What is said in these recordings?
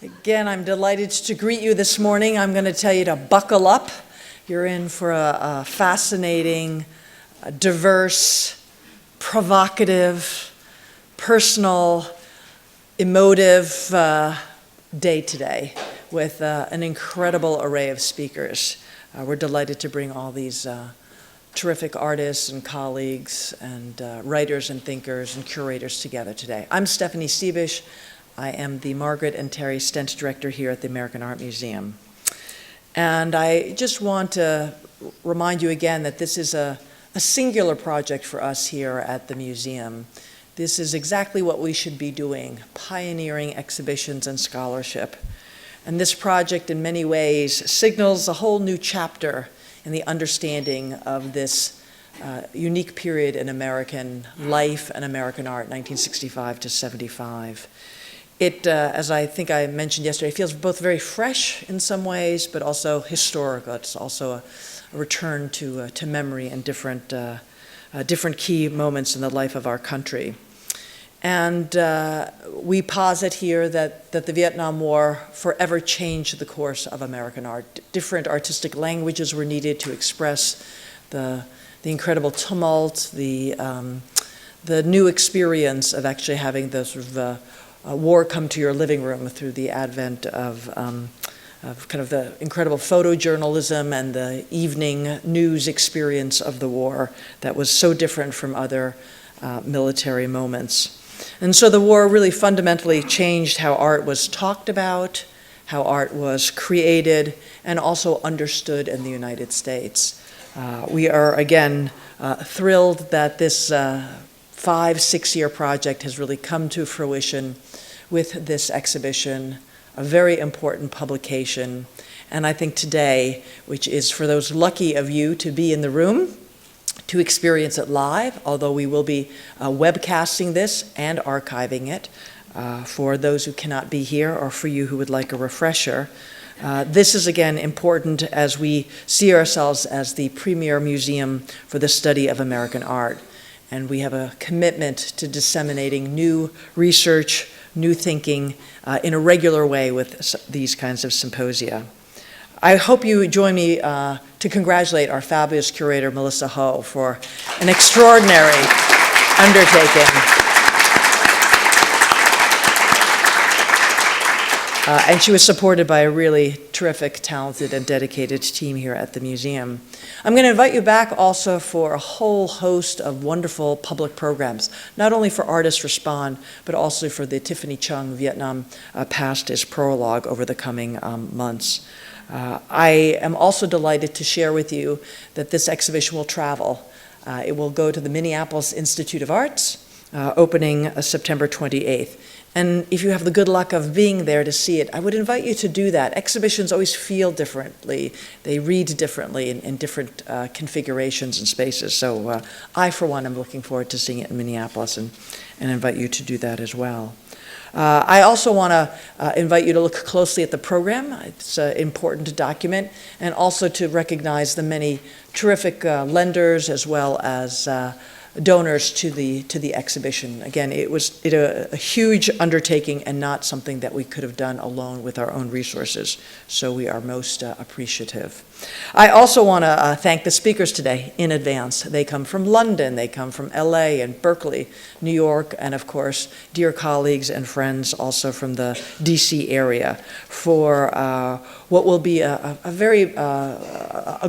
Again, I'm delighted to greet you this morning. I'm going to tell you to buckle up. You're in for a fascinating, diverse, provocative, personal, emotive day today with an incredible array of speakers. We're delighted to bring all these terrific artists and colleagues and writers and thinkers and curators together today. I'm Stephanie Stebich. I am the Margaret and Terry Stent Director here at the American Art Museum. And I just want to remind you again that this is a singular project for us here at the museum. This is exactly what we should be doing, pioneering exhibitions and scholarship. And this project in many ways signals a whole new chapter in the understanding of this unique period in American life and American art, 1965 to 75. It, as I think I mentioned yesterday, feels both very fresh in some ways, but also historical. It's also a return to memory and different key moments in the life of our country. And we posit here that the Vietnam War forever changed the course of American art. Different artistic languages were needed to express the incredible tumult, the new experience of actually having the sort of war come to your living room through the advent of kind of the incredible photojournalism and the evening news experience of the war that was so different from other military moments. And so the war really fundamentally changed how art was talked about, how art was created, and also understood in the United States. We are, again, thrilled that this 5-6-year project has really come to fruition with this exhibition, a very important publication. And I think today, which is for those lucky of you to be in the room, to experience it live, although we will be webcasting this and archiving it for those who cannot be here or for you who would like a refresher. This is, again, important as we see ourselves as the premier museum for the study of American art. And we have a commitment to disseminating new research, new thinking in a regular way with these kinds of symposia. I hope you join me to congratulate our fabulous curator, Melissa Ho, for an extraordinary undertaking. And she was supported by a really terrific, talented, and dedicated team here at the museum. I'm going to invite you back also for a whole host of wonderful public programs, not only for Artists Respond, but also for the Tiffany Chung Vietnam Past is Prologue over the coming months. I am also delighted to share with you that this exhibition will travel. It will go to the Minneapolis Institute of Arts, opening September 28th. And if you have the good luck of being there to see it, I would invite you to do that. Exhibitions always feel differently. They read differently in different configurations and spaces. So I, for one, am looking forward to seeing it in Minneapolis and invite you to do that as well. I also want to invite you to look closely at the program. It's important to document, and also to recognize the many terrific lenders as well as donors to the exhibition. Again, it was a huge undertaking and not something that we could have done alone with our own resources. So we are most appreciative. I also want to thank the speakers today in advance. They come from London, they come from LA and Berkeley, New York, and of course, dear colleagues and friends also from the DC area for what will be a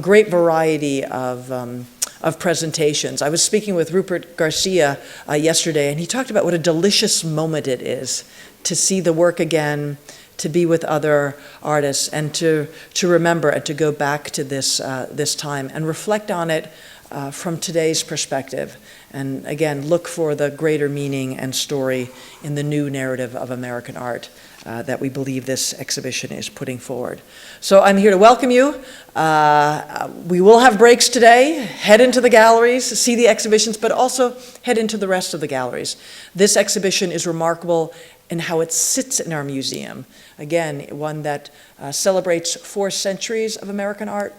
great variety of presentations. I was speaking with Rupert García yesterday, and he talked about what a delicious moment it is to see the work again, to be with other artists, and to remember and to go back to this time and reflect on it from today's perspective. And again, look for the greater meaning and story in the new narrative of American art that we believe this exhibition is putting forward. So I'm here to welcome you. We will have breaks today. Head into the galleries, see the exhibitions, but also head into the rest of the galleries. This exhibition is remarkable in how it sits in our museum. Again, one that celebrates 4 centuries of American art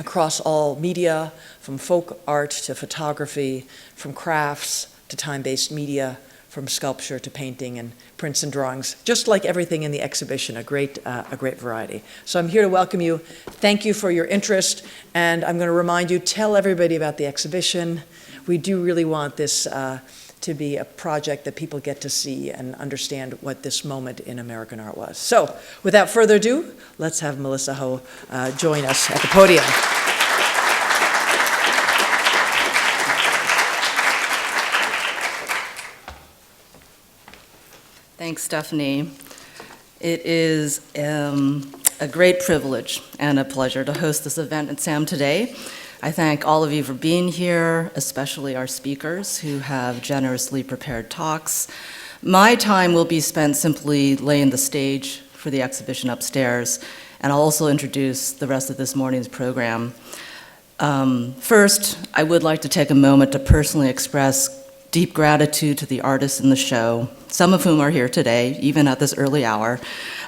across all media, from folk art to photography, from crafts to time-based media, from sculpture to painting and prints and drawings, just like everything in the exhibition, a great variety. So I'm here to welcome you. Thank you for your interest, and I'm going to remind you, tell everybody about the exhibition. We do really want this to be a project that people get to see and understand what this moment in American art was. So without further ado, let's have Melissa Ho join us at the podium. Thanks, Stephanie. It is a great privilege and a pleasure to host this event at SAAM today. I thank all of you for being here, especially our speakers who have generously prepared talks. My time will be spent simply laying the stage for the exhibition upstairs, and I'll also introduce the rest of this morning's program. First, I would like to take a moment to personally express deep gratitude to the artists in the show, some of whom are here today, even at this early hour,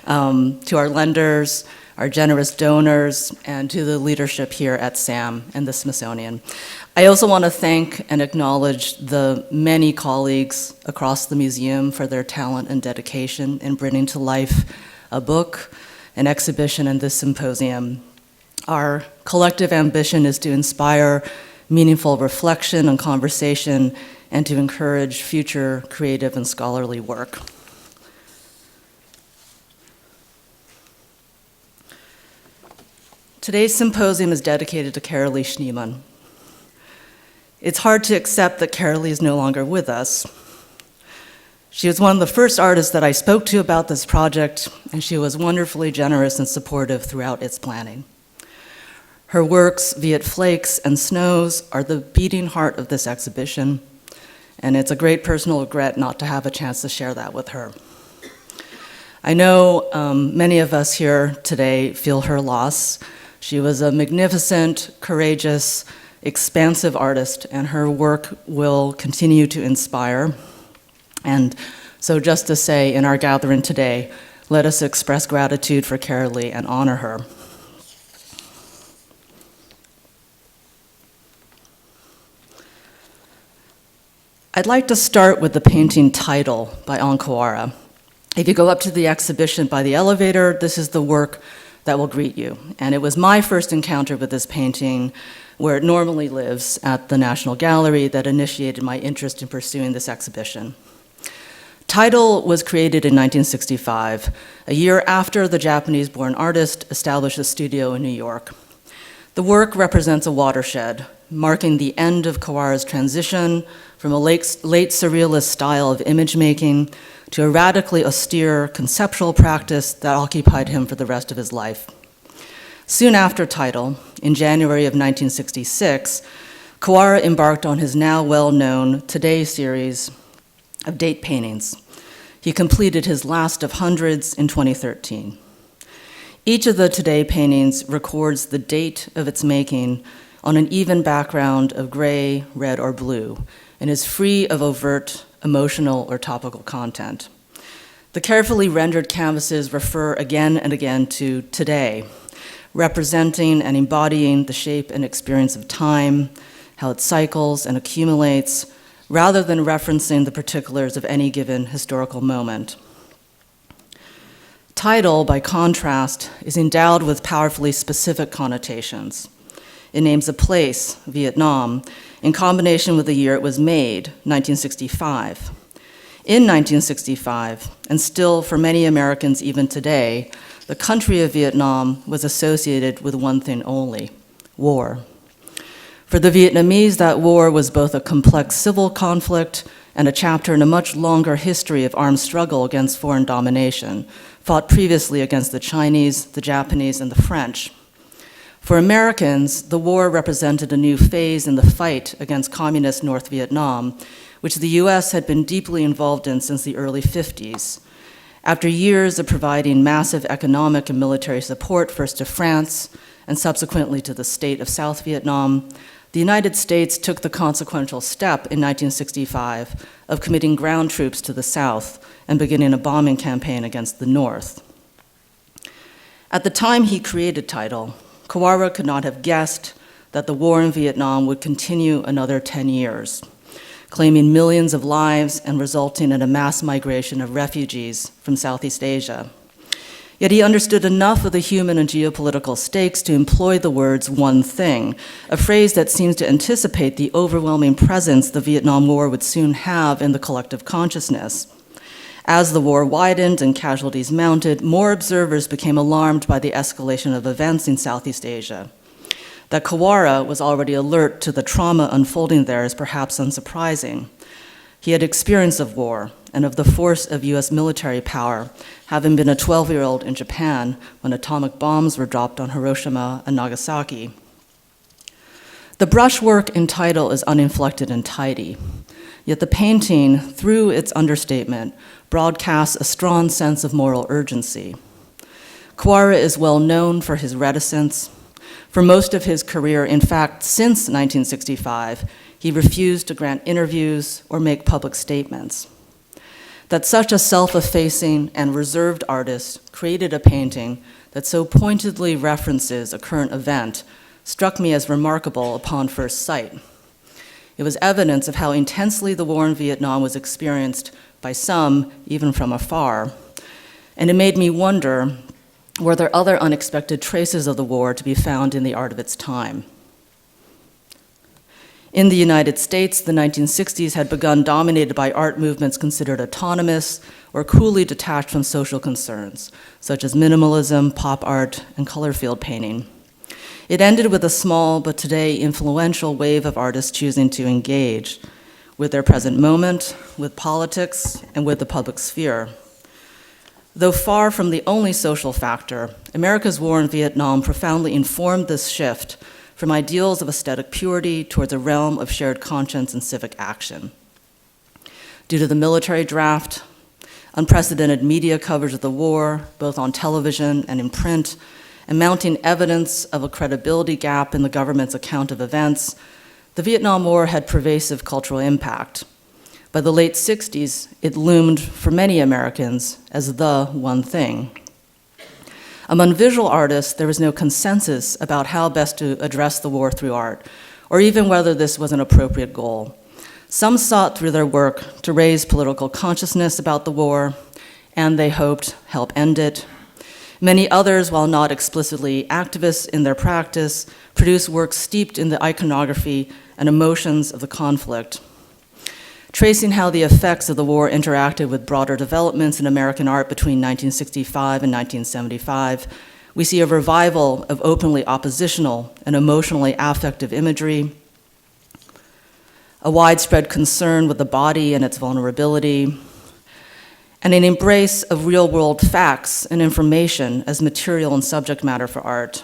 to our lenders, our generous donors, and to the leadership here at SAAM and the Smithsonian. I also want to thank and acknowledge the many colleagues across the museum for their talent and dedication in bringing to life a book, an exhibition, and this symposium. Our collective ambition is to inspire meaningful reflection and conversation and to encourage future creative and scholarly work. Today's symposium is dedicated to Carolee Schneemann. It's hard to accept that Carolee is no longer with us. She was one of the first artists that I spoke to about this project, and she was wonderfully generous and supportive throughout its planning. Her works, Viet Flakes and Snows, are the beating heart of this exhibition, and it's a great personal regret not to have a chance to share that with her. I know many of us here today feel her loss. She was a magnificent, courageous, expansive artist, and her work will continue to inspire. And so just to say, in our gathering today, let us express gratitude for Carolee and honor her. I'd like to start with the painting Title by Ankawara. If you go up to the exhibition by the elevator, this is the work that will greet you. And it was my first encounter with this painting, where it normally lives at the National Gallery, that initiated my interest in pursuing this exhibition. Title was created in 1965, a year after the Japanese-born artist established a studio in New York. The work represents a watershed, marking the end of Kawara's transition from a late surrealist style of image making to a radically austere conceptual practice that occupied him for the rest of his life. Soon after Title, in January of 1966, Kawara embarked on his now well-known Today series of date paintings. He completed his last of hundreds in 2013. Each of the Today paintings records the date of its making on an even background of gray, red, or blue, and is free of overt emotional or topical content. The carefully rendered canvases refer again and again to today, representing and embodying the shape and experience of time, how it cycles and accumulates, rather than referencing the particulars of any given historical moment. Title, by contrast, is endowed with powerfully specific connotations. It names a place, Vietnam, in combination with the year it was made, 1965. In 1965, and still for many Americans even today, the country of Vietnam was associated with one thing only: war. For the Vietnamese, that war was both a complex civil conflict and a chapter in a much longer history of armed struggle against foreign domination, fought previously against the Chinese, the Japanese, and the French. For Americans, the war represented a new phase in the fight against communist North Vietnam, which the US had been deeply involved in since the early 50s. After years of providing massive economic and military support, first to France and subsequently to the state of South Vietnam, the United States took the consequential step in 1965 of committing ground troops to the South and beginning a bombing campaign against the North. At the time he created Title, Kawara could not have guessed that the war in Vietnam would continue another 10 years. claiming millions of lives and resulting in a mass migration of refugees from Southeast Asia. Yet he understood enough of the human and geopolitical stakes to employ the words "one thing," a phrase that seems to anticipate the overwhelming presence the Vietnam War would soon have in the collective consciousness. As the war widened and casualties mounted, more observers became alarmed by the escalation of events in Southeast Asia. That Kawara was already alert to the trauma unfolding there is perhaps unsurprising. He had experience of war and of the force of US military power, having been a 12-year-old in Japan when atomic bombs were dropped on Hiroshima and Nagasaki. The brushwork in title is uninflected and tidy, yet the painting, through its understatement, broadcasts a strong sense of moral urgency. Kawara is well known for his reticence. For most of his career, in fact, since 1965, he refused to grant interviews or make public statements. That such a self-effacing and reserved artist created a painting that so pointedly references a current event struck me as remarkable upon first sight. It was evidence of how intensely the war in Vietnam was experienced by some, even from afar, and it made me wonder, were there other unexpected traces of the war to be found in the art of its time? In the United States, the 1960s had begun dominated by art movements considered autonomous or coolly detached from social concerns, such as minimalism, pop art, and color field painting. It ended with a small but today influential wave of artists choosing to engage with their present moment, with politics, and with the public sphere. Though far from the only social factor, America's war in Vietnam profoundly informed this shift from ideals of aesthetic purity towards a realm of shared conscience and civic action. Due to the military draft, unprecedented media coverage of the war, both on television and in print, and mounting evidence of a credibility gap in the government's account of events, the Vietnam War had pervasive cultural impact. By the late 60s, it loomed for many Americans as the one thing. Among visual artists, there was no consensus about how best to address the war through art, or even whether this was an appropriate goal. Some sought through their work to raise political consciousness about the war, and they hoped help end it. Many others, while not explicitly activists in their practice, produced works steeped in the iconography and emotions of the conflict. Tracing how the effects of the war interacted with broader developments in American art between 1965 and 1975, we see a revival of openly oppositional and emotionally affective imagery, a widespread concern with the body and its vulnerability, and an embrace of real-world facts and information as material and subject matter for art.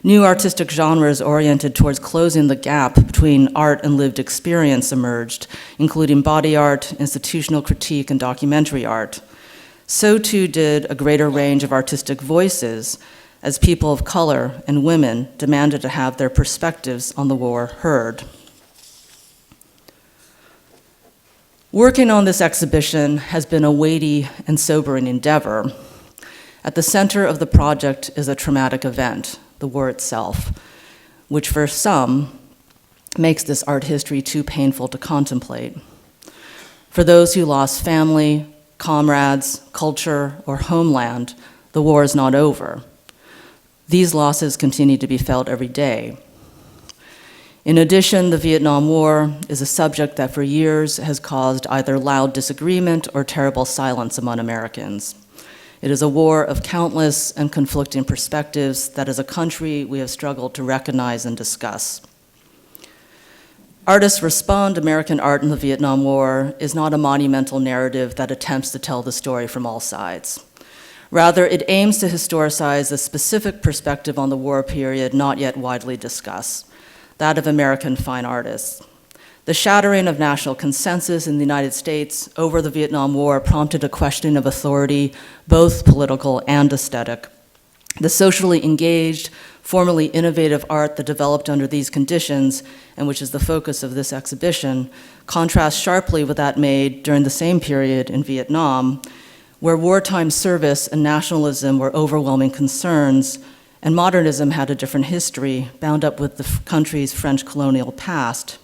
New artistic genres oriented towards closing the gap between art and lived experience emerged, including body art, institutional critique, and documentary art. So too did a greater range of artistic voices as people of color and women demanded to have their perspectives on the war heard. Working on this exhibition has been a weighty and sobering endeavor. At the center of the project is a traumatic event, the war itself, which for some makes this art history too painful to contemplate. For those who lost family, comrades, culture, or homeland, the war is not over. These losses continue to be felt every day. In addition, the Vietnam War is a subject that for years has caused either loud disagreement or terrible silence among Americans. It is a war of countless and conflicting perspectives that as a country we have struggled to recognize and discuss. Artists Respond American Art in the Vietnam War is not a monumental narrative that attempts to tell the story from all sides. Rather, it aims to historicize a specific perspective on the war period not yet widely discussed, that of American fine artists. The shattering of national consensus in the United States over the Vietnam War prompted a questioning of authority, both political and aesthetic. The socially engaged, formally innovative art that developed under these conditions, and which is the focus of this exhibition, contrasts sharply with that made during the same period in Vietnam, where wartime service and nationalism were overwhelming concerns, and modernism had a different history, bound up with the country's French colonial past.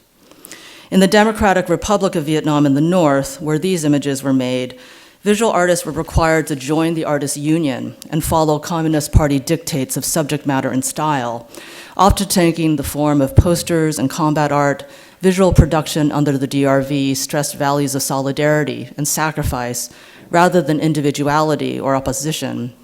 In the Democratic Republic of Vietnam in the north, where these images were made, visual artists were required to join the artists' union and follow Communist Party dictates of subject matter and style, often taking the form of posters and combat art. Visual production under the DRV stressed values of solidarity and sacrifice rather than individuality or opposition.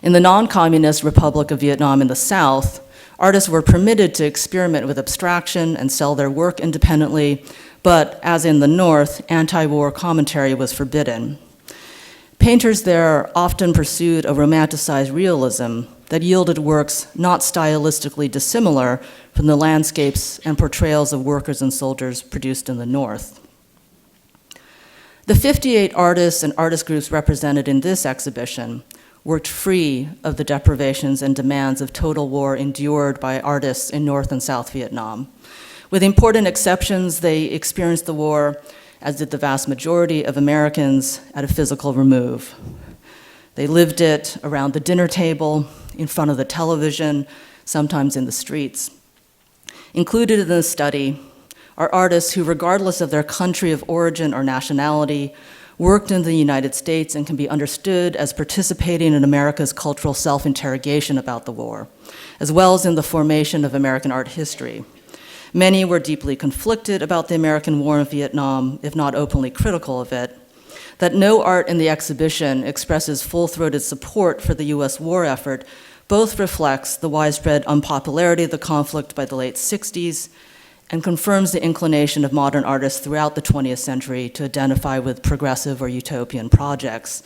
In the non-communist Republic of Vietnam in the south, artists were permitted to experiment with abstraction and sell their work independently, but as in the north, anti-war commentary was forbidden. Painters there often pursued a romanticized realism that yielded works not stylistically dissimilar from the landscapes and portrayals of workers and soldiers produced in the north. The 58 artists and artist groups represented in this exhibition worked free of the deprivations and demands of total war endured by artists in North and South Vietnam. With important exceptions, they experienced the war, as did the vast majority of Americans, at a physical remove. They lived it around the dinner table, in front of the television, sometimes in the streets. Included in this study are artists who, regardless of their country of origin or nationality, worked in the United States and can be understood as participating in America's cultural self-interrogation about the war, as well as in the formation of American art history. Many were deeply conflicted about the American war in Vietnam, if not openly critical of it. That no art in the exhibition expresses full-throated support for the US war effort both reflects the widespread unpopularity of the conflict by the late 60s and confirms the inclination of modern artists throughout the 20th century to identify with progressive or utopian projects.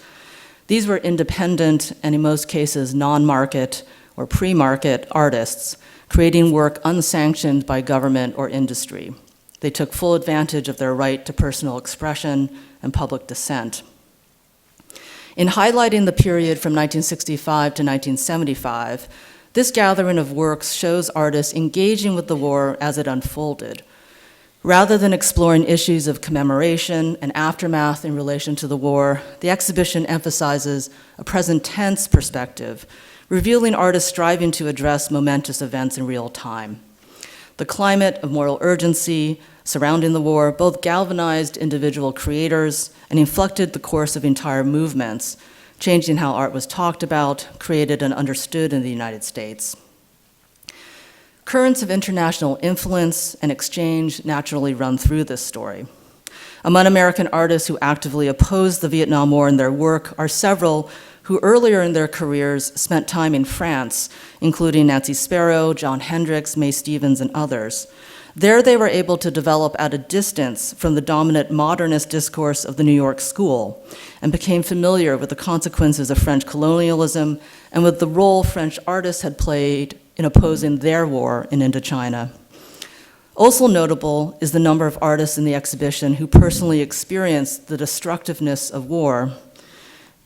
These were independent and in most cases non-market or pre-market artists, creating work unsanctioned by government or industry. They took full advantage of their right to personal expression and public dissent. In highlighting the period from 1965 to 1975, this gathering of works shows artists engaging with the war as it unfolded. Rather than exploring issues of commemoration and aftermath in relation to the war, the exhibition emphasizes a present tense perspective, revealing artists striving to address momentous events in real time. The climate of moral urgency surrounding the war both galvanized individual creators and inflected the course of entire movements, changing how art was talked about, created, and understood in the United States. Currents of international influence and exchange naturally run through this story. Among American artists who actively opposed the Vietnam War in their work are several who earlier in their careers spent time in France, including Nancy Sparrow, John Hendricks, Mae Stevens, and others. There they were able to develop at a distance from the dominant modernist discourse of the New York School and became familiar with the consequences of French colonialism and with the role French artists had played in opposing their war in Indochina. Also notable is the number of artists in the exhibition who personally experienced the destructiveness of war.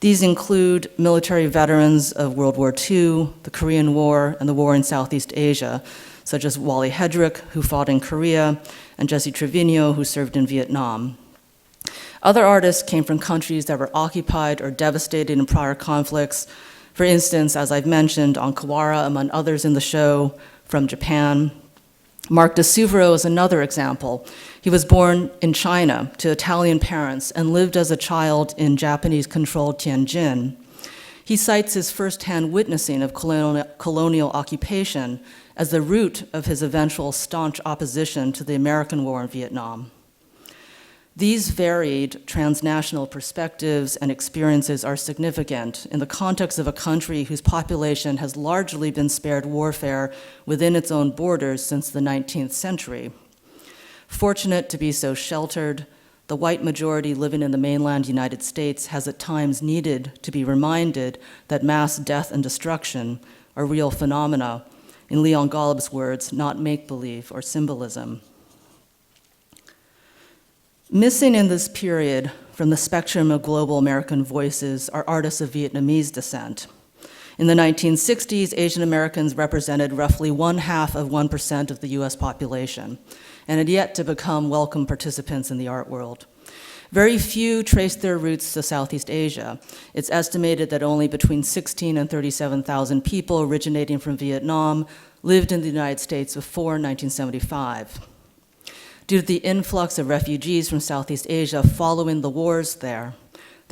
These include military veterans of World War II, the Korean War, and the war in Southeast Asia, such as Wally Hedrick, who fought in Korea, and Jesse Trevino, who served in Vietnam. Other artists came from countries that were occupied or devastated in prior conflicts. For instance, as I've mentioned, Onkawara, among others in the show, from Japan. Marc de Souvreau is another example. He was born in China to Italian parents and lived as a child in Japanese-controlled Tianjin. He cites his firsthand witnessing of colonial occupation as the root of his eventual staunch opposition to the American war in Vietnam. These varied transnational perspectives and experiences are significant in the context of a country whose population has largely been spared warfare within its own borders since the 19th century. Fortunate to be so sheltered, the white majority living in the mainland United States has at times needed to be reminded that mass death and destruction are real phenomena, in Leon Golub's words, not make-believe or symbolism. Missing in this period from the spectrum of global American voices are artists of Vietnamese descent. In the 1960s, Asian Americans represented roughly 0.5% of the US population and had yet to become welcome participants in the art world. Very few traced their roots to Southeast Asia. It's estimated that only between 16,000 and 37,000 people originating from Vietnam lived in the United States before 1975. Due to the influx of refugees from Southeast Asia following the wars there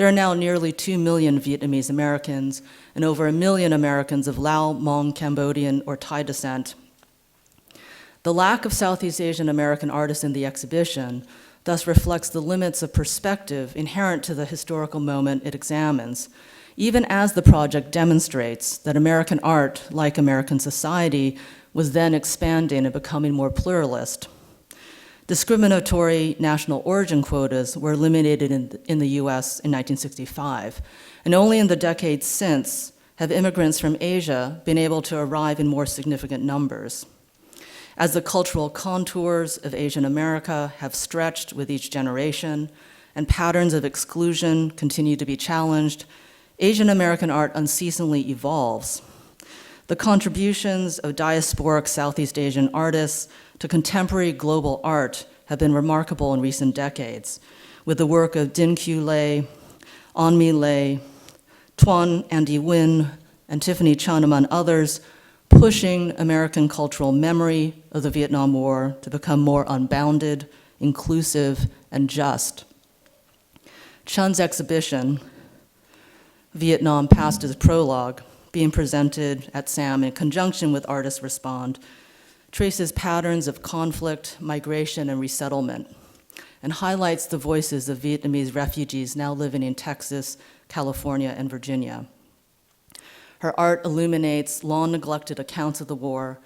are now nearly 2 million Vietnamese Americans and over 1 million Americans of Lao, Hmong, Cambodian, or Thai descent. The lack of Southeast Asian American artists in the exhibition thus reflects the limits of perspective inherent to the historical moment it examines, even as the project demonstrates that American art, like American society, was then expanding and becoming more pluralist. Discriminatory national origin quotas were eliminated in the US in 1965, and only in the decades since have immigrants from Asia been able to arrive in more significant numbers. As the cultural contours of Asian America have stretched with each generation, and patterns of exclusion continue to be challenged, Asian American art unceasingly evolves. The contributions of diasporic Southeast Asian artists to contemporary global art have been remarkable in recent decades, with the work of Dinh Q. Lê, An Mi Lê, Tuan Andy Win, and Tiffany Chon, among others, pushing American cultural memory of the Vietnam War to become more unbounded, inclusive, and just. Chon's exhibition, Vietnam Past as Prologue, being presented at SAAM in conjunction with Artists Respond, traces patterns of conflict, migration, and resettlement, and highlights the voices of Vietnamese refugees now living in Texas, California, and Virginia. Her art illuminates long-neglected accounts of the war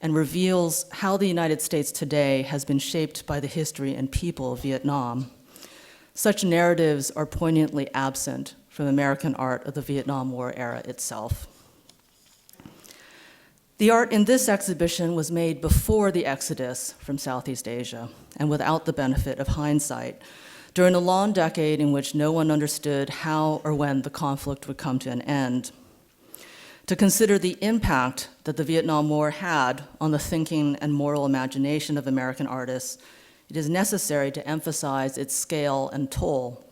and reveals how the United States today has been shaped by the history and people of Vietnam. Such narratives are poignantly absent from American art of the Vietnam War era itself. The art in this exhibition was made before the exodus from Southeast Asia and without the benefit of hindsight, during a long decade in which no one understood how or when the conflict would come to an end. To consider the impact that the Vietnam War had on the thinking and moral imagination of American artists, it is necessary to emphasize its scale and toll.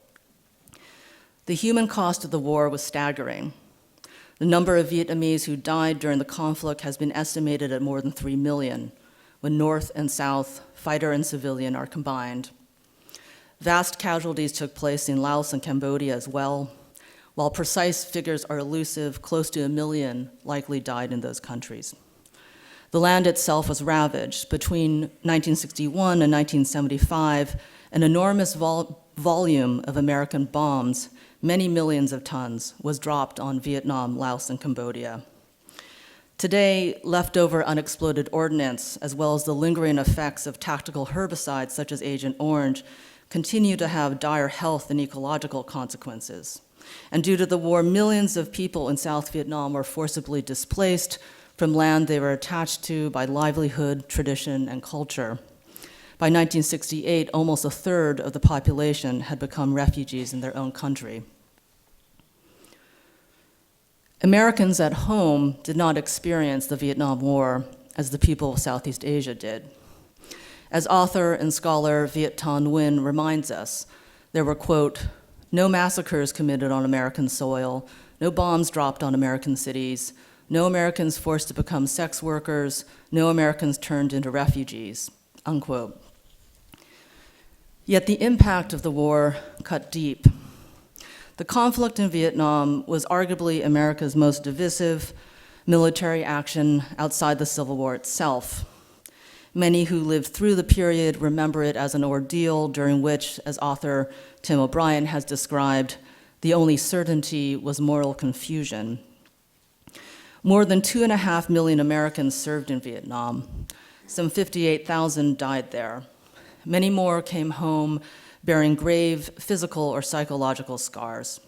The human cost of the war was staggering. The number of Vietnamese who died during the conflict has been estimated at more than 3 million, when North and South, fighter and civilian, are combined. Vast casualties took place in Laos and Cambodia as well. While precise figures are elusive, close to 1 million likely died in those countries. The land itself was ravaged. Between 1961 and 1975, an enormous volume of American bombs, many millions of tons, was dropped on Vietnam, Laos, and Cambodia. Today, leftover unexploded ordnance, as well as the lingering effects of tactical herbicides such as Agent Orange, continue to have dire health and ecological consequences. And due to the war, millions of people in South Vietnam were forcibly displaced from land they were attached to by livelihood, tradition, and culture. By 1968, almost a third of the population had become refugees in their own country. Americans at home did not experience the Vietnam War as the people of Southeast Asia did. As author and scholar Viet Thanh Nguyen reminds us, there were, quote, no massacres committed on American soil, no bombs dropped on American cities, no Americans forced to become sex workers, no Americans turned into refugees, unquote. Yet the impact of the war cut deep. The conflict in Vietnam was arguably America's most divisive military action outside the Civil War itself. Many who lived through the period remember it as an ordeal during which, as author Tim O'Brien has described, the only certainty was moral confusion. More than 2.5 million Americans served in Vietnam. Some 58,000 died there. Many more came home bearing grave physical or psychological scars.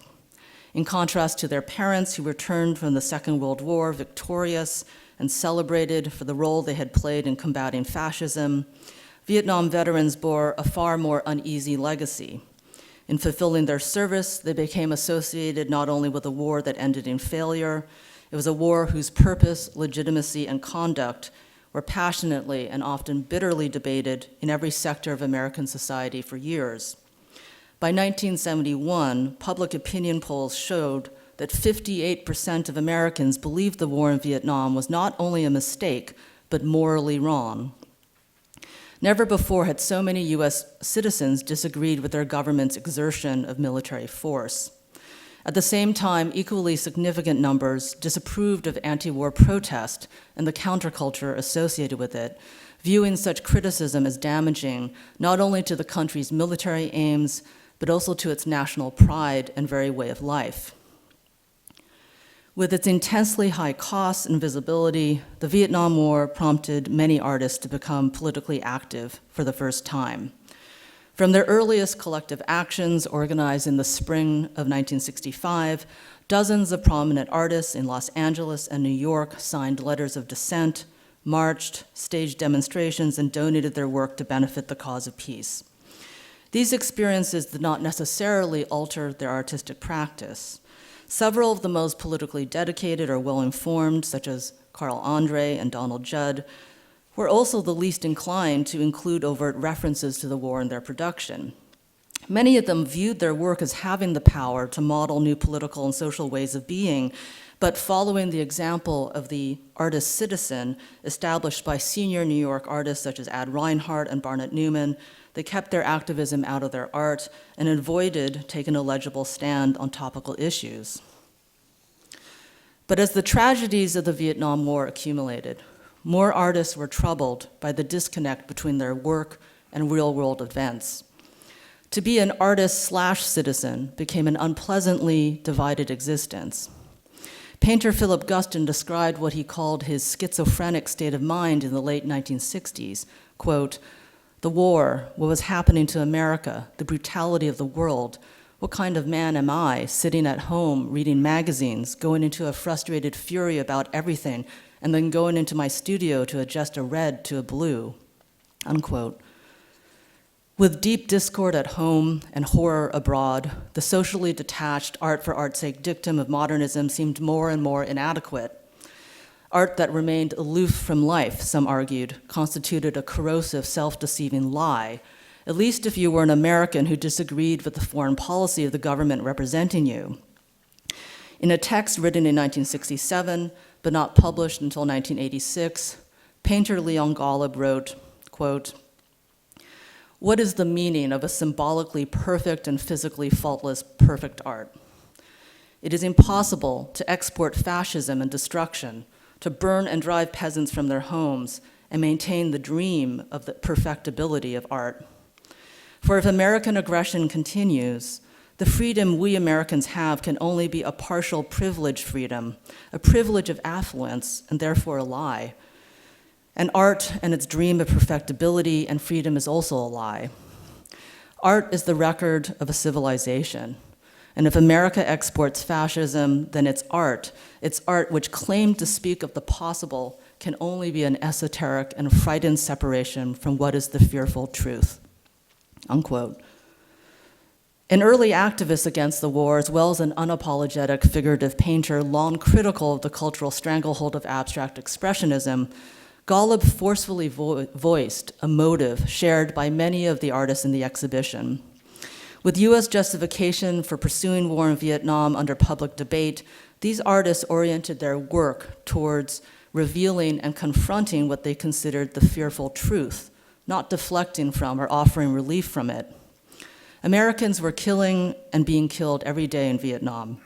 In contrast to their parents who returned from the Second World War victorious and celebrated for the role they had played in combating fascism, Vietnam veterans bore a far more uneasy legacy. In fulfilling their service, they became associated not only with a war that ended in failure, it was a war whose purpose, legitimacy, and conduct were passionately and often bitterly debated in every sector of American society for years. By 1971, public opinion polls showed that 58% of Americans believed the war in Vietnam was not only a mistake, but morally wrong. Never before had so many US citizens disagreed with their government's exertion of military force. At the same time, equally significant numbers disapproved of anti-war protest and the counterculture associated with it, viewing such criticism as damaging not only to the country's military aims, but also to its national pride and very way of life. With its intensely high costs and visibility, the Vietnam War prompted many artists to become politically active for the first time. From their earliest collective actions organized in the spring of 1965, dozens of prominent artists in Los Angeles and New York signed letters of dissent, marched, staged demonstrations, and donated their work to benefit the cause of peace. These experiences did not necessarily alter their artistic practice. Several of the most politically dedicated or well-informed, such as Carl Andre and Donald Judd, were also the least inclined to include overt references to the war in their production. Many of them viewed their work as having the power to model new political and social ways of being, but following the example of the artist-citizen established by senior New York artists such as Ad Reinhardt and Barnett Newman, they kept their activism out of their art and avoided taking a legible stand on topical issues. But as the tragedies of the Vietnam War accumulated, more artists were troubled by the disconnect between their work and real-world events. To be an artist/citizen became an unpleasantly divided existence. Painter Philip Guston described what he called his schizophrenic state of mind in the late 1960s, quote, "The war, what was happening to America, the brutality of the world. What kind of man am I, sitting at home, reading magazines, going into a frustrated fury about everything, and then going into my studio to adjust a red to a blue," unquote. With deep discord at home and horror abroad, the socially detached art for art's sake dictum of modernism seemed more and more inadequate. Art that remained aloof from life, some argued, constituted a corrosive, self-deceiving lie, at least if you were an American who disagreed with the foreign policy of the government representing you. In a text written in 1967, but not published until 1986, painter Leon Golub wrote, quote, "What is the meaning of a symbolically perfect and physically faultless perfect art? It is impossible to export fascism and destruction, to burn and drive peasants from their homes, and maintain the dream of the perfectibility of art. For if American aggression continues, the freedom we Americans have can only be a partial privilege freedom, a privilege of affluence, and therefore a lie. And art and its dream of perfectibility and freedom is also a lie. Art is the record of a civilization. And if America exports fascism, then its art which claimed to speak of the possible, can only be an esoteric and frightened separation from what is the fearful truth," unquote. An early activist against the war, as well as an unapologetic figurative painter, long critical of the cultural stranglehold of abstract expressionism, Golub forcefully voiced a motive shared by many of the artists in the exhibition. With US justification for pursuing war in Vietnam under public debate, these artists oriented their work towards revealing and confronting what they considered the fearful truth, not deflecting from or offering relief from it. Americans were killing and being killed every day in Vietnam.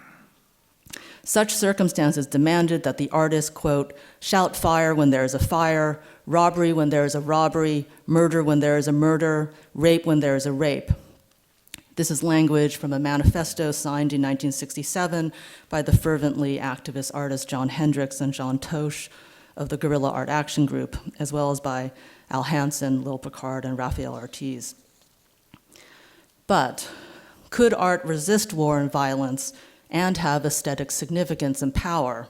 Such circumstances demanded that the artists, quote, "shout fire when there is a fire, robbery when there is a robbery, murder when there is a murder, rape when there is a rape." This is language from a manifesto signed in 1967 by the fervently activist artists John Hendricks and Jean Toche of the Guerrilla Art Action Group, as well as by Al Hansen, Lil Picard, and Raphael Ortiz. But could art resist war and violence and have aesthetic significance and power?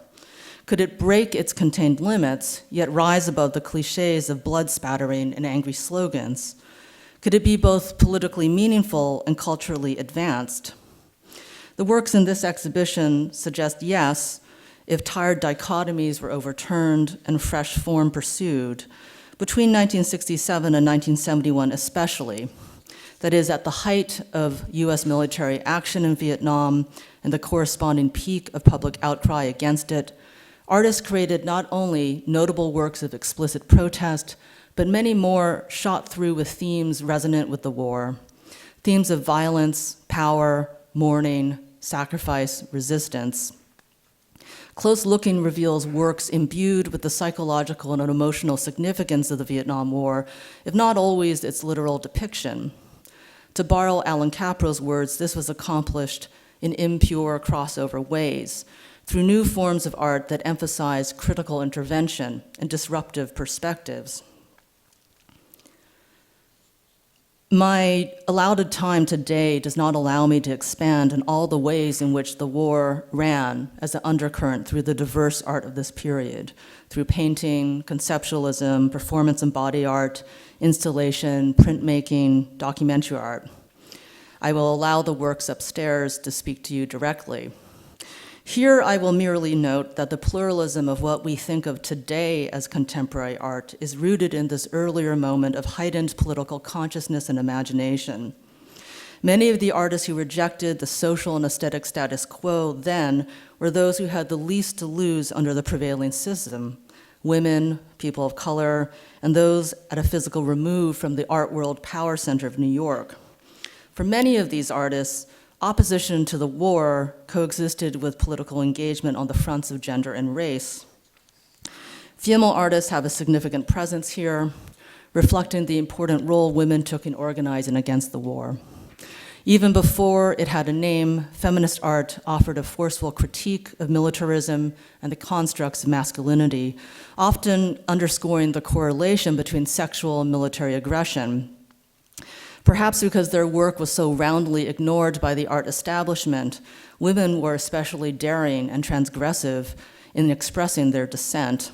Could it break its contained limits, yet rise above the cliches of blood spattering and angry slogans? Could it be both politically meaningful and culturally advanced? The works in this exhibition suggest yes, if tired dichotomies were overturned and fresh form pursued, between 1967 and 1971 especially, that is, at the height of US military action in Vietnam and the corresponding peak of public outcry against it, artists created not only notable works of explicit protest, but many more shot through with themes resonant with the war, themes of violence, power, mourning, sacrifice, resistance. Close Looking reveals works imbued with the psychological and emotional significance of the Vietnam War, if not always its literal depiction. To borrow Alan Capro's words, this was accomplished in impure crossover ways, through new forms of art that emphasize critical intervention and disruptive perspectives. My allotted time today does not allow me to expand on all the ways in which the war ran as an undercurrent through the diverse art of this period, through painting, conceptualism, performance and body art, installation, printmaking, documentary art. I will allow the works upstairs to speak to you directly. Here, I will merely note that the pluralism of what we think of today as contemporary art is rooted in this earlier moment of heightened political consciousness and imagination. Many of the artists who rejected the social and aesthetic status quo then were those who had the least to lose under the prevailing system: women, people of color, and those at a physical remove from the art world power center of New York. For many of these artists, opposition to the war coexisted with political engagement on the fronts of gender and race. Female artists have a significant presence here, reflecting the important role women took in organizing against the war. Even before it had a name, feminist art offered a forceful critique of militarism and the constructs of masculinity, often underscoring the correlation between sexual and military aggression. Perhaps because their work was so roundly ignored by the art establishment, women were especially daring and transgressive in expressing their dissent.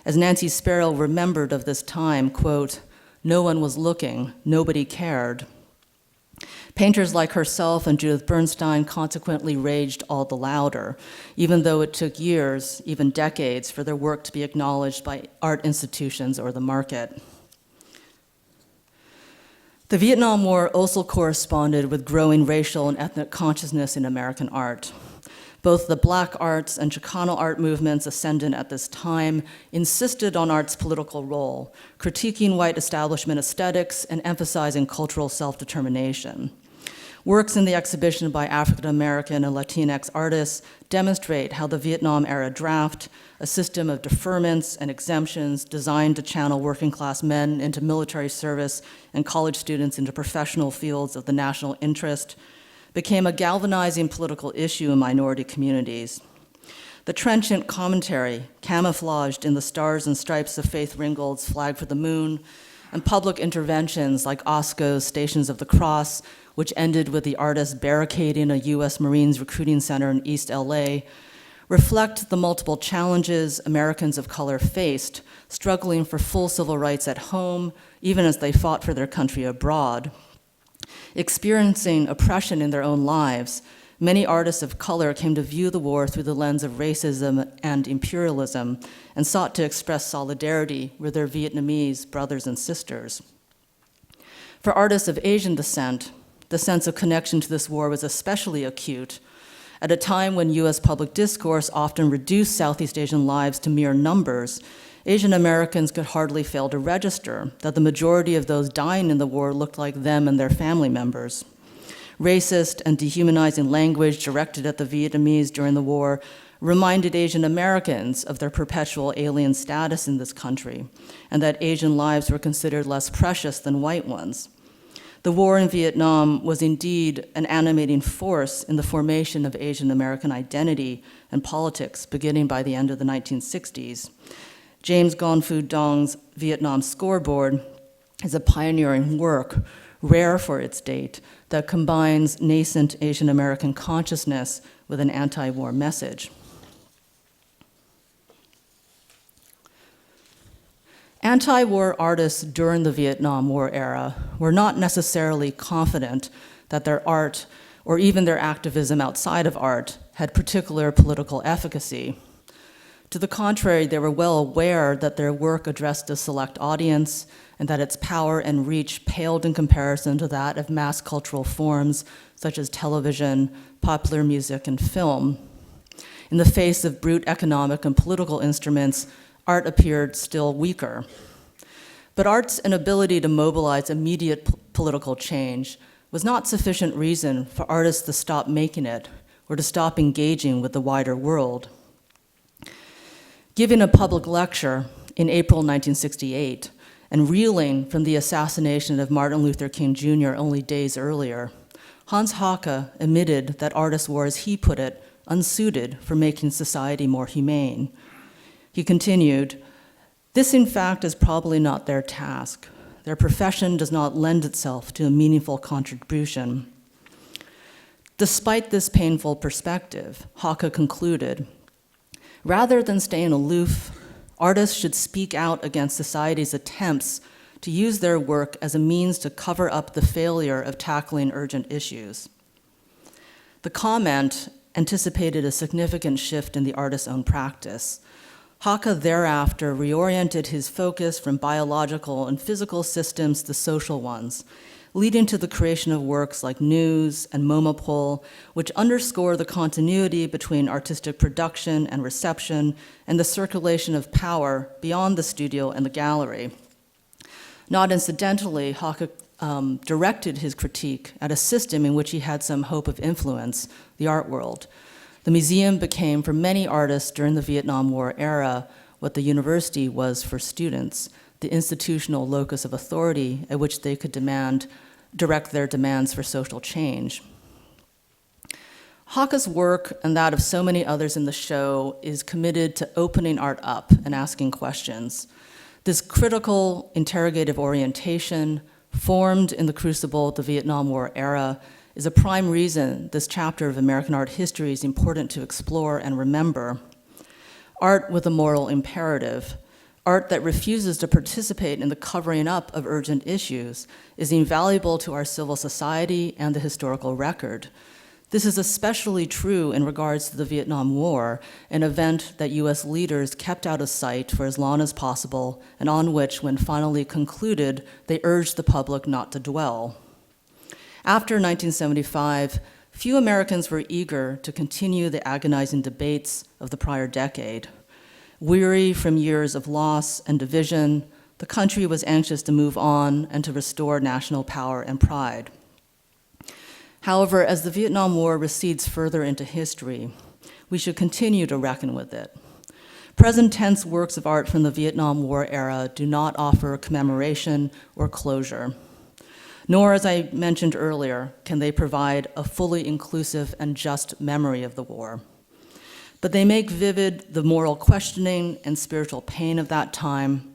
As Nancy Sparrow remembered of this time, quote, "No one was looking, nobody cared." Painters like herself and Judith Bernstein consequently raged all the louder, even though it took years, even decades, for their work to be acknowledged by art institutions or the market. The Vietnam War also corresponded with growing racial and ethnic consciousness in American art. Both the Black arts and Chicano art movements ascendant at this time insisted on art's political role, critiquing white establishment aesthetics and emphasizing cultural self-determination. Works in the exhibition by African American and Latinx artists demonstrate how the Vietnam-era draft, a system of deferments and exemptions designed to channel working-class men into military service and college students into professional fields of the national interest, became a galvanizing political issue in minority communities. The trenchant commentary, camouflaged in the stars and stripes of Faith Ringgold's Flag for the Moon, and public interventions like Osco's Stations of the Cross, which ended with the artist barricading a U.S. Marines recruiting center in East LA, reflect the multiple challenges Americans of color faced, struggling for full civil rights at home, even as they fought for their country abroad. Experiencing oppression in their own lives, many artists of color came to view the war through the lens of racism and imperialism and sought to express solidarity with their Vietnamese brothers and sisters. For artists of Asian descent, the sense of connection to this war was especially acute at a time when US public discourse often reduced Southeast Asian lives to mere numbers. Asian Americans could hardly fail to register that the majority of those dying in the war looked like them and their family members. Racist and dehumanizing language directed at the Vietnamese during the war reminded Asian Americans of their perpetual alien status in this country, and that Asian lives were considered less precious than white ones. The war in Vietnam was indeed an animating force in the formation of Asian American identity and politics beginning by the end of the 1960s. James Gon Phu Dong's Vietnam Scoreboard is a pioneering work, rare for its date, that combines nascent Asian American consciousness with an anti-war message. Anti-war artists during the Vietnam War era were not necessarily confident that their art, or even their activism outside of art, had particular political efficacy. To the contrary, they were well aware that their work addressed a select audience and that its power and reach paled in comparison to that of mass cultural forms such as television, popular music, and film. In the face of brute economic and political instruments, art appeared still weaker. But art's inability to mobilize immediate political change was not sufficient reason for artists to stop making it or to stop engaging with the wider world. Giving a public lecture in April 1968 and reeling from the assassination of Martin Luther King Jr. only days earlier, Hans Haacke admitted that artists were, as he put it, unsuited for making society more humane. He continued, "This, in fact, is probably not their task. Their profession does not lend itself to a meaningful contribution." Despite this painful perspective, Haacke concluded, rather than staying aloof, artists should speak out against society's attempts to use their work as a means to cover up the failure of tackling urgent issues. The comment anticipated a significant shift in the artist's own practice. Haacke thereafter reoriented his focus from biological and physical systems to social ones, leading to the creation of works like News and Momopol, which underscore the continuity between artistic production and reception and the circulation of power beyond the studio and the gallery. Not incidentally, Haacke directed his critique at a system in which he had some hope of influence, the art world. The museum became, for many artists during the Vietnam War era, what the university was for students, the institutional locus of authority at which they could direct their demands for social change. Haacke's work, and that of so many others in the show, is committed to opening art up and asking questions. This critical interrogative orientation, formed in the crucible of the Vietnam War era, is a prime reason this chapter of American art history is important to explore and remember. Art with a moral imperative, art that refuses to participate in the covering up of urgent issues, is invaluable to our civil society and the historical record. This is especially true in regards to the Vietnam War, an event that US leaders kept out of sight for as long as possible, and on which, when finally concluded, they urged the public not to dwell. After 1975, few Americans were eager to continue the agonizing debates of the prior decade. Weary from years of loss and division, the country was anxious to move on and to restore national power and pride. However, as the Vietnam War recedes further into history, we should continue to reckon with it. Present tense works of art from the Vietnam War era do not offer commemoration or closure. Nor, as I mentioned earlier, can they provide a fully inclusive and just memory of the war. But they make vivid the moral questioning and spiritual pain of that time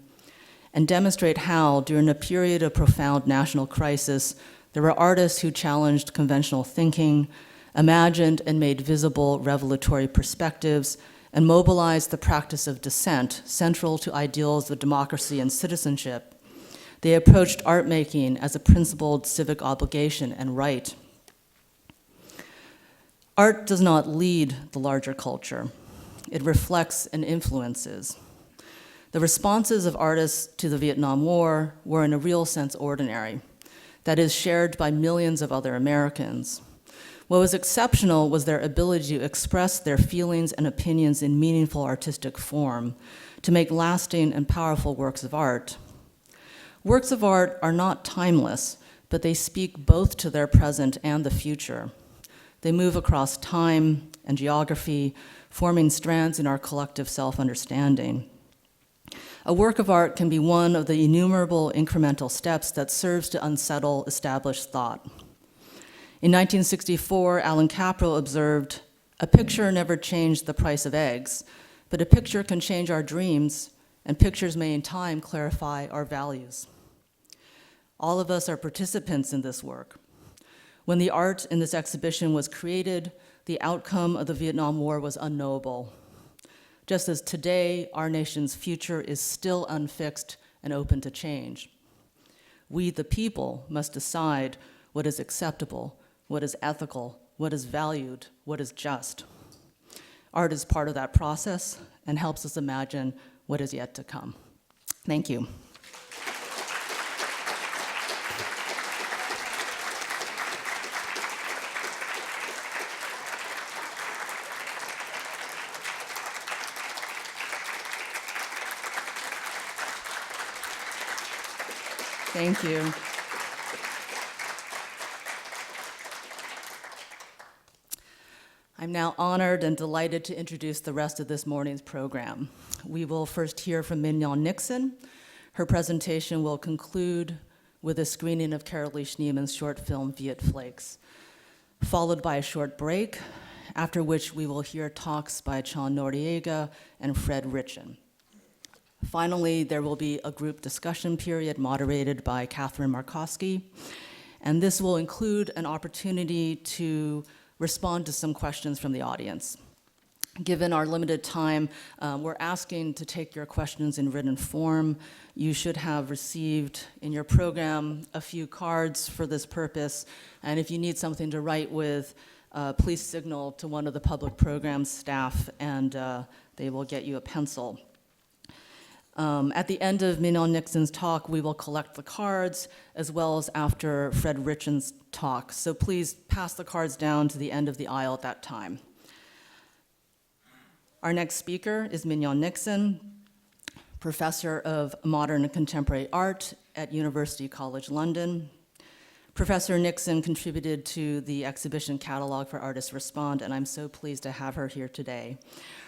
and demonstrate how, during a period of profound national crisis, there were artists who challenged conventional thinking, imagined and made visible revelatory perspectives, and mobilized the practice of dissent, central to ideals of democracy and citizenship. They approached art making as a principled civic obligation and right. Art does not lead the larger culture. It reflects and influences. The responses of artists to the Vietnam War were in a real sense ordinary, that is, shared by millions of other Americans. What was exceptional was their ability to express their feelings and opinions in meaningful artistic form, to make lasting and powerful works of art. Works of art are not timeless, but they speak both to their present and the future. They move across time and geography, forming strands in our collective self-understanding. A work of art can be one of the innumerable incremental steps that serves to unsettle established thought. In 1964, Alan Caprow observed, "A picture never changed the price of eggs, but a picture can change our dreams, and pictures may in time clarify our values." All of us are participants in this work. When the art in this exhibition was created, the outcome of the Vietnam War was unknowable. Just as today, our nation's future is still unfixed and open to change. We, the people, must decide what is acceptable, what is ethical, what is valued, what is just. Art is part of that process and helps us imagine what is yet to come. Thank you. Thank you. I'm now honored and delighted to introduce the rest of this morning's program. We will first hear from Mignon Nixon. Her presentation will conclude with a screening of Carolee Schneeman's short film, Viet Flakes, followed by a short break, after which we will hear talks by Chon Noriega and Fred Richin. Finally, there will be a group discussion period moderated by Catherine Markowski, and this will include an opportunity to respond to some questions from the audience. Given our limited time, we're asking to take your questions in written form. You should have received in your program a few cards for this purpose, and if you need something to write with, please signal to one of the public programs staff and they will get you a pencil. At the end of Mignon Nixon's talk, we will collect the cards, as well as after Fred Richin's talk. So please pass the cards down to the end of the aisle at that time. Our next speaker is Mignon Nixon, Professor of Modern and Contemporary Art at University College London. Professor Nixon contributed to the exhibition catalog for Artists Respond, and I'm so pleased to have her here today.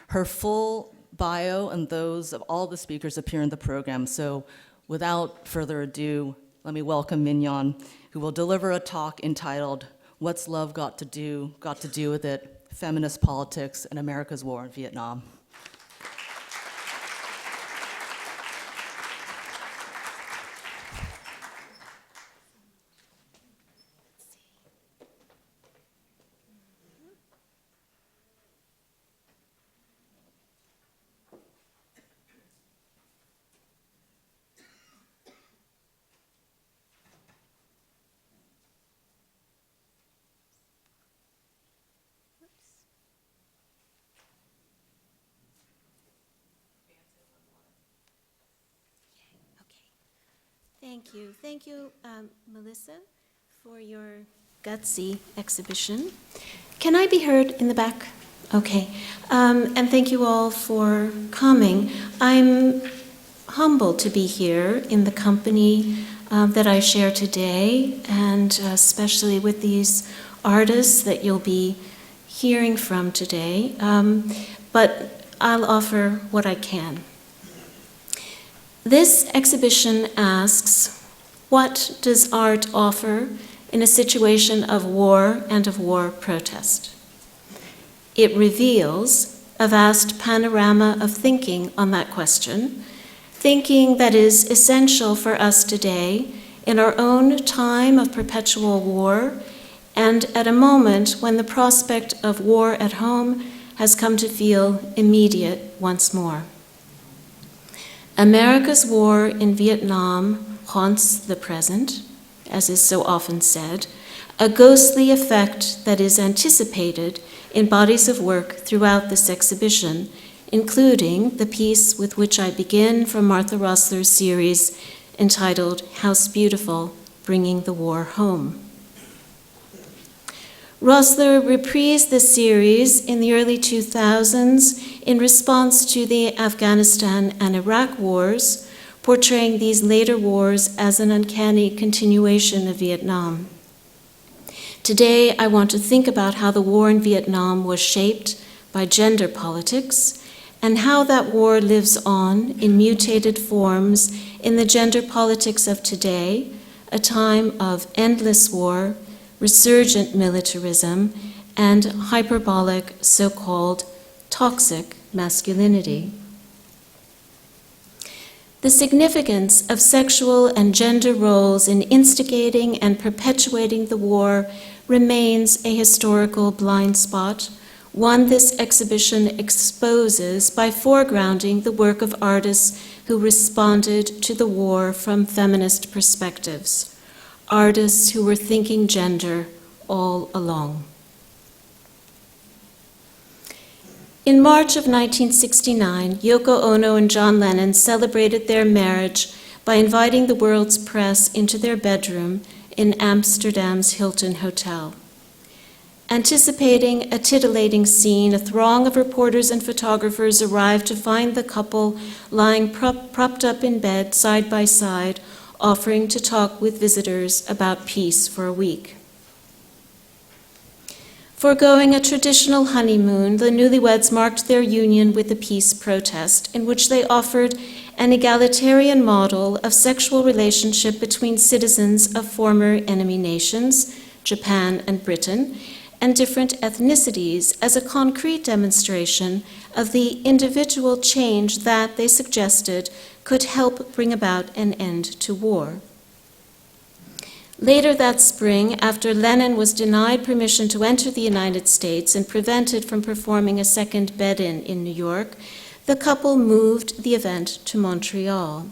Her full bio and those of all the speakers appear in the program, so without further ado, let me welcome Mignon, who will deliver a talk entitled, What's Love Got to Do with It? Feminist Politics and America's War in Vietnam. Thank you, Melissa, for your gutsy exhibition. Can I be heard in the back? Okay. And thank you all for coming. I'm humbled to be here in the company that I share today, and especially with these artists that you'll be hearing from today. But I'll offer what I can. This exhibition asks, what does art offer in a situation of war and of war protest? It reveals a vast panorama of thinking on that question, thinking that is essential for us today in our own time of perpetual war and at a moment when the prospect of war at home has come to feel immediate once more. America's war in Vietnam haunts the present, as is so often said, a ghostly effect that is anticipated in bodies of work throughout this exhibition, including the piece with which I begin from Martha Rosler's series entitled House Beautiful, Bringing the War Home. Rosler reprised this series in the early 2000s in response to the Afghanistan and Iraq wars, portraying these later wars as an uncanny continuation of Vietnam. Today, I want to think about how the war in Vietnam was shaped by gender politics and how that war lives on in mutated forms in the gender politics of today, a time of endless war, resurgent militarism, and hyperbolic, so-called toxic masculinity. The significance of sexual and gender roles in instigating and perpetuating the war remains a historical blind spot, one this exhibition exposes by foregrounding the work of artists who responded to the war from feminist perspectives, artists who were thinking gender all along. In March of 1969, Yoko Ono and John Lennon celebrated their marriage by inviting the world's press into their bedroom in Amsterdam's Hilton Hotel. Anticipating a titillating scene, a throng of reporters and photographers arrived to find the couple lying propped up in bed side by side, offering to talk with visitors about peace for a week. Foregoing a traditional honeymoon, the newlyweds marked their union with a peace protest in which they offered an egalitarian model of sexual relationship between citizens of former enemy nations, Japan and Britain, and different ethnicities as a concrete demonstration of the individual change that, they suggested, could help bring about an end to war. Later that spring, after Lenin was denied permission to enter the United States and prevented from performing a second bed-in in New York, the couple moved the event to Montreal,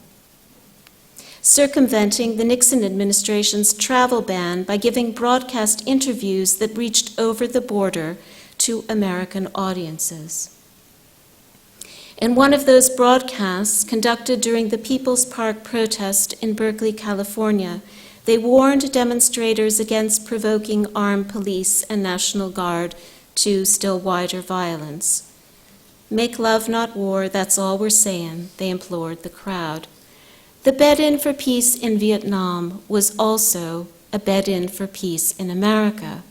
circumventing the Nixon administration's travel ban by giving broadcast interviews that reached over the border to American audiences. In one of those broadcasts conducted during the People's Park protest in Berkeley, California, they warned demonstrators against provoking armed police and National Guard to still wider violence. "Make love, not war, that's all we're saying," they implored the crowd. The bed-in for peace in Vietnam was also a bed-in for peace in America.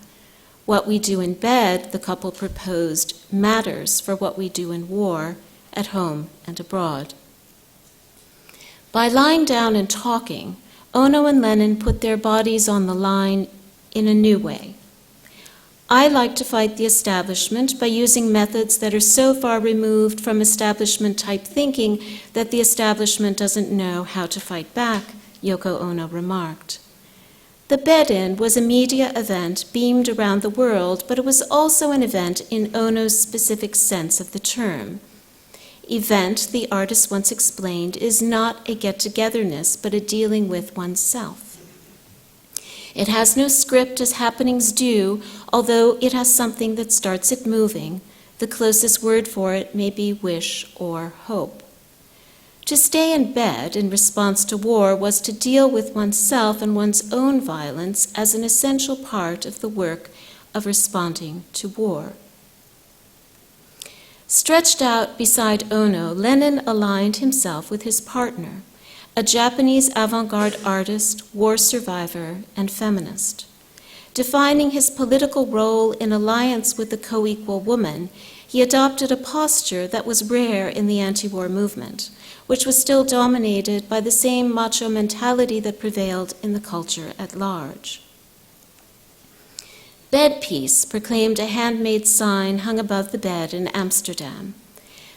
What we do in bed, the couple proposed, matters for what we do in war, at home and abroad. By lying down and talking, Ono and Lenin put their bodies on the line in a new way. I like to fight the establishment by using methods that are so far removed from establishment-type thinking that the establishment doesn't know how to fight back, Yoko Ono remarked. The bed-in was a media event beamed around the world, but it was also an event in Ono's specific sense of the term. Event, the artist once explained, is not a get-togetherness, but a dealing with oneself. It has no script as happenings do, although it has something that starts it moving. The closest word for it may be wish or hope. To stay in bed in response to war was to deal with oneself and one's own violence as an essential part of the work of responding to war. Stretched out beside Ono, Lenin aligned himself with his partner, a Japanese avant-garde artist, war survivor, and feminist. Defining his political role in alliance with the co-equal woman, he adopted a posture that was rare in the anti-war movement, which was still dominated by the same macho mentality that prevailed in the culture at large. Bed peace proclaimed a handmade sign hung above the bed in Amsterdam.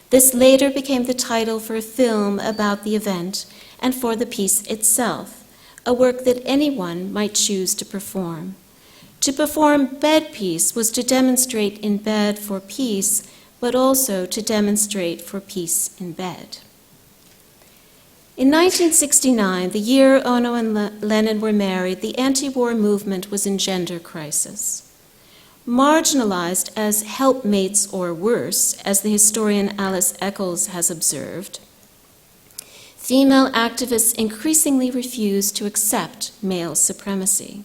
This later became the title for a film about the event and for the piece itself, a work that anyone might choose to perform. To perform bed peace was to demonstrate in bed for peace, but also to demonstrate for peace in bed. In 1969, the year Ono and Lenin were married, the anti-war movement was in gender crisis. Marginalized as helpmates or worse, as the historian Alice Eccles has observed, female activists increasingly refused to accept male supremacy.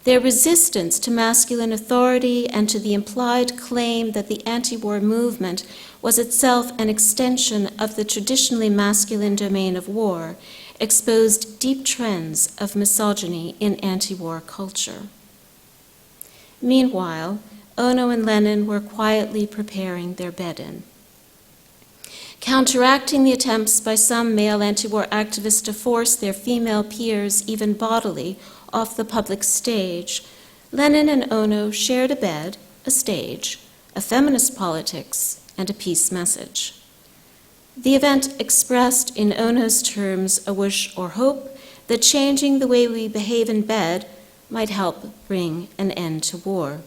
Their resistance to masculine authority and to the implied claim that the anti-war movement was itself an extension of the traditionally masculine domain of war exposed deep trends of misogyny in anti-war culture. Meanwhile, Ono and Lenin were quietly preparing their bed-in. Counteracting the attempts by some male anti-war activists to force their female peers, even bodily, off the public stage, Lenin and Ono shared a bed, a stage, a feminist politics, and a peace message. The event expressed in Ono's terms a wish or hope that changing the way we behave in bed might help bring an end to war.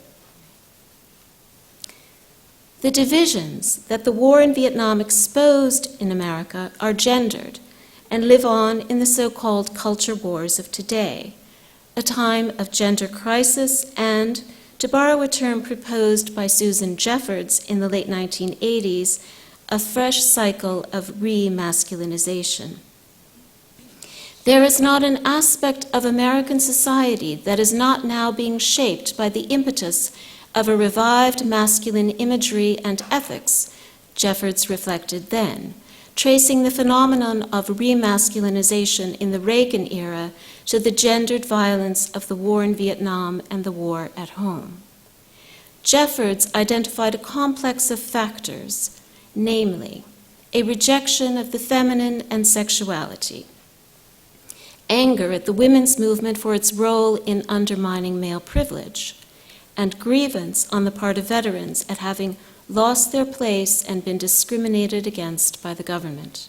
The divisions that the war in Vietnam exposed in America are gendered and live on in the so-called culture wars of today, a time of gender crisis and, to borrow a term proposed by Susan Jeffords in the late 1980s, a fresh cycle of re-masculinization. There is not an aspect of American society that is not now being shaped by the impetus of a revived masculine imagery and ethics, Jeffords reflected then, tracing the phenomenon of remasculinization in the Reagan era to the gendered violence of the war in Vietnam and the war at home. Jeffords identified a complex of factors, namely, a rejection of the feminine and sexuality, anger at the women's movement for its role in undermining male privilege, and grievance on the part of veterans at having lost their place and been discriminated against by the government.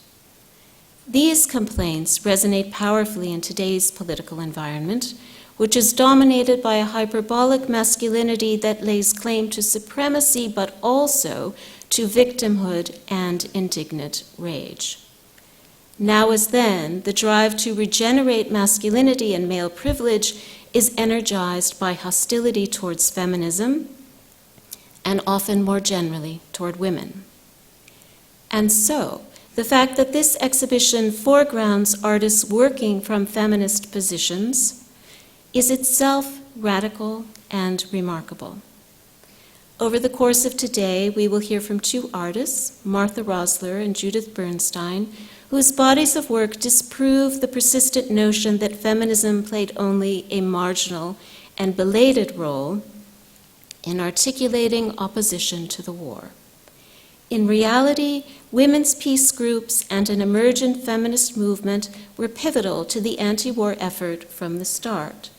These complaints resonate powerfully in today's political environment, which is dominated by a hyperbolic masculinity that lays claim to supremacy but also to victimhood and indignant rage. Now as then, the drive to regenerate masculinity and male privilege is energized by hostility towards feminism, and often more generally toward women. And so, the fact that this exhibition foregrounds artists working from feminist positions is itself radical and remarkable. Over the course of today, we will hear from two artists, Martha Rosler and Judith Bernstein, whose bodies of work disprove the persistent notion that feminism played only a marginal and belated role in articulating opposition to the war. In reality, women's peace groups and an emergent feminist movement were pivotal to the anti-war effort from the start.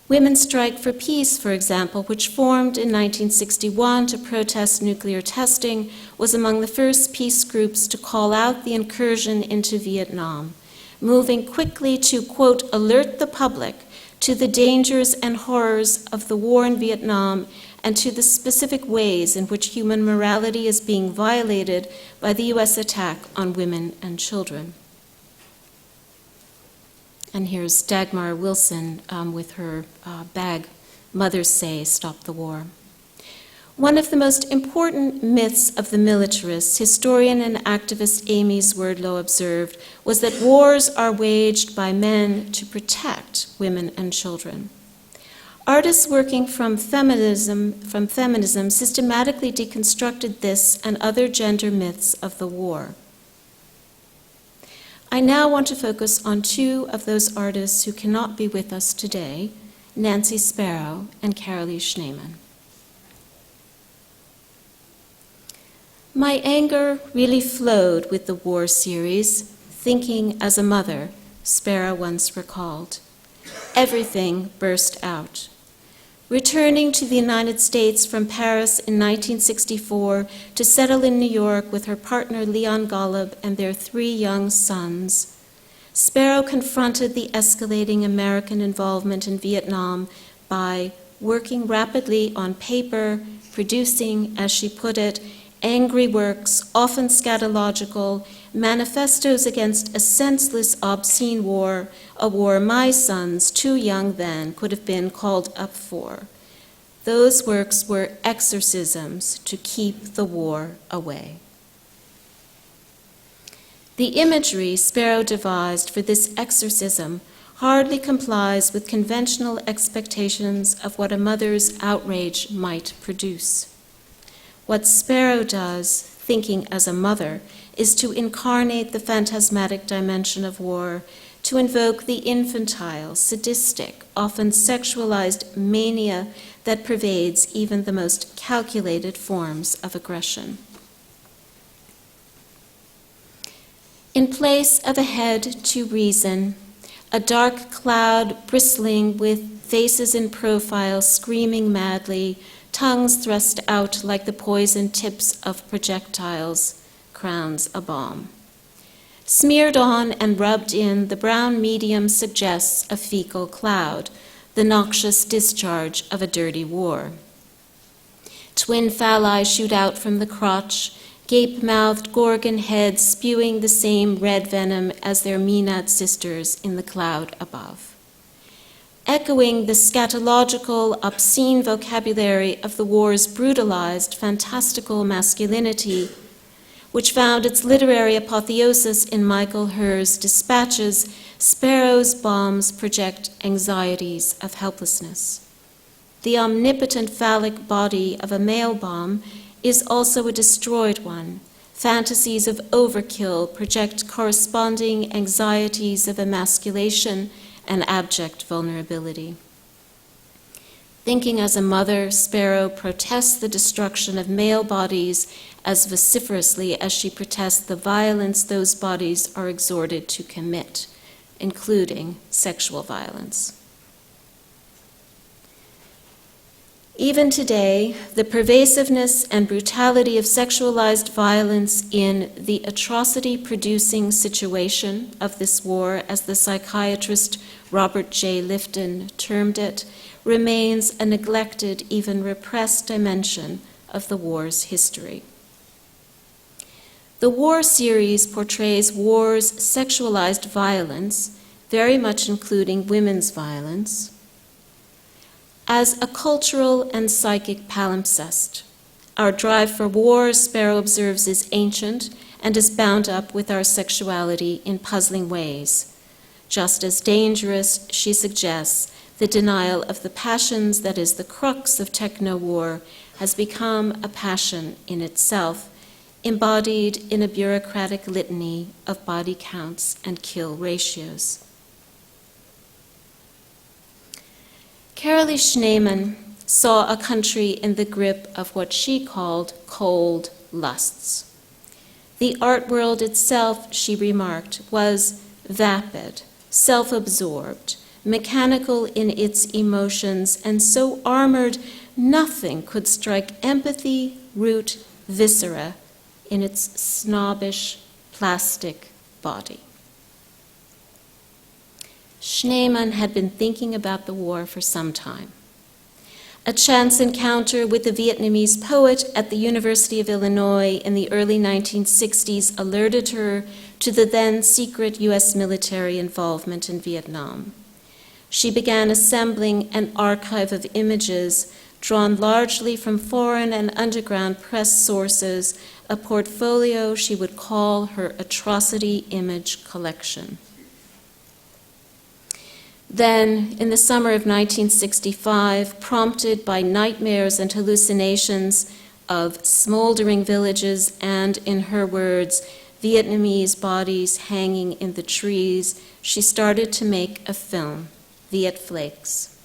Women's Strike for Peace, for example, which formed in 1961 to protest nuclear testing, was among the first peace groups to call out the incursion into Vietnam, moving quickly to, quote, alert the public to the dangers and horrors of the war in Vietnam and to the specific ways in which human morality is being violated by the U.S. attack on women and children. And here's Dagmar Wilson with her bag, Mothers Say, Stop the War. One of the most important myths of the militarists, historian and activist Amy Swerdlow observed, was that wars are waged by men to protect women and children. Artists working from feminism systematically deconstructed this and other gender myths of the war. I now want to focus on two of those artists who cannot be with us today, Nancy Sparrow and Carolee Schneemann. My anger really flowed with the war series, thinking as a mother, Sparrow once recalled. Everything burst out. Returning to the United States from Paris in 1964 to settle in New York with her partner Leon Golub and their 3 young sons, Sparrow confronted the escalating American involvement in Vietnam by working rapidly on paper, producing, as she put it, angry works, often scatological, manifestos against a senseless, obscene war, a war my sons, too young then, could have been called up for. Those works were exorcisms to keep the war away. The imagery Sparrow devised for this exorcism hardly complies with conventional expectations of what a mother's outrage might produce. What Sparrow does, thinking as a mother, is to incarnate the phantasmatic dimension of war, to invoke the infantile, sadistic, often sexualized mania that pervades even the most calculated forms of aggression. In place of a head to reason, a dark cloud bristling with faces in profile screaming madly, tongues thrust out like the poisoned tips of projectiles, crowns a bomb. Smeared on and rubbed in, the brown medium suggests a fecal cloud, the noxious discharge of a dirty war. Twin phalli shoot out from the crotch, gape-mouthed gorgon heads spewing the same red venom as their Maenad sisters in the cloud above. Echoing the scatological, obscene vocabulary of the war's brutalized, fantastical masculinity, which found its literary apotheosis in Michael Herr's dispatches, Sparrow's bombs project anxieties of helplessness. The omnipotent phallic body of a male bomb is also a destroyed one, fantasies of overkill project corresponding anxieties of emasculation and abject vulnerability. Thinking as a mother, Sparrow protests the destruction of male bodies as vociferously as she protests the violence those bodies are exhorted to commit, including sexual violence. Even today, the pervasiveness and brutality of sexualized violence in the atrocity-producing situation of this war, as the psychiatrist Robert J. Lifton termed it, remains a neglected, even repressed dimension of the war's history. The War series portrays war's sexualized violence, very much including women's violence, as a cultural and psychic palimpsest. Our drive for war, Sparrow observes, is ancient and is bound up with our sexuality in puzzling ways. Just as dangerous, she suggests, the denial of the passions that is the crux of techno-war has become a passion in itself, embodied in a bureaucratic litany of body counts and kill ratios. Carolee Schneemann saw a country in the grip of what she called cold lusts. The art world itself, she remarked, was vapid, self-absorbed, mechanical in its emotions, and so armored nothing could strike empathy, root, viscera in its snobbish, plastic body. Schneemann had been thinking about the war for some time. A chance encounter with the Vietnamese poet at the University of Illinois in the early 1960s alerted her to the then secret U.S. military involvement in Vietnam. She began assembling an archive of images drawn largely from foreign and underground press sources, a portfolio she would call her atrocity image collection. Then, in the summer of 1965, prompted by nightmares and hallucinations of smoldering villages and, in her words, Vietnamese bodies hanging in the trees, she started to make a film, Viet Flakes.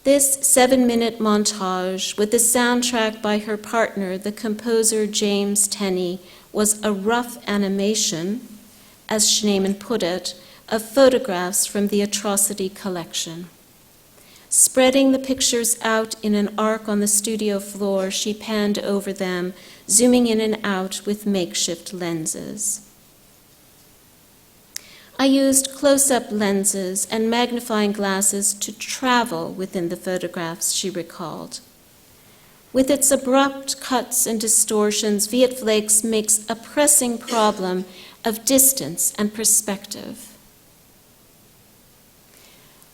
This 7-minute montage, with the soundtrack by her partner, the composer James Tenney, was a rough animation, as Schneemann put it, of photographs from the atrocity collection. Spreading the pictures out in an arc on the studio floor, she panned over them, zooming in and out with makeshift lenses. I used close-up lenses and magnifying glasses to travel within the photographs, she recalled. With its abrupt cuts and distortions, Viet Flakes makes a pressing problem of distance and perspective.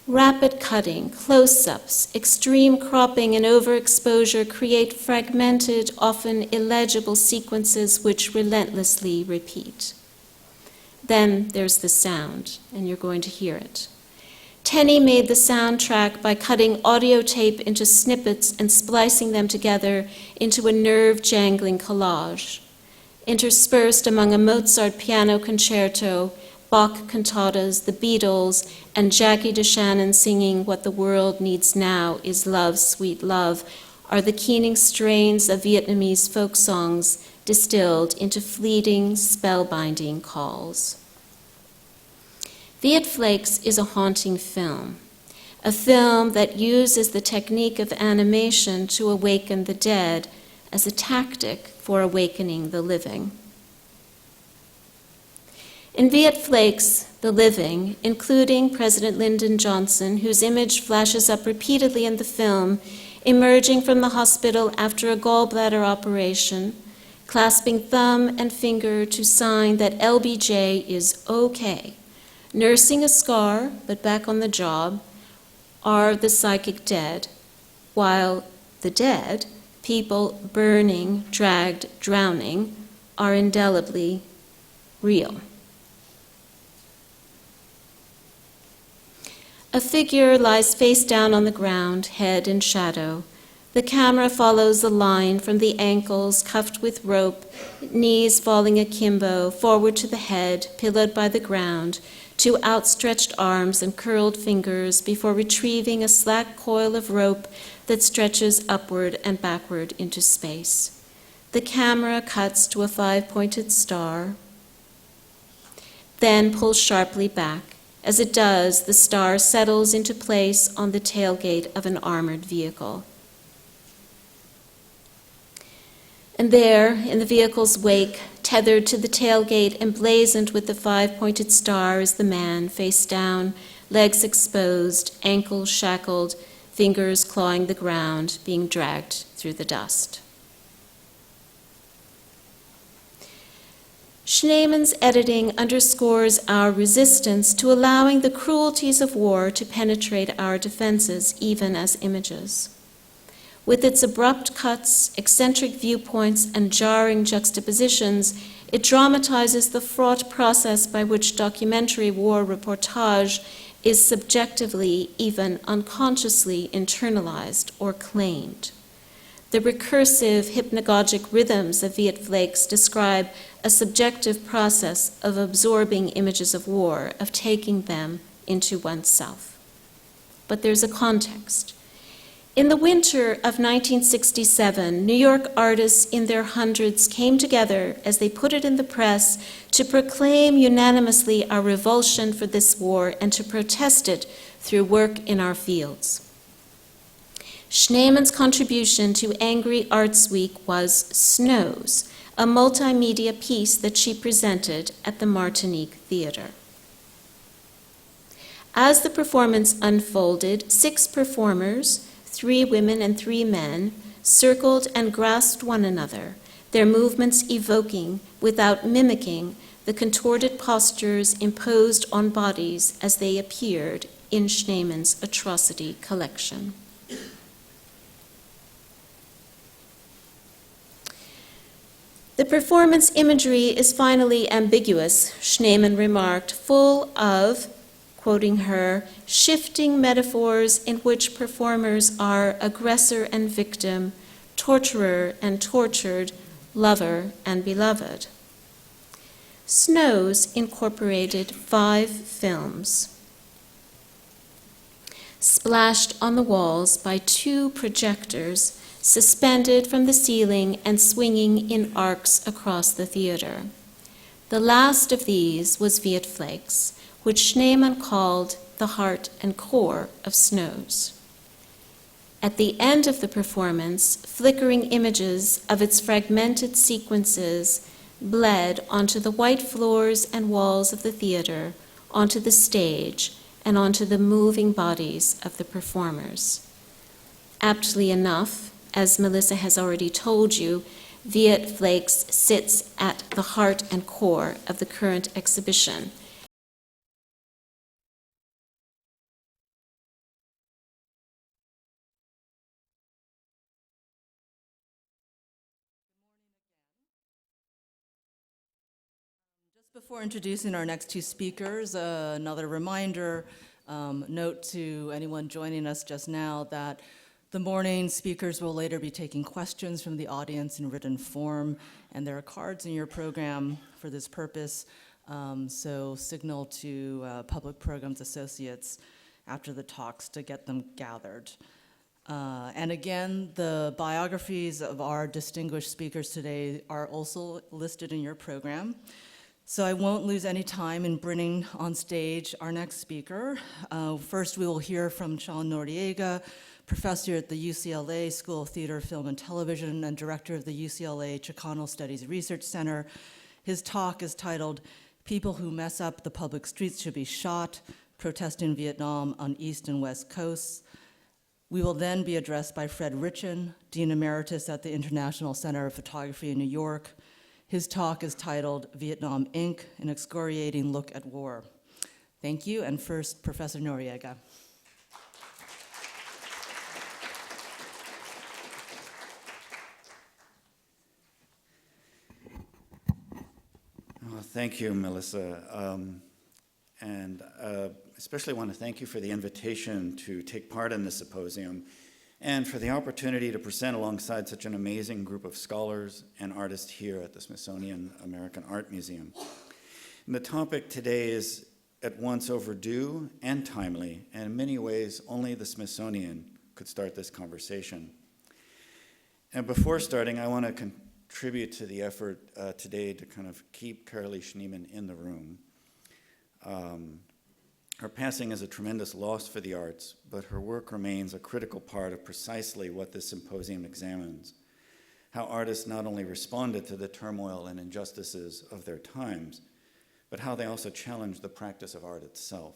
Rapid cutting, close-ups, extreme cropping, and overexposure create fragmented, often illegible sequences which relentlessly repeat. Then there's the sound, and you're going to hear it. Tenney made the soundtrack by cutting audio tape into snippets and splicing them together into a nerve-jangling collage. Interspersed among a Mozart piano concerto, Bach cantatas, the Beatles, and Jackie DeShannon singing What the World Needs Now is Love, Sweet Love, are the keening strains of Vietnamese folk songs distilled into fleeting, spellbinding calls. Viet Flakes is a haunting film, a film that uses the technique of animation to awaken the dead as a tactic for awakening the living. In Viet Flakes, the living, including President Lyndon Johnson, whose image flashes up repeatedly in the film, emerging from the hospital after a gallbladder operation, clasping thumb and finger to sign that LBJ is okay, nursing a scar but back on the job, are the psychic dead, while the dead, people burning, dragged, drowning, are indelibly real. A figure lies face down on the ground, head in shadow. The camera follows the line from the ankles cuffed with rope, knees falling akimbo, forward to the head, pillowed by the ground, to outstretched arms and curled fingers before retrieving a slack coil of rope that stretches upward and backward into space. The camera cuts to a 5-pointed star, then pulls sharply back. As it does, the star settles into place on the tailgate of an armored vehicle. And there, in the vehicle's wake, tethered to the tailgate, emblazoned with the 5-pointed star, is the man, face down, legs exposed, ankles shackled, fingers clawing the ground, being dragged through the dust. Schneemann's editing underscores our resistance to allowing the cruelties of war to penetrate our defenses, even as images. With its abrupt cuts, eccentric viewpoints, and jarring juxtapositions, it dramatizes the fraught process by which documentary war reportage is subjectively, even unconsciously, internalized or claimed. The recursive, hypnagogic rhythms of Viet Flakes describe a subjective process of absorbing images of war, of taking them into oneself. But there's a context. In the winter of 1967, New York artists in their hundreds came together, as they put it in the press, to proclaim unanimously our revulsion for this war and to protest it through work in our fields. Schneemann's contribution to Angry Arts Week was Snows, a multimedia piece that she presented at the Martinique Theater. As the performance unfolded, 6 performers, 3 women and 3 men, circled and grasped one another, their movements evoking, without mimicking, the contorted postures imposed on bodies as they appeared in Schneemann's atrocity collection. The performance imagery is finally ambiguous, Schneemann remarked, full of, quoting her, shifting metaphors in which performers are aggressor and victim, torturer and tortured, lover and beloved. Snows incorporated 5 films, splashed on the walls by 2 projectors suspended from the ceiling and swinging in arcs across the theater. The last of these was Viet Flakes, which Schneemann called the heart and core of Snows. At the end of the performance, flickering images of its fragmented sequences bled onto the white floors and walls of the theater, onto the stage, and onto the moving bodies of the performers. Aptly enough, as Melissa has already told you, Viet Flakes sits at the heart and core of the current exhibition. Just before introducing our next 2 speakers, another reminder, note to anyone joining us just now that the morning speakers will later be taking questions from the audience in written form, and there are cards in your program for this purpose, so signal to Public Programs Associates after the talks to get them gathered. And again, the biographies of our distinguished speakers today are also listed in your program. So I won't lose any time in bringing on stage our next speaker. First, we will hear from Chon Noriega, professor at the UCLA School of Theater, Film, and Television, and director of the UCLA Chicano Studies Research Center. His talk is titled, "People Who Mess Up the Public Streets Should Be Shot, Protest in Vietnam on East and West Coasts." We will then be addressed by Fred Richin, Dean Emeritus at the International Center of Photography in New York. His talk is titled, "Vietnam, Inc., An Excoriating Look at War." Thank you, and first, Professor Noriega. Well, thank you, Melissa. And especially want to thank you for the invitation to take part in this symposium. and for the opportunity to present alongside such an amazing group of scholars and artists here at the Smithsonian American Art Museum. And the topic today is at once overdue and timely, and in many ways, only the Smithsonian could start this conversation. And before starting, I want to contribute to the effort today to kind of keep Carolee Schneemann in the room. Her passing is a tremendous loss for the arts, but her work remains a critical part of precisely what this symposium examines: how artists not only responded to the turmoil and injustices of their times, but how they also challenged the practice of art itself.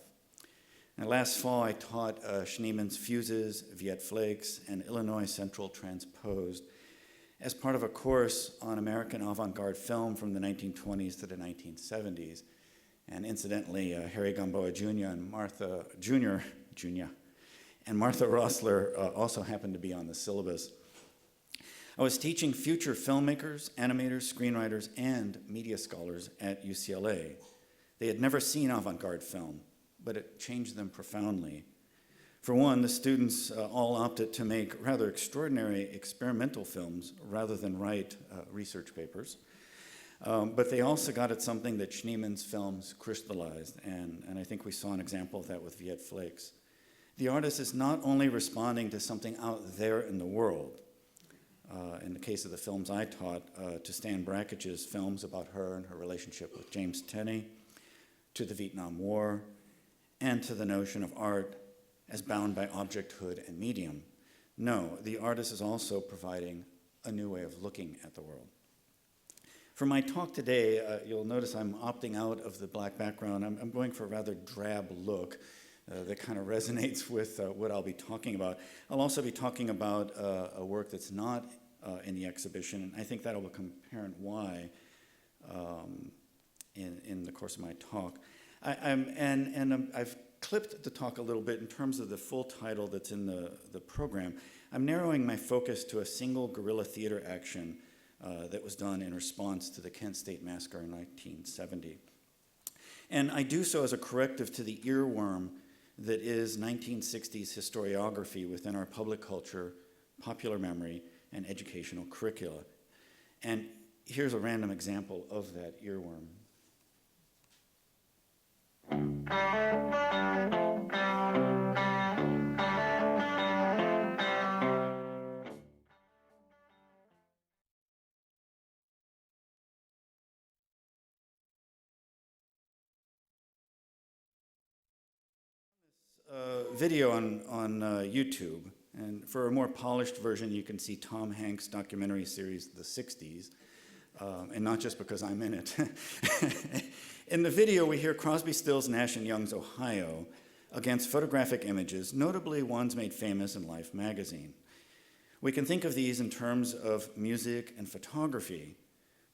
And last fall, I taught Schneemann's Fuses, Viet Flakes, and Illinois Central Transposed as part of a course on American avant-garde film from the 1920s to the 1970s. And incidentally, Harry Gamboa Jr. and Martha Rosler also happened to be on the syllabus. I was teaching future filmmakers, animators, screenwriters, and media scholars at UCLA. They had never seen avant-garde film, but it changed them profoundly. For one, the students all opted to make rather extraordinary experimental films rather than write research papers. But they also got at something that Schneemann's films crystallized, and I think we saw an example of that with Viet Flakes. The artist is not only responding to something out there in the world, in the case of the films I taught, to Stan Brackich's films about her and her relationship with James Tenney, to the Vietnam War, and to the notion of art as bound by objecthood and medium. No, the artist is also providing a new way of looking at the world. For my talk today, you'll notice I'm opting out of the black background. I'm going for a rather drab look that kind of resonates with what I'll be talking about. I'll also be talking about a work that's not in the exhibition, and I think that'll become apparent why in the course of my talk. I've clipped the talk a little bit in terms of the full title that's in the program. I'm narrowing my focus to a single guerrilla theater action that was done in response to the Kent State Massacre in 1970. And I do so as a corrective to the earworm that is 1960s historiography within our public culture, popular memory, and educational curricula. And here's a random example of that earworm. Video on YouTube, and for a more polished version, you can see Tom Hanks' documentary series, The 60s, and not just because I'm in it. In the video, we hear Crosby, Stills, Nash & Young's Ohio against photographic images, notably ones made famous in Life magazine. We can think of these in terms of music and photography,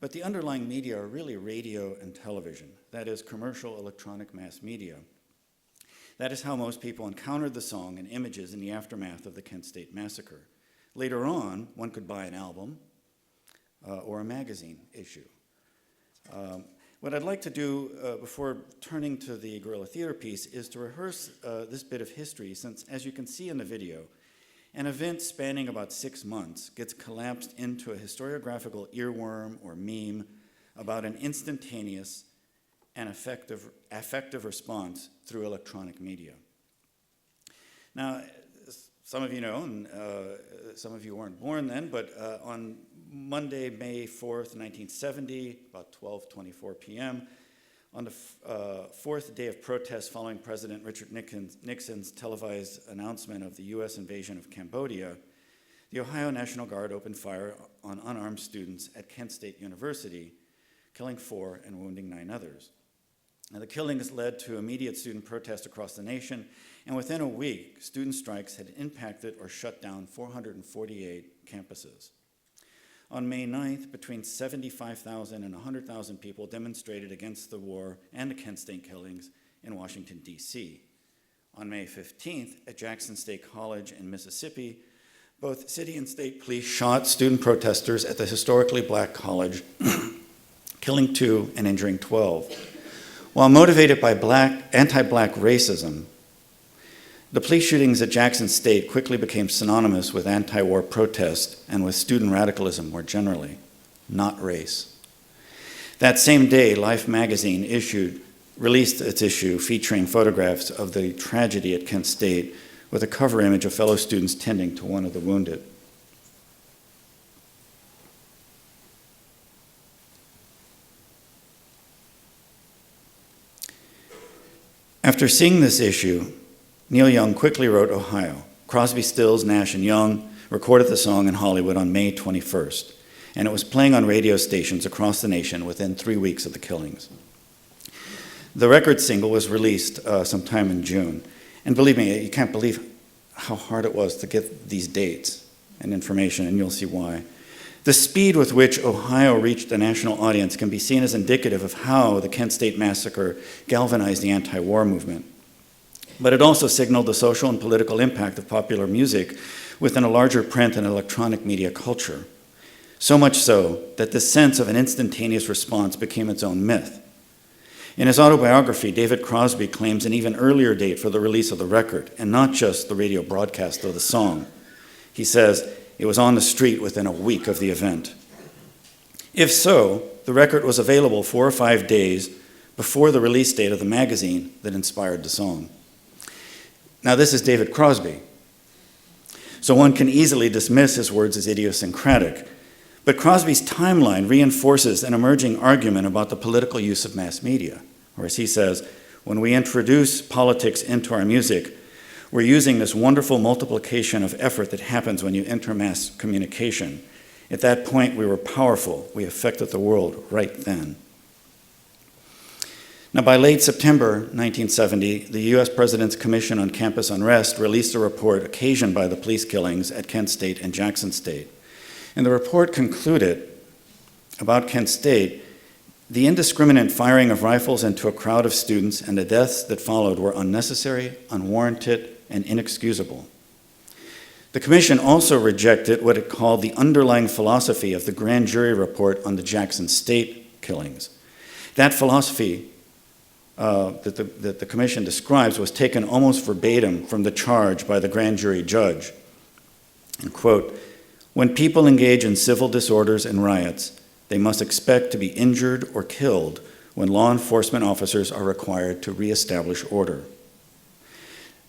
but the underlying media are really radio and television, that is, commercial electronic mass media. That is how most people encountered the song and images in the aftermath of the Kent State Massacre. Later on, one could buy an album or a magazine issue. What I'd like to do before turning to the guerrilla theater piece is to rehearse this bit of history, since, as you can see in the video, an event spanning about 6 months gets collapsed into a historiographical earworm or meme about an instantaneous and affective response through electronic media. Now, some of you know, and some of you weren't born then, but on Monday, May 4th, 1970, about 12:24 p.m., on the fourth day of protests following President Richard Nixon's televised announcement of the U.S. invasion of Cambodia, the Ohio National Guard opened fire on unarmed students at Kent State University, killing 4 and wounding 9 others. Now, the killings led to immediate student protests across the nation, and within a week, student strikes had impacted or shut down 448 campuses. On May 9th, between 75,000 and 100,000 people demonstrated against the war and the Kent State killings in Washington, D.C. On May 15th, at Jackson State College in Mississippi, both city and state police shot student protesters at the historically black college, killing 2 and injuring 12. While motivated by anti-black racism, The police shootings at Jackson State quickly became synonymous with anti-war protest and with student radicalism more generally, not race. That same day, Life magazine released its issue featuring photographs of the tragedy at Kent State with a cover image of fellow students tending to one of the wounded. After seeing this issue, Neil Young quickly wrote Ohio. Crosby, Stills, Nash, and Young recorded the song in Hollywood on May 21st, and it was playing on radio stations across the nation within 3 weeks of the killings. The record single was released sometime in June, and believe me, you can't believe how hard it was to get these dates and information, and you'll see why. The speed with which Ohio reached a national audience can be seen as indicative of how the Kent State massacre galvanized the anti-war movement. But it also signaled the social and political impact of popular music within a larger print and electronic media culture. So much so that this sense of an instantaneous response became its own myth. In his autobiography, David Crosby claims an even earlier date for the release of the record, and not just the radio broadcast of the song. He says, it was on the street within a week of the event. If so, the record was available 4 or 5 days before the release date of the magazine that inspired the song. Now, this is David Crosby, so one can easily dismiss his words as idiosyncratic, but Crosby's timeline reinforces an emerging argument about the political use of mass media, or as he says, when we introduce politics into our music, we're using this wonderful multiplication of effort that happens when you enter mass communication. At that point, we were powerful. We affected the world right then. Now, by late September 1970, the U.S. President's Commission on Campus Unrest released a report occasioned by the police killings at Kent State and Jackson State. And the report concluded about Kent State, the indiscriminate firing of rifles into a crowd of students and the deaths that followed were unnecessary, unwarranted, and inexcusable. The commission also rejected what it called the underlying philosophy of the grand jury report on the Jackson State killings. That philosophy that the commission describes was taken almost verbatim from the charge by the grand jury judge. And quote, when people engage in civil disorders and riots, they must expect to be injured or killed when law enforcement officers are required to reestablish order.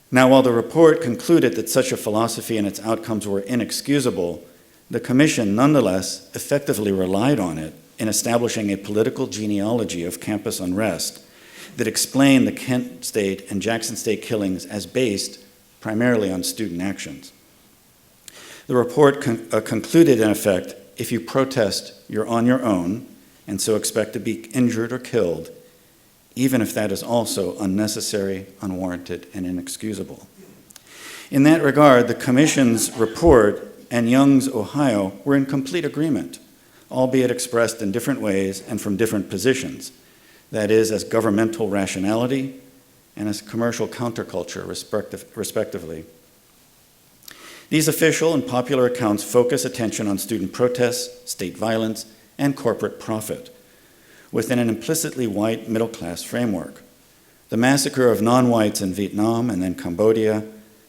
Now, while the report concluded that such a philosophy and its outcomes were inexcusable, the commission nonetheless effectively relied on it in establishing a political genealogy of campus unrest that explained the Kent State and Jackson State killings as based primarily on student actions. The report concluded, in effect, if you protest, you're on your own, and so expect to be injured or killed, even if that is also unnecessary, unwarranted, and inexcusable. In that regard, the Commission's report and Young's Ohio were in complete agreement, albeit expressed in different ways and from different positions, that is, as governmental rationality and as commercial counterculture, respectively. These official and popular accounts focus attention on student protests, state violence, and corporate profit, within an implicitly white middle-class framework. The massacre of non-whites in Vietnam and then Cambodia,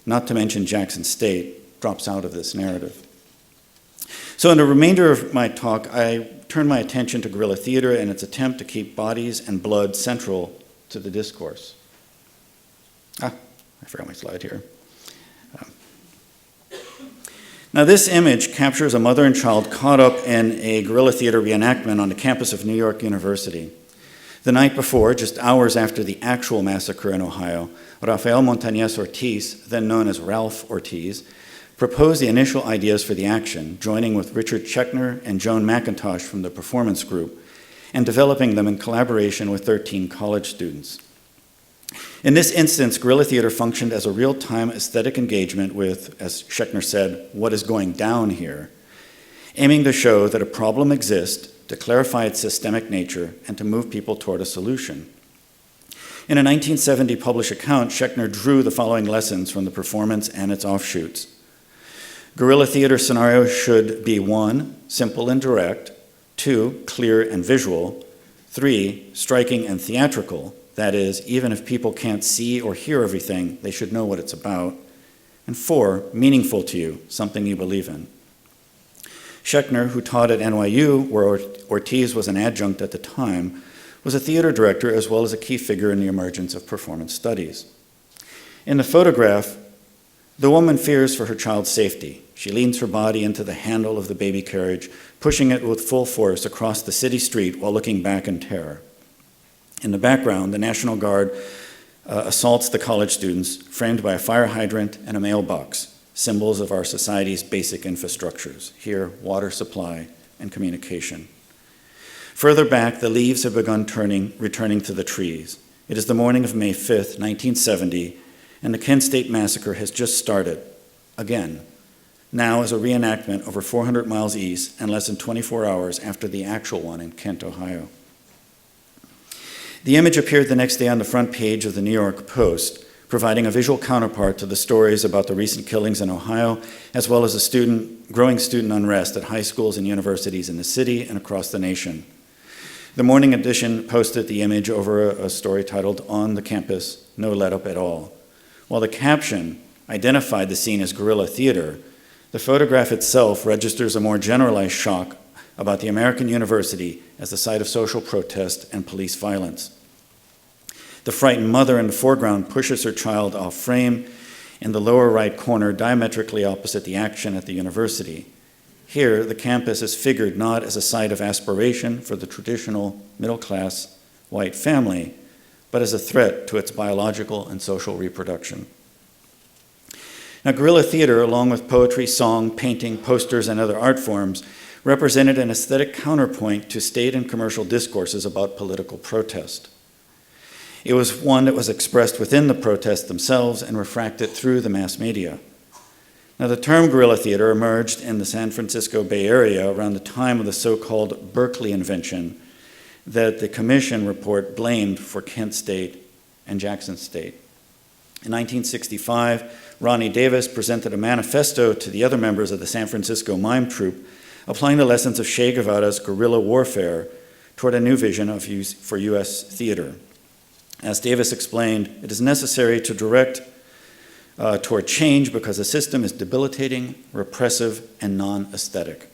not to mention Jackson State, drops out of this narrative. So in the remainder of my talk, I turn my attention to guerrilla theater and its attempt to keep bodies and blood central to the discourse. I forgot my slide here. Now, this image captures a mother and child caught up in a guerrilla theater reenactment on the campus of New York University. The night before, just hours after the actual massacre in Ohio, Rafael Montañez Ortiz, then known as Ralph Ortiz, proposed the initial ideas for the action, joining with Richard Schechner and Joan McIntosh from the performance group, and developing them in collaboration with 13 college students. In this instance, guerrilla theater functioned as a real-time aesthetic engagement with, as Schechner said, what is going down here, aiming to show that a problem exists, to clarify its systemic nature, and to move people toward a solution. In a 1970 published account, Schechner drew the following lessons from the performance and its offshoots. Guerrilla theater scenarios should be 1, simple and direct, 2, clear and visual, 3, striking and theatrical, That is, even if people can't see or hear everything, they should know what it's about. And 4, meaningful to you, something you believe in. Schechner, who taught at NYU, where Ortiz was an adjunct at the time, was a theater director as well as a key figure in the emergence of performance studies. In the photograph, the woman fears for her child's safety. She leans her body into the handle of the baby carriage, pushing it with full force across the city street while looking back in terror. In the background, the National Guard assaults the college students, framed by a fire hydrant and a mailbox, symbols of our society's basic infrastructures, here, water supply and communication. Further back, the leaves have begun returning to the trees. It is the morning of May 5th, 1970, and the Kent State Massacre has just started, again, now as a reenactment over 400 miles east and less than 24 hours after the actual one in Kent, Ohio. The image appeared the next day on the front page of the New York Post, providing a visual counterpart to the stories about the recent killings in Ohio, as well as the growing student unrest at high schools and universities in the city and across the nation. The morning edition posted the image over a story titled, "On the Campus, No Let Up at All." While the caption identified the scene as guerrilla theater, the photograph itself registers a more generalized shock about the American university as the site of social protest and police violence. The frightened mother in the foreground pushes her child off frame in the lower right corner, diametrically opposite the action at the university. Here, the campus is figured not as a site of aspiration for the traditional middle-class white family, but as a threat to its biological and social reproduction. Now, guerrilla theater, along with poetry, song, painting, posters, and other art forms, represented an aesthetic counterpoint to state and commercial discourses about political protest. It was one that was expressed within the protests themselves and refracted through the mass media. Now, the term guerrilla theater emerged in the San Francisco Bay Area around the time of the so-called Berkeley invention that the Commission report blamed for Kent State and Jackson State. In 1965, Ronnie Davis presented a manifesto to the other members of the San Francisco Mime Troupe, applying the lessons of Che Guevara's guerrilla warfare toward a new vision for U.S. theater. As Davis explained, it is necessary to direct toward change because the system is debilitating, repressive, and non-aesthetic.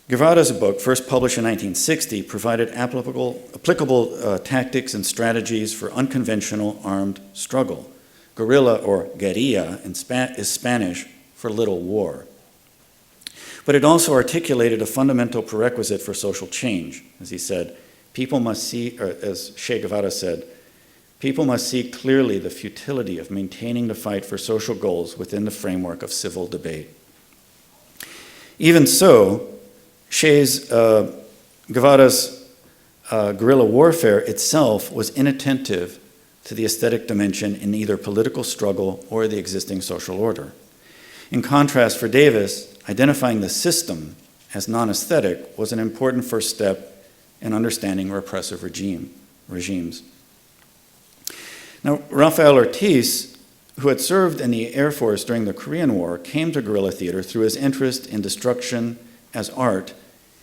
Guevara's book, first published in 1960, provided applicable tactics and strategies for unconventional armed struggle. Guerrilla, or guerrilla, is Spanish for little war. But it also articulated a fundamental prerequisite for social change. As he said, people must see, or as Che Guevara said, people must see clearly the futility of maintaining the fight for social goals within the framework of civil debate. Even so, Guevara's guerrilla warfare itself was inattentive to the aesthetic dimension in either political struggle or the existing social order. In contrast, for Davis, identifying the system as non-aesthetic was an important first step in understanding repressive regimes. Now, Rafael Ortiz, who had served in the Air Force during the Korean War, came to guerrilla theater through his interest in destruction as art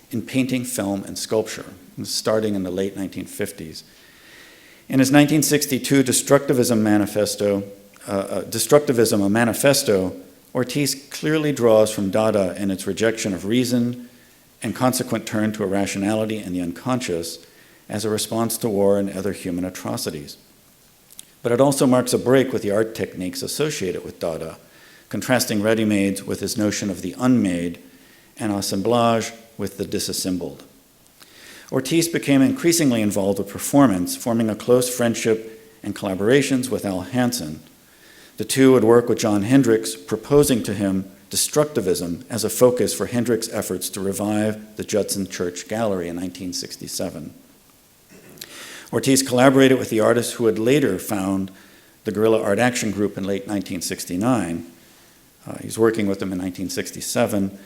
in painting, film, and sculpture, starting in the late 1950s. In his 1962 Destructivism, a Manifesto, Ortiz clearly draws from Dada in its rejection of reason and consequent turn to irrationality and the unconscious as a response to war and other human atrocities. But it also marks a break with the art techniques associated with Dada, contrasting ready-mades with his notion of the unmade and assemblage with the disassembled. Ortiz became increasingly involved with performance, forming a close friendship and collaborations with Al Hansen. The two would work with John Hendricks, proposing to him destructivism as a focus for Hendricks' efforts to revive the Judson Church Gallery in 1967. Ortiz collaborated with the artist who had later found the Guerrilla Art Action Group in late 1969. He was working with them in 1967,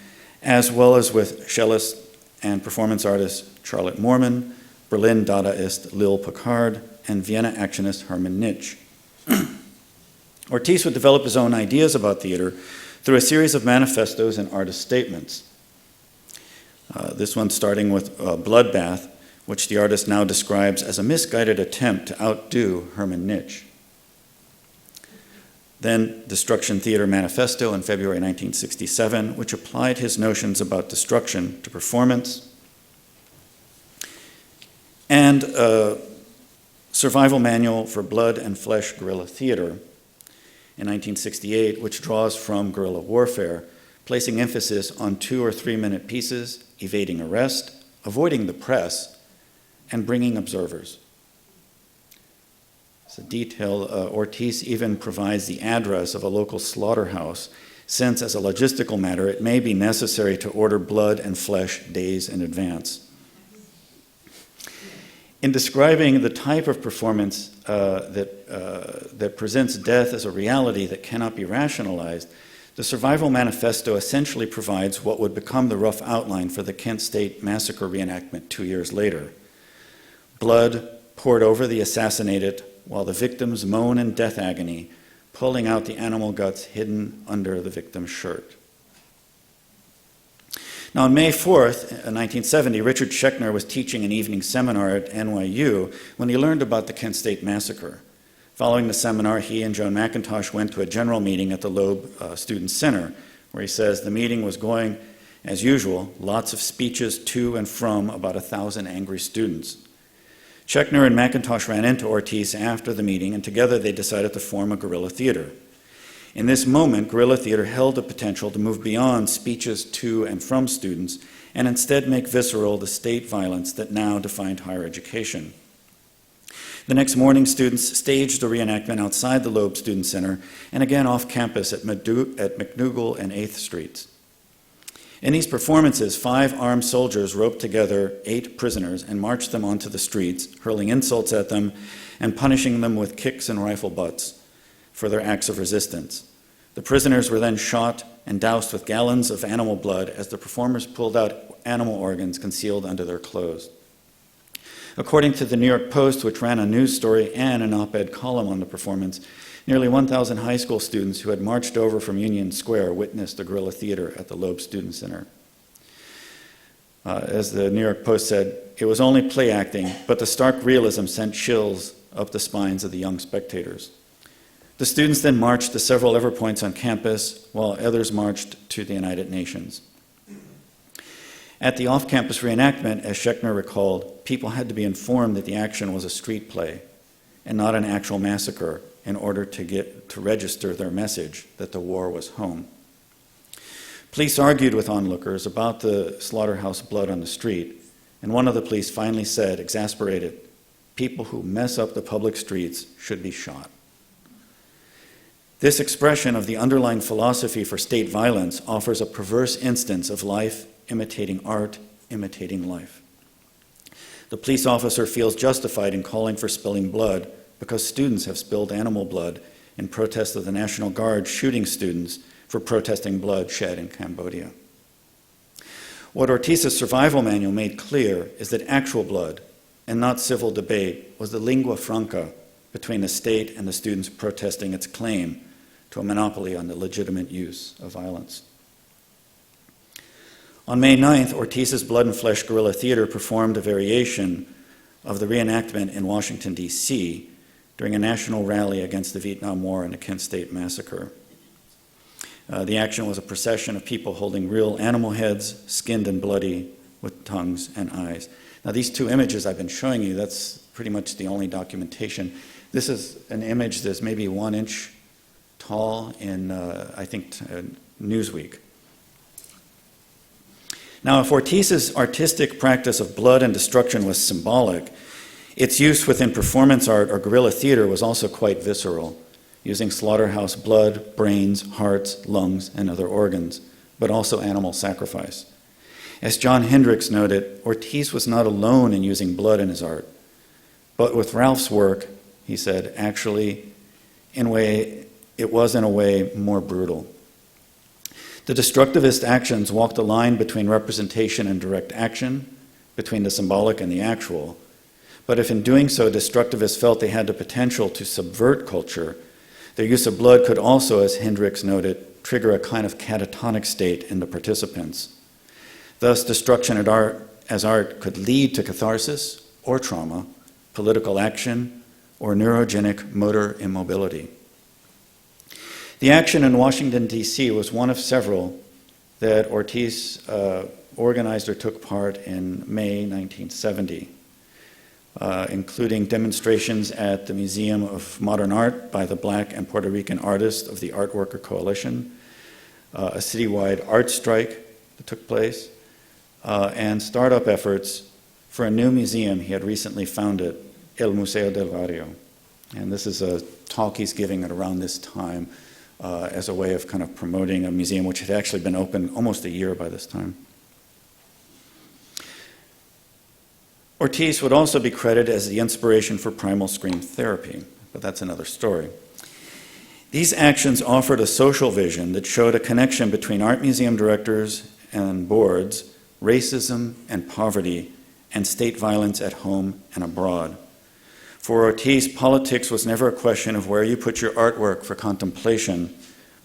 as well as with cellist and performance artist Charlotte Moorman, Berlin Dadaist Lil Picard, and Vienna actionist Hermann Nitsch. Ortiz would develop his own ideas about theater through a series of manifestos and artist statements. This one starting with Bloodbath, which the artist now describes as a misguided attempt to outdo Herman Nitsch. Then Destruction Theater Manifesto in February 1967, which applied his notions about destruction to performance, and a Survival Manual for Blood and Flesh Guerrilla Theater in 1968, which draws from guerrilla warfare, placing emphasis on 2 or 3 minute pieces, evading arrest, avoiding the press, and bringing observers. So detail, Ortiz even provides the address of a local slaughterhouse, since as a logistical matter, it may be necessary to order blood and flesh days in advance. In describing the type of performance that presents death as a reality that cannot be rationalized, the Survival Manifesto essentially provides what would become the rough outline for the Kent State Massacre reenactment 2 years later. Blood poured over the assassinated while the victims moan in death agony, pulling out the animal guts hidden under the victim's shirt. Now, on May 4th, 1970, Richard Schechner was teaching an evening seminar at NYU when he learned about the Kent State Massacre. Following the seminar, he and Joan McIntosh went to a general meeting at the Loeb Student Center, where he says the meeting was going as usual, lots of speeches to and from about 1,000 angry students. Schechner and McIntosh ran into Ortiz after the meeting, and together they decided to form a guerrilla theater. In this moment, guerrilla theater held the potential to move beyond speeches to and from students and instead make visceral the state violence that now defined higher education. The next morning, students staged a reenactment outside the Loeb Student Center and again off campus at McDougal and 8th Streets. In these performances, 5 armed soldiers roped together 8 prisoners and marched them onto the streets, hurling insults at them and punishing them with kicks and rifle butts for their acts of resistance. The prisoners were then shot and doused with gallons of animal blood as the performers pulled out animal organs concealed under their clothes. According to the New York Post, which ran a news story and an op-ed column on the performance, nearly 1,000 high school students who had marched over from Union Square witnessed the guerrilla theater at the Loeb Student Center. As the New York Post said, it was only play acting, but the stark realism sent chills up the spines of the young spectators. The students then marched to several lever points on campus, while others marched to the United Nations. At the off-campus reenactment, as Schechner recalled, people had to be informed that the action was a street play and not an actual massacre in order to register their message that the war was home. Police argued with onlookers about the slaughterhouse blood on the street, and one of the police finally said, exasperated, "People who mess up the public streets should be shot." This expression of the underlying philosophy for state violence offers a perverse instance of life imitating art, imitating life. The police officer feels justified in calling for spilling blood because students have spilled animal blood in protest of the National Guard shooting students for protesting blood shed in Cambodia. What Ortiz's survival manual made clear is that actual blood, and not civil debate, was the lingua franca between the state and the students protesting its claim to a monopoly on the legitimate use of violence. On May 9th, Ortiz's Blood and Flesh Guerrilla Theater performed a variation of the reenactment in Washington, D.C. during a national rally against the Vietnam War and the Kent State Massacre. The action was a procession of people holding real animal heads, skinned and bloody, with tongues and eyes. Now, these 2 images I've been showing you, that's pretty much the only documentation. This is an image that's maybe 1 inch tall in, I think, Newsweek. Now, if Ortiz's artistic practice of blood and destruction was symbolic, its use within performance art or guerrilla theater was also quite visceral, using slaughterhouse blood, brains, hearts, lungs, and other organs, but also animal sacrifice. As John Hendricks noted, Ortiz was not alone in using blood in his art, but with Ralph's work, he said, actually, it was in a way more brutal. The destructivist actions walked the line between representation and direct action, between the symbolic and the actual. But if in doing so, destructivists felt they had the potential to subvert culture, their use of blood could also, as Hendricks noted, trigger a kind of catatonic state in the participants. Thus, destruction as art could lead to catharsis or trauma, political action, or neurogenic motor immobility. The action in Washington, D.C. was one of several that Ortiz organized or took part in May 1970, including demonstrations at the Museum of Modern Art by the Black and Puerto Rican artists of the Art Worker Coalition, a citywide art strike that took place, and startup efforts for a new museum he had recently founded, El Museo del Barrio. And this is a talk he's giving at around this time as a way of kind of promoting a museum which had actually been open almost a year by this time. Ortiz would also be credited as the inspiration for primal scream therapy, but that's another story. These actions offered a social vision that showed a connection between art museum directors and boards, racism and poverty, and state violence at home and abroad. For Ortiz, politics was never a question of where you put your artwork for contemplation,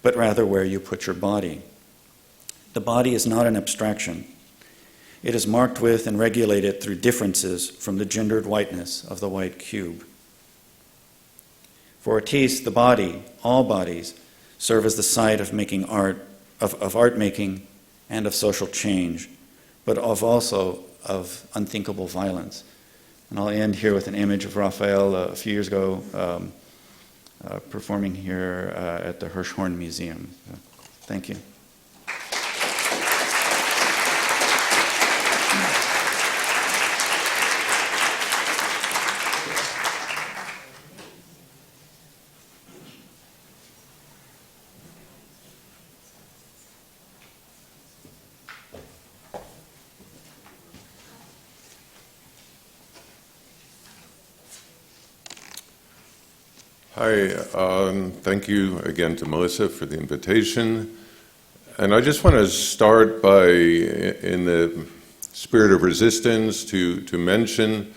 but rather where you put your body. The body is not an abstraction. It is marked with and regulated through differences from the gendered whiteness of the white cube. For Ortiz, the body, all bodies, serve as the site of making art, of art making and of social change, but also of unthinkable violence. And I'll end here with an image of Raphael a few years ago performing here at the Hirshhorn Museum. So, thank you. Hi, thank you again to Melissa for the invitation. And I just want to start by, in the spirit of resistance, to mention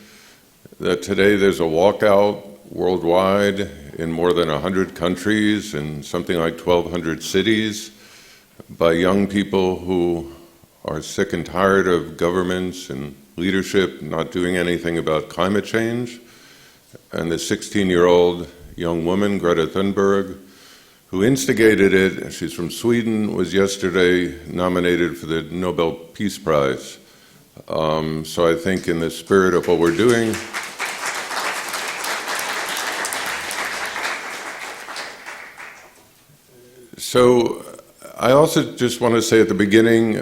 that today there's a walkout worldwide in more than 100 countries and something like 1,200 cities by young people who are sick and tired of governments and leadership not doing anything about climate change. And the 16-year-old young woman, Greta Thunberg, who instigated it, she's from Sweden, was yesterday nominated for the Nobel Peace Prize. So I think in the spirit of what we're doing, so I also just want to say at the beginning,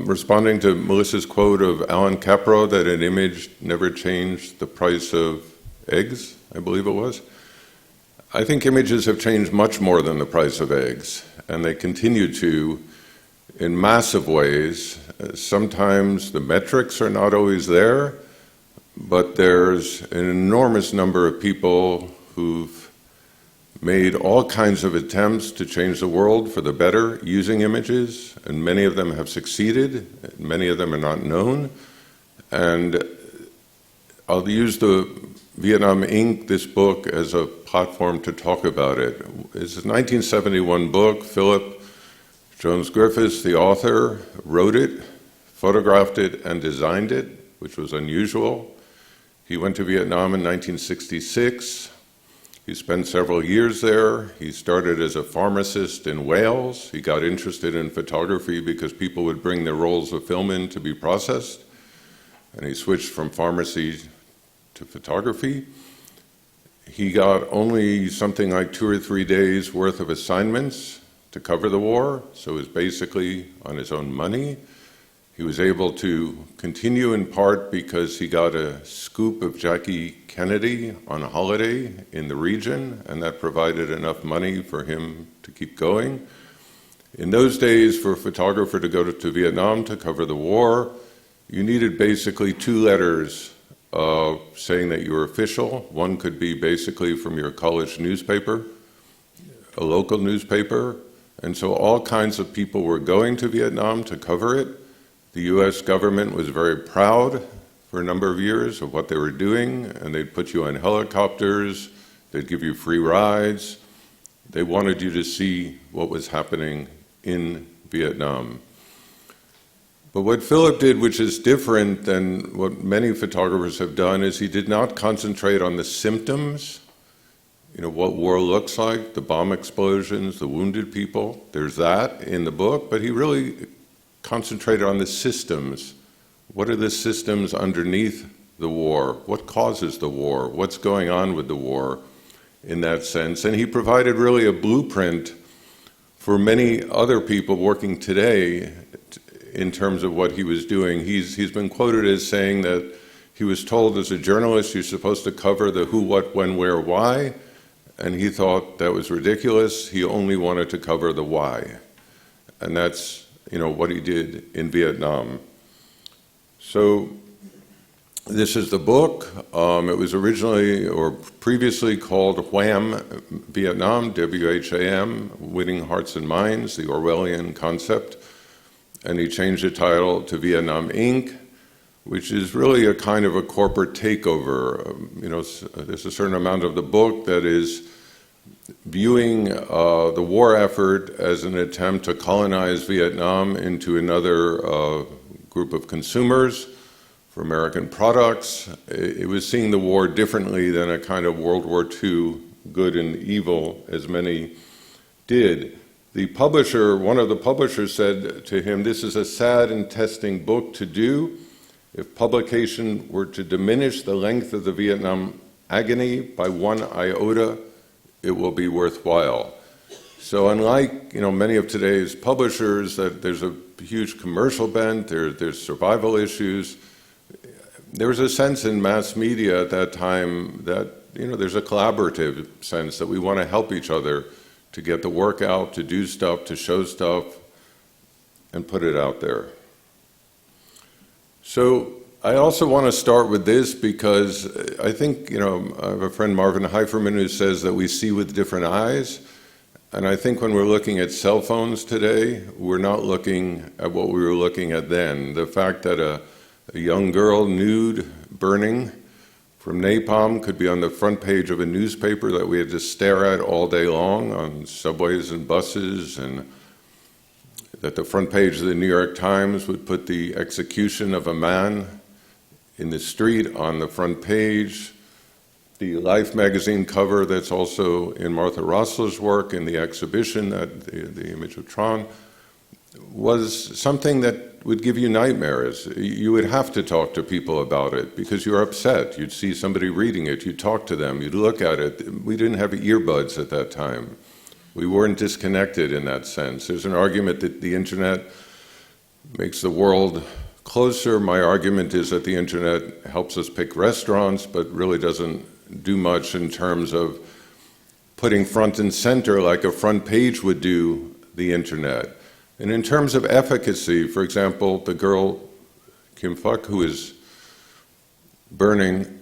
responding to Melissa's quote of Alan Capro, that an image never changed the price of eggs, I believe it was. I think images have changed much more than the price of eggs, and they continue to in massive ways. Sometimes the metrics are not always there, but there's an enormous number of people who've made all kinds of attempts to change the world for the better using images, and many of them have succeeded, many of them are not known. And I'll use the Vietnam Inc., this book, as a platform to talk about it. It's a 1971 book. Philip Jones Griffiths, the author, wrote it, photographed it, and designed it, which was unusual. He went to Vietnam in 1966. He spent several years there. He started as a pharmacist in Wales. He got interested in photography because people would bring their rolls of film in to be processed. And he switched from pharmacy to photography. He got only something like 2 or 3 days worth of assignments to cover the war, so it was basically on his own money. He was able to continue in part because he got a scoop of Jackie Kennedy on a holiday in the region, and that provided enough money for him to keep going. In those days, for a photographer to go to Vietnam to cover the war, you needed basically 2 letters saying that you were official. One could be basically from your college newspaper, a local newspaper, and so all kinds of people were going to Vietnam to cover it. The US government was very proud for a number of years of what they were doing, and they'd put you on helicopters, they'd give you free rides. They wanted you to see what was happening in Vietnam. But what Philip did, which is different than what many photographers have done, is he did not concentrate on the symptoms, what war looks like, the bomb explosions, the wounded people. There's that in the book, but he really concentrated on the systems. What are the systems underneath the war? What causes the war? What's going on with the war in that sense? And he provided really a blueprint for many other people working today in terms of what he was doing. He's been quoted as saying that he was told as a journalist you're supposed to cover the who, what, when, where, why, and he thought that was ridiculous. He only wanted to cover the why. And that's, what he did in Vietnam. So this is the book. It was originally or previously called Wham! Vietnam, W-H-A-M, Winning Hearts and Minds, the Orwellian concept. And he changed the title to Vietnam Inc., which is really a kind of a corporate takeover. There's a certain amount of the book that is viewing the war effort as an attempt to colonize Vietnam into another group of consumers for American products. It was seeing the war differently than a kind of World War II good and evil, as many did. The publisher, one of the publishers said to him, "This is a sad and testing book to do. If publication were to diminish the length of the Vietnam agony by 1 iota, it will be worthwhile." So unlike many of today's publishers, that there's a huge commercial bent, there's survival issues, there was a sense in mass media at that time that there's a collaborative sense that we want to help each other to get the work out, to do stuff, to show stuff, and put it out there. So I also want to start with this because I think, I have a friend, Marvin Heiferman, who says that we see with different eyes. And I think when we're looking at cell phones today, we're not looking at what we were looking at then. The fact that a young girl nude, burning from napalm could be on the front page of a newspaper that we had to stare at all day long on subways and buses, and that the front page of the New York Times would put the execution of a man in the street on the front page. The Life magazine cover that's also in Martha Rosler's work in the exhibition, the image of Chon, was something that would give you nightmares. You would have to talk to people about it because you're upset. You'd see somebody reading it, you'd talk to them, you'd look at it. We didn't have earbuds at that time. We weren't disconnected in that sense. There's an argument that the internet makes the world closer. My argument is that the internet helps us pick restaurants, but really doesn't do much in terms of putting front and center like a front page would do the internet. And in terms of efficacy, for example, the girl, Kim Phuc, who is burning,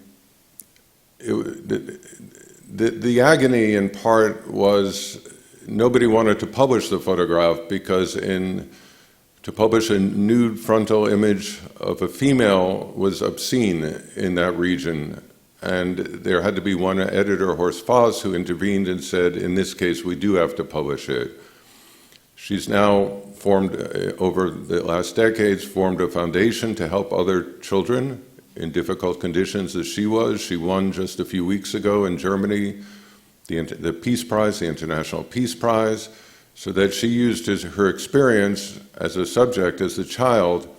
the agony in part was nobody wanted to publish the photograph because to publish a nude frontal image of a female was obscene in that region. And there had to be one editor, Horst Voss, who intervened and said, in this case, we do have to publish it. She's now formed, over the last decades, formed a foundation to help other children in difficult conditions as she was. She won just a few weeks ago in Germany the Peace Prize, the International Peace Prize, so that she used her experience as a subject, as a child,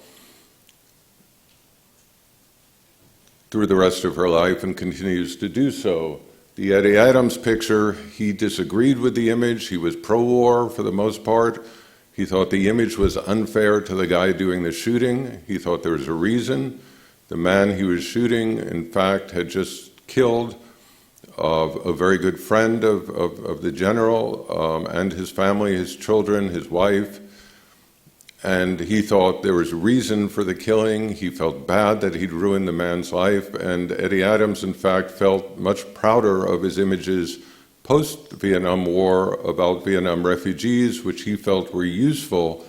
through the rest of her life and continues to do so. The Eddie Adams picture, he disagreed with the image. He was pro-war for the most part. He thought the image was unfair to the guy doing the shooting. He thought there was a reason. The man he was shooting, in fact, had just killed a very good friend of the general and his family, his children, his wife. And he thought there was reason for the killing. He felt bad that he'd ruined the man's life. And Eddie Adams, in fact, felt much prouder of his images post-Vietnam War about Vietnam refugees, which he felt were useful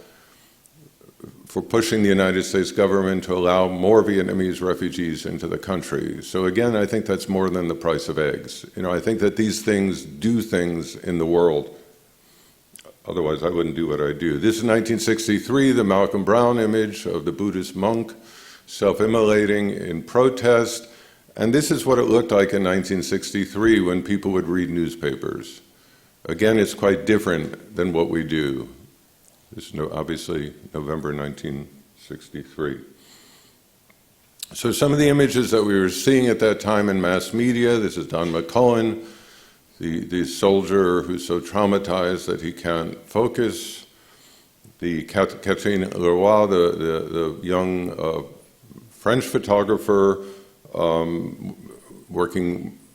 for pushing the United States government to allow more Vietnamese refugees into the country. So again, I think that's more than the price of eggs. I think that these things do things in the world. Otherwise, I wouldn't do what I do. This is 1963, the Malcolm Brown image of the Buddhist monk self-immolating in protest. And this is what it looked like in 1963 when people would read newspapers. Again, it's quite different than what we do. This is obviously November 1963. So some of the images that we were seeing at that time in mass media, this is Don McCullen, the soldier who's so traumatized that he can't focus, the Catherine Leroy, the young French photographer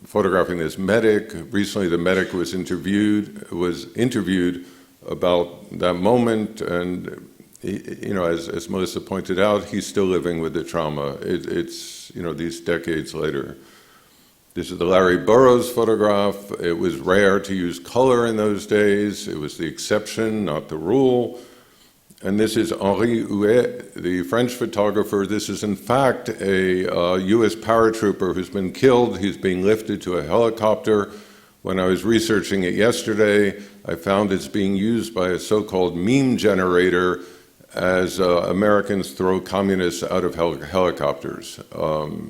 photographing this medic. Recently the medic was interviewed about that moment, and as Melissa pointed out, he's still living with the trauma. It's these decades later. This is the Larry Burroughs photograph. It was rare to use color in those days. It was the exception, not the rule. And this is Henri Huet, the French photographer. This is in fact a US paratrooper who's been killed. He's being lifted to a helicopter. When I was researching it yesterday, I found it's being used by a so-called meme generator as Americans throw communists out of helicopters,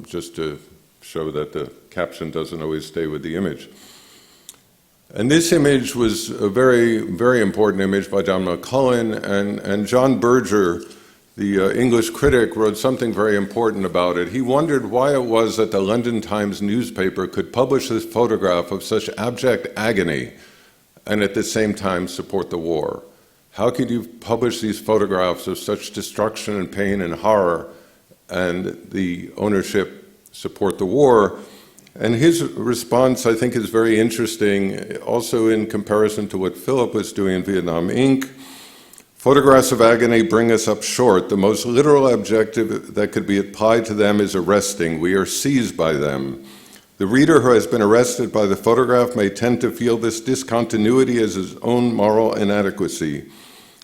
just to show that the caption doesn't always stay with the image. And this image was a very, very important image by Don McCullen, and John Berger, the English critic, wrote something very important about it. He wondered why it was that the London Times newspaper could publish this photograph of such abject agony and at the same time support the war. How could you publish these photographs of such destruction and pain and horror and the ownership support the war? And his response, I think, is very interesting, also in comparison to what Philip was doing in Vietnam Inc. Photographs of agony bring us up short. The most literal adjective that could be applied to them is arresting. We are seized by them. The reader who has been arrested by the photograph may tend to feel this discontinuity as his own moral inadequacy.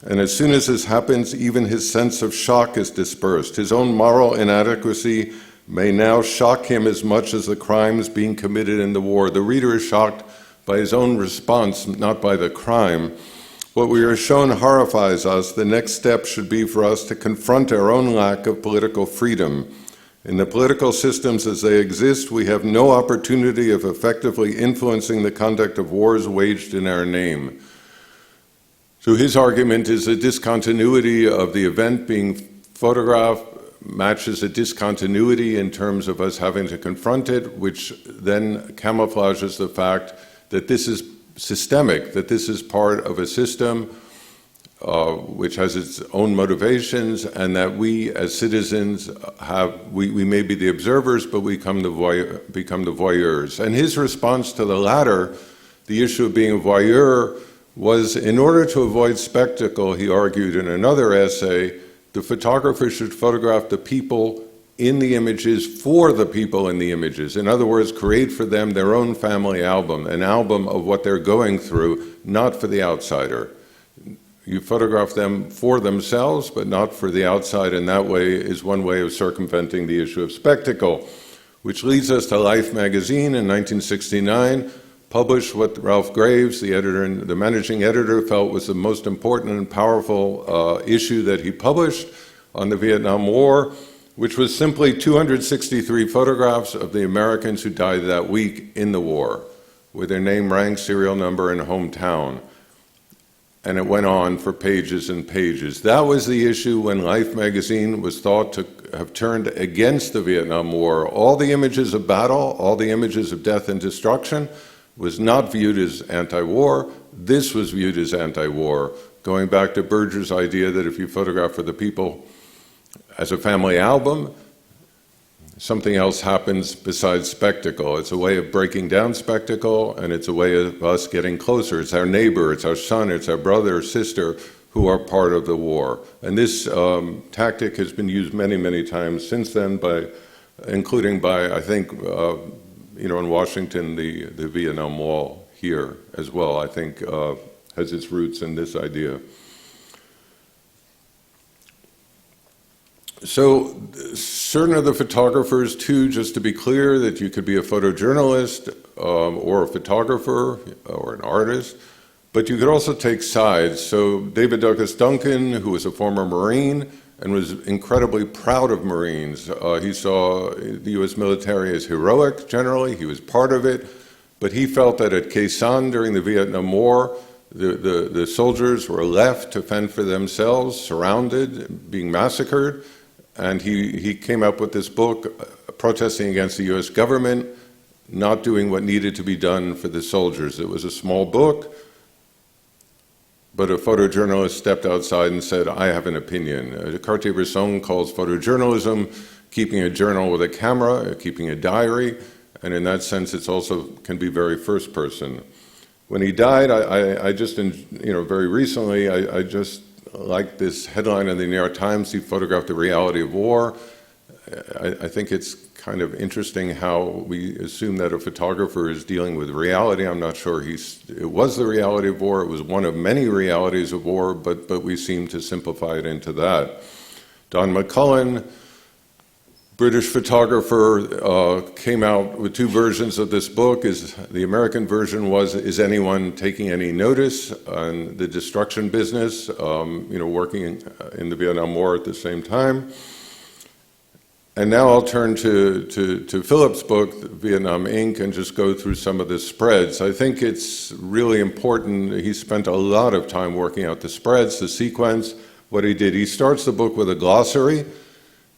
And as soon as this happens, even his sense of shock is dispersed. His own moral inadequacy may now shock him as much as the crimes being committed in the war. The reader is shocked by his own response, not by the crime. What we are shown horrifies us. The next step should be for us to confront our own lack of political freedom. In the political systems as they exist, we have no opportunity of effectively influencing the conduct of wars waged in our name. So his argument is the discontinuity of the event being photographed matches a discontinuity in terms of us having to confront it, which then camouflages the fact that this is systemic, that this is part of a system which has its own motivations, and that we as citizens we may be the observers, but we become the voyeurs. And his response to the latter, the issue of being a voyeur, was in order to avoid spectacle, he argued in another essay, the photographer should photograph the people in the images for the people in the images. In other words, create for them their own family album, an album of what they're going through, not for the outsider. You photograph them for themselves, but not for the outside, and that way is one way of circumventing the issue of spectacle, which leads us to Life magazine in 1969, published what Ralph Graves, the editor and the managing editor, felt was the most important and powerful issue that he published on the Vietnam War, which was simply 263 photographs of the Americans who died that week in the war, with their name, rank, serial number, and hometown. And it went on for pages and pages. That was the issue when Life magazine was thought to have turned against the Vietnam War. All the images of battle, all the images of death and destruction, was not viewed as anti-war. This was viewed as anti-war, going back to Berger's idea that if you photograph for the people as a family album, something else happens besides spectacle. It's a way of breaking down spectacle, and it's a way of us getting closer. It's our neighbor, it's our son, it's our brother or sister who are part of the war. And this tactic has been used many, many times since then, including by, I think, in Washington, the Vietnam Wall here as well, I think, has its roots in this idea. So certain of the photographers, too, just to be clear, that you could be a photojournalist or a photographer or an artist, But you could also take sides. So David Douglas Duncan, who was a former Marine and was incredibly proud of Marines, he saw the U.S. military as heroic generally. He was part of it. But he felt that at Khe Sanh during the Vietnam War, the soldiers were left to fend for themselves, surrounded, being massacred. And he came up with this book protesting against the U.S. government, not doing what needed to be done for the soldiers. It was a small book, but a photojournalist stepped outside and said, I have an opinion. Cartier-Bresson calls photojournalism keeping a journal with a camera, keeping a diary, and in that sense it also can be very first person. When he died, I just, very recently, I just liked this headline in the New York Times. He photographed the reality of war. I think it's kind of interesting how we assume that a photographer is dealing with reality. I'm not sure it was the reality of war. It was one of many realities of war, but we seem to simplify it into that. Don McCullen, British photographer, came out with two versions of this book. The American version was, Is Anyone Taking Any Notice? On the destruction business, working in the Vietnam War at the same time. And now I'll turn to Philip's book, Vietnam Inc., and just go through some of the spreads. I think it's really important. He spent a lot of time working out the spreads, the sequence, what he did. He starts the book with a glossary,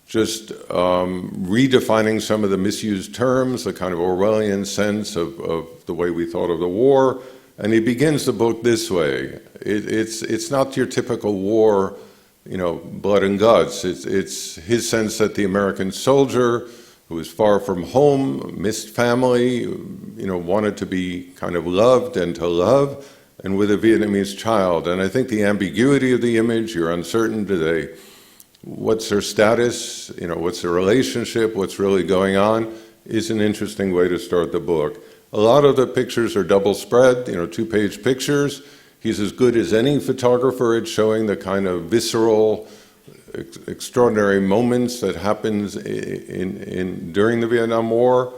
just redefining some of the misused terms, the kind of Orwellian sense of the way we thought of the war. And he begins the book this way. It's not your typical war, blood and guts. It's his sense that the American soldier who was far from home, missed family, wanted to be kind of loved and to love, and with a Vietnamese child. And I think the ambiguity of the image, you're uncertain today. What's their status? What's their relationship? What's really going on? Is an interesting way to start the book. A lot of the pictures are double spread, 2-page pictures. He's as good as any photographer at showing the kind of visceral, extraordinary moments that happens during the Vietnam War.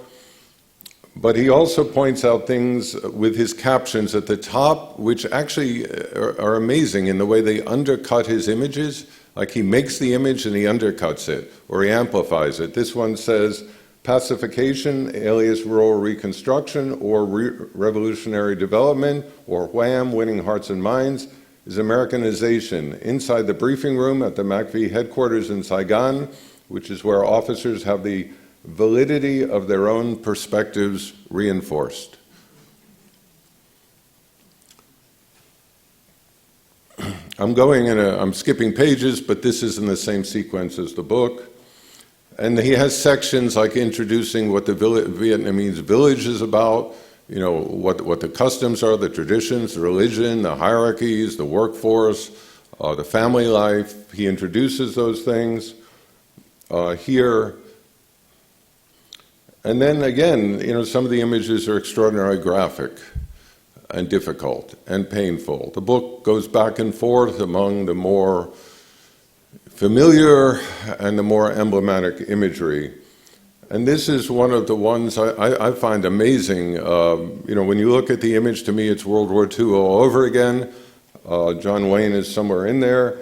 But he also points out things with his captions at the top, which actually are amazing in the way they undercut his images. Like he makes the image and he undercuts it, or he amplifies it. This one says, pacification, alias rural reconstruction, or revolutionary development, or wham, winning hearts and minds, is Americanization. Inside the briefing room at the MACV headquarters in Saigon, which is where officers have the validity of their own perspectives reinforced. I'm skipping pages, but this is in the same sequence as the book. And he has sections like introducing what the Vietnamese village is about, what the customs are, the traditions, the religion, the hierarchies, the workforce, the family life. He introduces those things here. And then again, some of the images are extraordinarily graphic and difficult and painful. The book goes back and forth among the more familiar and the more emblematic imagery. And this is one of the ones I find amazing. When you look at the image, to me it's World War II all over again. John Wayne is somewhere in there.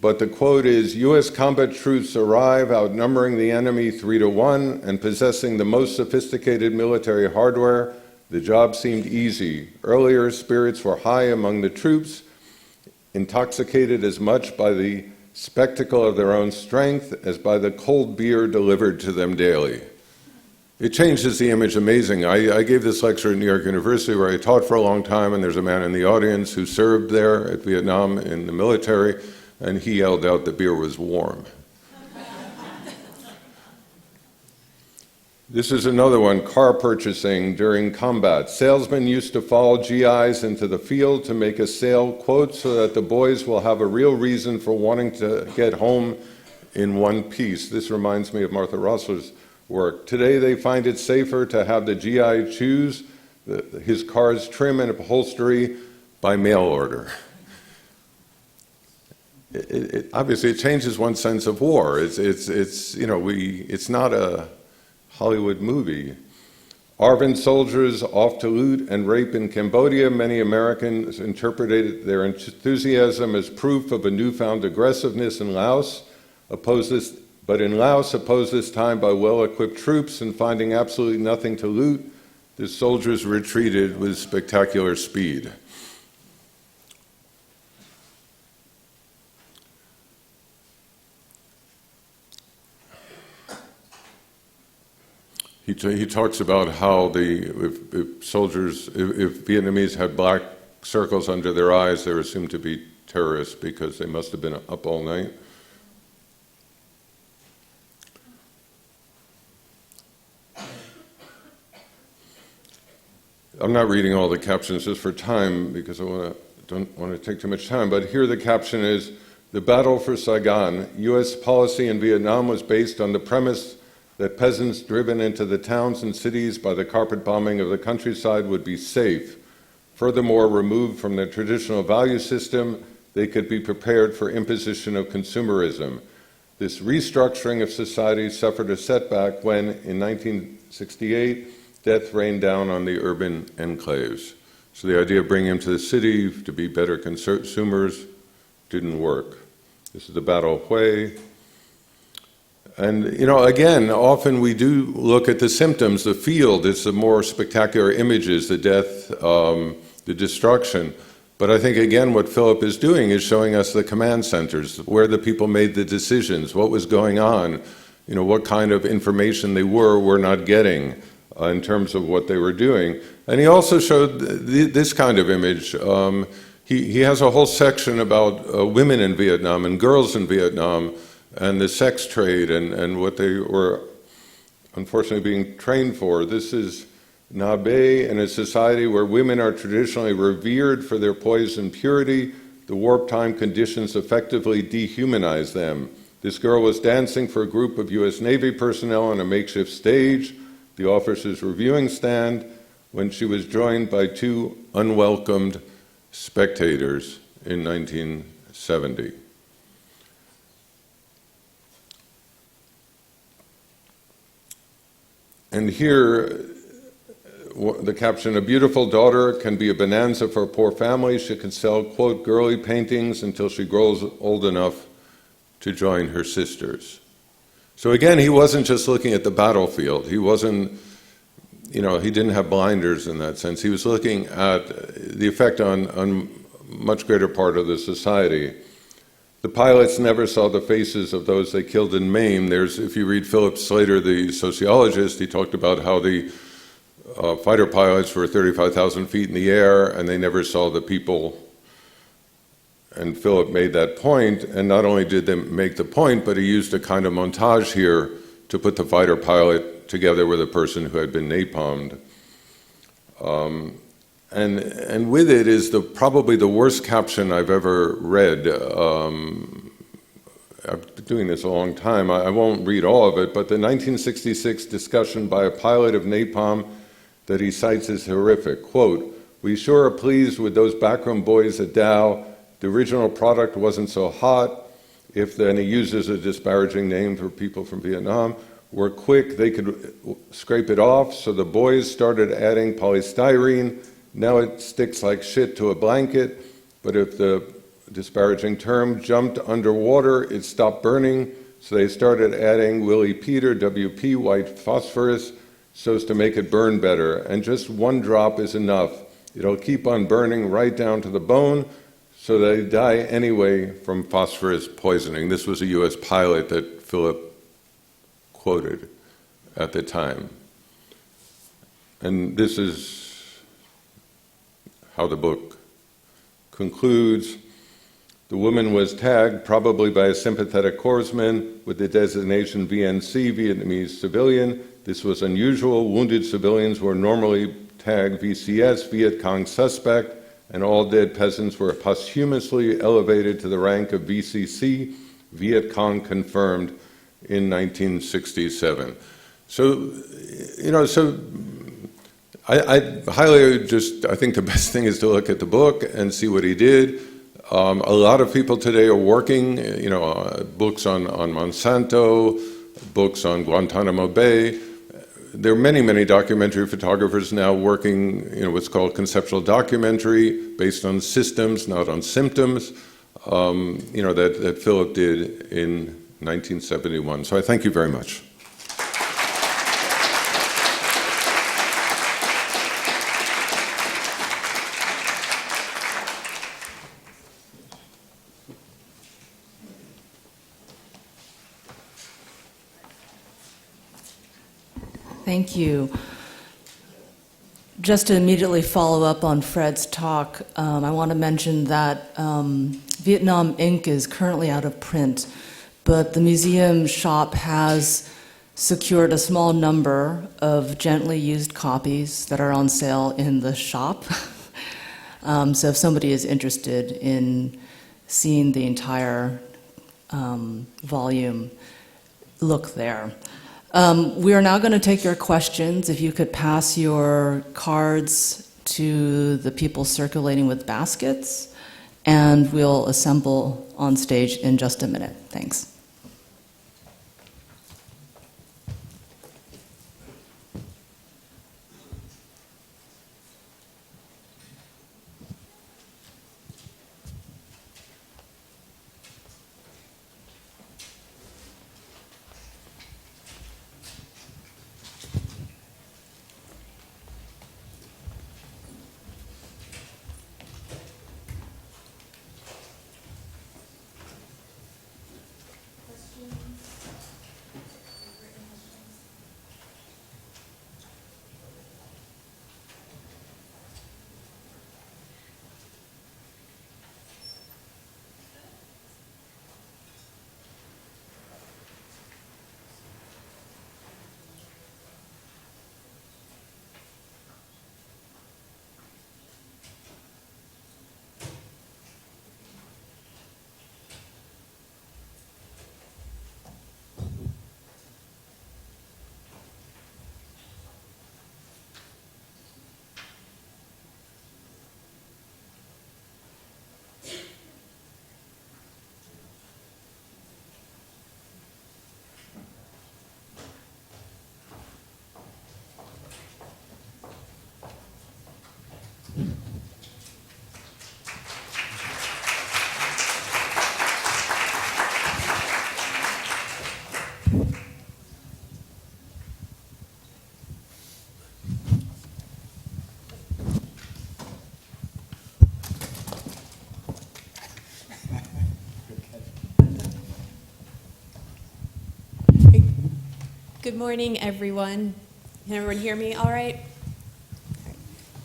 But the quote is, U.S. combat troops arrive outnumbering the enemy 3-1 and possessing the most sophisticated military hardware. The job seemed easy. Earlier, spirits were high among the troops, intoxicated as much by the spectacle of their own strength as by the cold beer delivered to them daily. It changes the image amazing. I gave this lecture at New York University where I taught for a long time, and there's a man in the audience who served there at Vietnam in the military, and he yelled out the beer was warm. This is another one, car purchasing during combat. Salesmen used to follow GIs into the field to make a sale, quote, so that the boys will have a real reason for wanting to get home in one piece. This reminds me of Martha Rosler's work. Today they find it safer to have the GI choose his car's trim and upholstery by mail order. Obviously, it changes one's sense of war. It's not a Hollywood movie. Arvin soldiers off to loot and rape in Cambodia. Many Americans interpreted their enthusiasm as proof of a newfound aggressiveness in Laos, opposed this time by well-equipped troops, and finding absolutely nothing to loot, the soldiers retreated with spectacular speed. He talks about how if Vietnamese had black circles under their eyes, they were assumed to be terrorists because they must have been up all night. I'm not reading all the captions just for time because I don't want to take too much time, but here the caption is, "The battle for Saigon, U.S. policy in Vietnam was based on the premise that peasants driven into the towns and cities by the carpet bombing of the countryside would be safe. Furthermore, removed from their traditional value system, they could be prepared for imposition of consumerism. This restructuring of society suffered a setback when, in 1968, death rained down on the urban enclaves." So the idea of bringing them to the city to be better consumers didn't work. This is the Battle of Hue. And, again, often we do look at the symptoms, the field, it's the more spectacular images, the death, the destruction. But I think, again, what Philip is doing is showing us the command centers, where the people made the decisions, what was going on, what kind of information they were not getting in terms of what they were doing. And he also showed this kind of image. He has a whole section about women in Vietnam and girls in Vietnam, and the sex trade and what they were unfortunately being trained for. This is Na Be in a society where women are traditionally revered for their poise and purity. The warp time conditions effectively dehumanize them. This girl was dancing for a group of U.S. Navy personnel on a makeshift stage, the officers' reviewing stand, when she was joined by two unwelcomed spectators in 1970. And here, the caption, "A beautiful daughter can be a bonanza for a poor family. She can sell, quote, girly paintings until she grows old enough to join her sisters." So again, he wasn't just looking at the battlefield. He wasn't, he didn't have blinders in that sense. He was looking at the effect on much greater part of the society. The pilots never saw the faces of those they killed and maimed. If you read Philip Slater, the sociologist, he talked about how the fighter pilots were 35,000 feet in the air and they never saw the people. And Philip made that point, and not only did they make the point, but he used a kind of montage here to put the fighter pilot together with a person who had been napalmed. And with it is probably the worst caption I've ever read. I've been doing this a long time. I won't read all of it, but the 1966 discussion by a pilot of napalm that he cites is horrific. Quote, "We sure are pleased with those backroom boys at Dow. The original product wasn't so hot." Then he uses a disparaging name for people from Vietnam. "Were quick, they could scrape it off, so the boys started adding polystyrene. Now it sticks like shit to a blanket, but if the disparaging term jumped underwater, it stopped burning, so they started adding Willie Peter, WP, white phosphorus, so as to make it burn better, and just one drop is enough. It'll keep on burning right down to the bone, so they die anyway from phosphorus poisoning." This was a U.S. pilot that Philip quoted at the time. And this is how the book concludes. "The woman was tagged, probably by a sympathetic corpsman, with the designation VNC, Vietnamese civilian. This was unusual. Wounded civilians were normally tagged VCS, Viet Cong suspect, and all dead peasants were posthumously elevated to the rank of VCC, Viet Cong confirmed, in 1967. So, I highly I think the best thing is to look at the book and see what he did. A lot of people today are working, books on Monsanto, books on Guantanamo Bay. there are many, many documentary photographers now working, what's called conceptual documentary, based on systems, not on symptoms, that Philip did in 1971. So I thank you very much. Thank you. Just to immediately follow up on Fred's talk, I want to mention that Vietnam Ink is currently out of print, but the museum shop has secured a small number of gently used copies that are on sale in the shop. So if somebody is interested in seeing the entire volume, look there. We are now going to take your questions. If you could pass your cards to the people circulating with baskets, and we'll assemble on stage in just a minute. Thanks. Good morning, everyone. Can everyone hear me all right?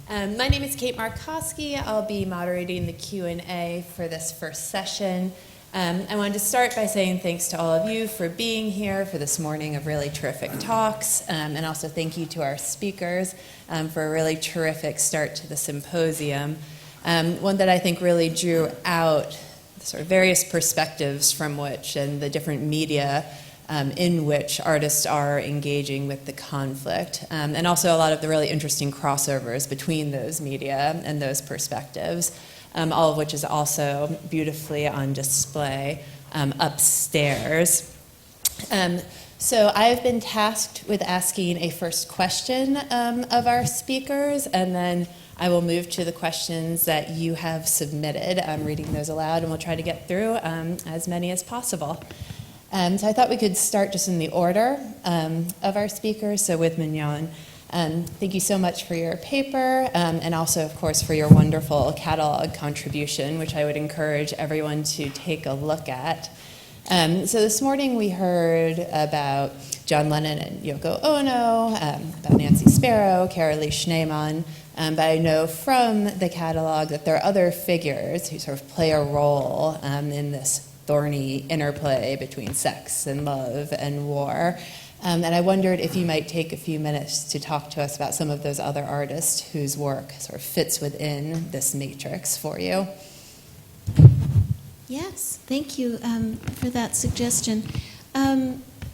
My name is Kate Markowski. I'll be moderating the Q&A for this first session. I wanted to start by saying thanks to all of you for being here for this morning of really terrific talks, and also thank you to our speakers for a really terrific start to the symposium. One that I think really drew out the sort of various perspectives from which and the different media in which artists are engaging with the conflict, and also a lot of the really interesting crossovers between those media and those perspectives, all of which is also beautifully on display upstairs. So I've been tasked with asking a first question of our speakers, and then I will move to the questions that you have submitted. I'm reading those aloud, and we'll try to get through as many as possible. So I thought we could start just in the order of our speakers. So with Mignon, thank you so much for your paper, and also, of course, for your wonderful catalog contribution, which I would encourage everyone to take a look at. So this morning we heard about John Lennon and Yoko Ono, about Nancy Sparrow, Carolee Schneemann, but I know from the catalog that there are other figures who sort of play a role in this thorny interplay between sex and love and war. And I wondered if you might take a few minutes to talk to us about some of those other artists whose work sort of fits within this matrix for you. Yes, thank you for that suggestion.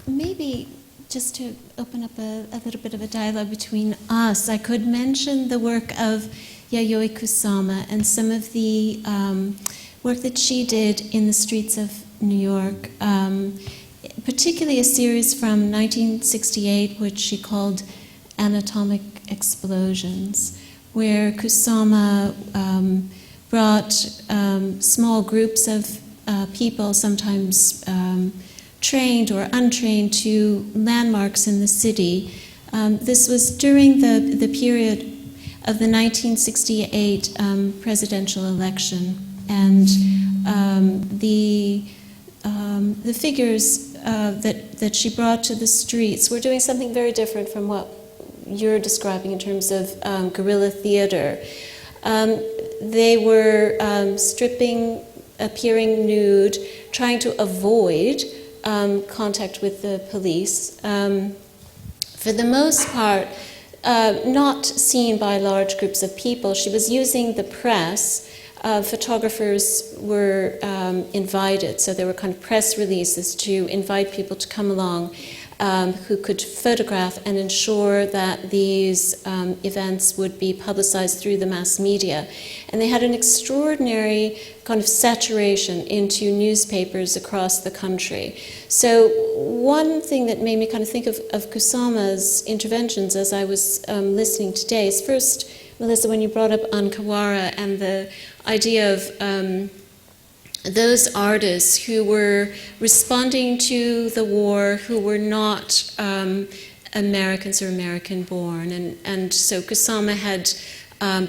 Maybe just to open up a little bit of a dialogue between us, I could mention the work of Yayoi Kusama and some of the work that she did in the streets of New York, particularly a series from 1968, which she called Anatomic Explosions, where Kusama brought small groups of people, sometimes trained or untrained, to landmarks in the city. This was during the period of the 1968 presidential election, and the figures that she brought to the streets were doing something very different from what you're describing in terms of guerrilla theater. They were stripping, appearing nude, trying to avoid contact with the police. For the most part, not seen by large groups of people. She was using the press. Photographers were invited, so there were kind of press releases to invite people to come along who could photograph and ensure that these events would be publicized through the mass media. And they had an extraordinary kind of saturation into newspapers across the country. So one thing that made me kind of think of Kusama's interventions as I was listening today is first, Melissa, when you brought up Ankawara and the idea of those artists who were responding to the war, who were not Americans or American-born. And so Kusama had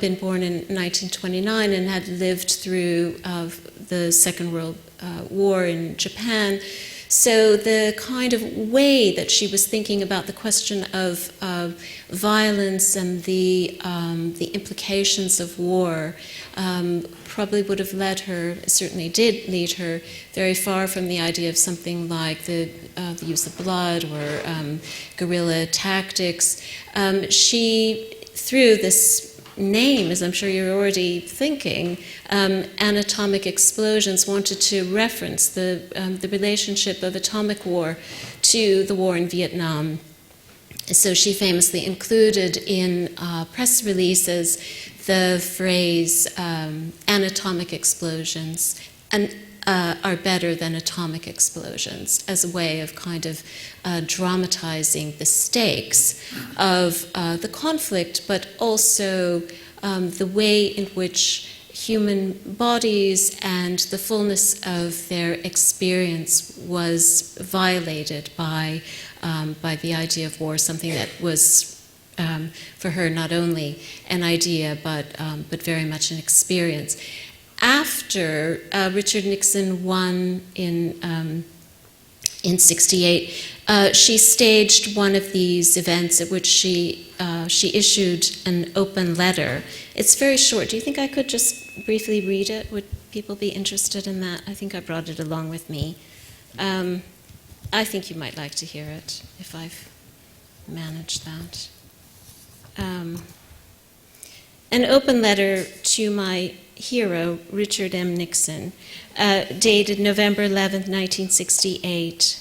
been born in 1929 and had lived through the Second World War in Japan. So the kind of way that she was thinking about the question of violence and the implications of war probably would have led her, certainly did lead her, very far from the idea of something like the use of blood or guerrilla tactics. She, through this name, as I'm sure you're already thinking, Anatomic Explosions, wanted to reference the relationship of atomic war to the war in Vietnam. So she famously included in press releases the phrase anatomic explosions and are better than atomic explosions as a way of kind of dramatizing the stakes of the conflict, but also the way in which human bodies and the fullness of their experience was violated by the idea of war, something that was for her not only an idea but very much an experience. After Richard Nixon won in '68, she staged one of these events at which she issued an open letter. It's very short. Do you think I could just briefly read it? Would people be interested in that? I think I brought it along with me. I think you might like to hear it if I've managed that. An open letter to my hero, Richard M. Nixon, dated November 11th, 1968.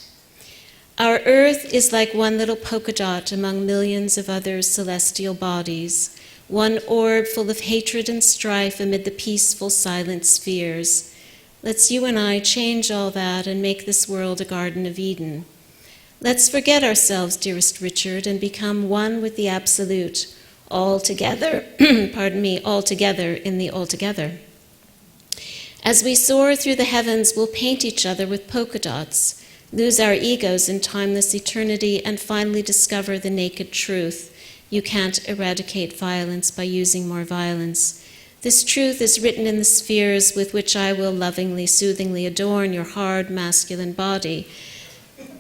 Our Earth is like one little polka dot among millions of other celestial bodies, one orb full of hatred and strife amid the peaceful, silent spheres. Let's you and I change all that and make this world a Garden of Eden. Let's forget ourselves, dearest Richard, and become one with the Absolute, all together, all together in the altogether. As we soar through the heavens, we'll paint each other with polka dots, lose our egos in timeless eternity, and finally discover the naked truth. You can't eradicate violence by using more violence. This truth is written in the spheres with which I will lovingly, soothingly adorn your hard, masculine body.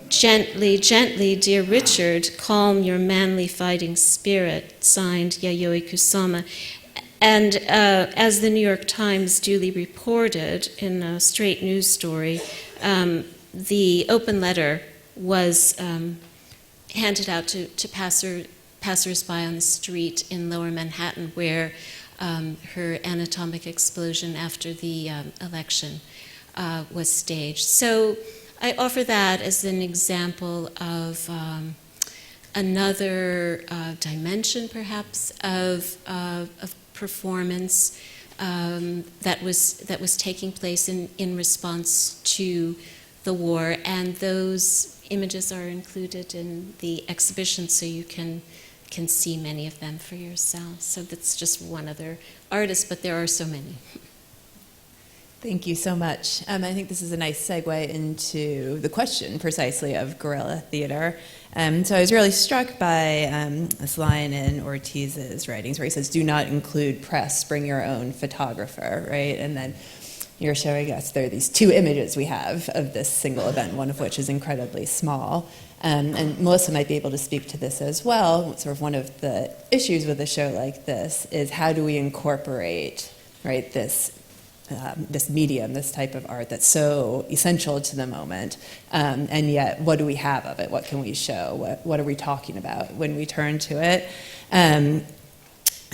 Gently, gently, dear Richard, calm your manly fighting spirit, signed Yayoi Kusama. And as the New York Times duly reported in a straight news story, the open letter was handed out to passersby on the street in Lower Manhattan, where her anatomic explosion after the election was staged. So I offer that as an example of another dimension, perhaps, of performance that was taking place in response to the war, and those images are included in the exhibition, so you can can see many of them for yourselves. So that's just one other artist, but there are so many. Thank you so much. I think this is a nice segue into the question precisely of guerrilla theater. So I was really struck by this line in Ortiz's writings where he says, "Do not include press, bring your own photographer," right? And then you're showing us there are these two images we have of this single event, one of which is incredibly small. And Melissa might be able to speak to this as well. Sort of one of the issues with a show like this is how do we incorporate, right, this medium, this type of art that's so essential to the moment, and yet what do we have of it? What can we show? What are we talking about when we turn to it? And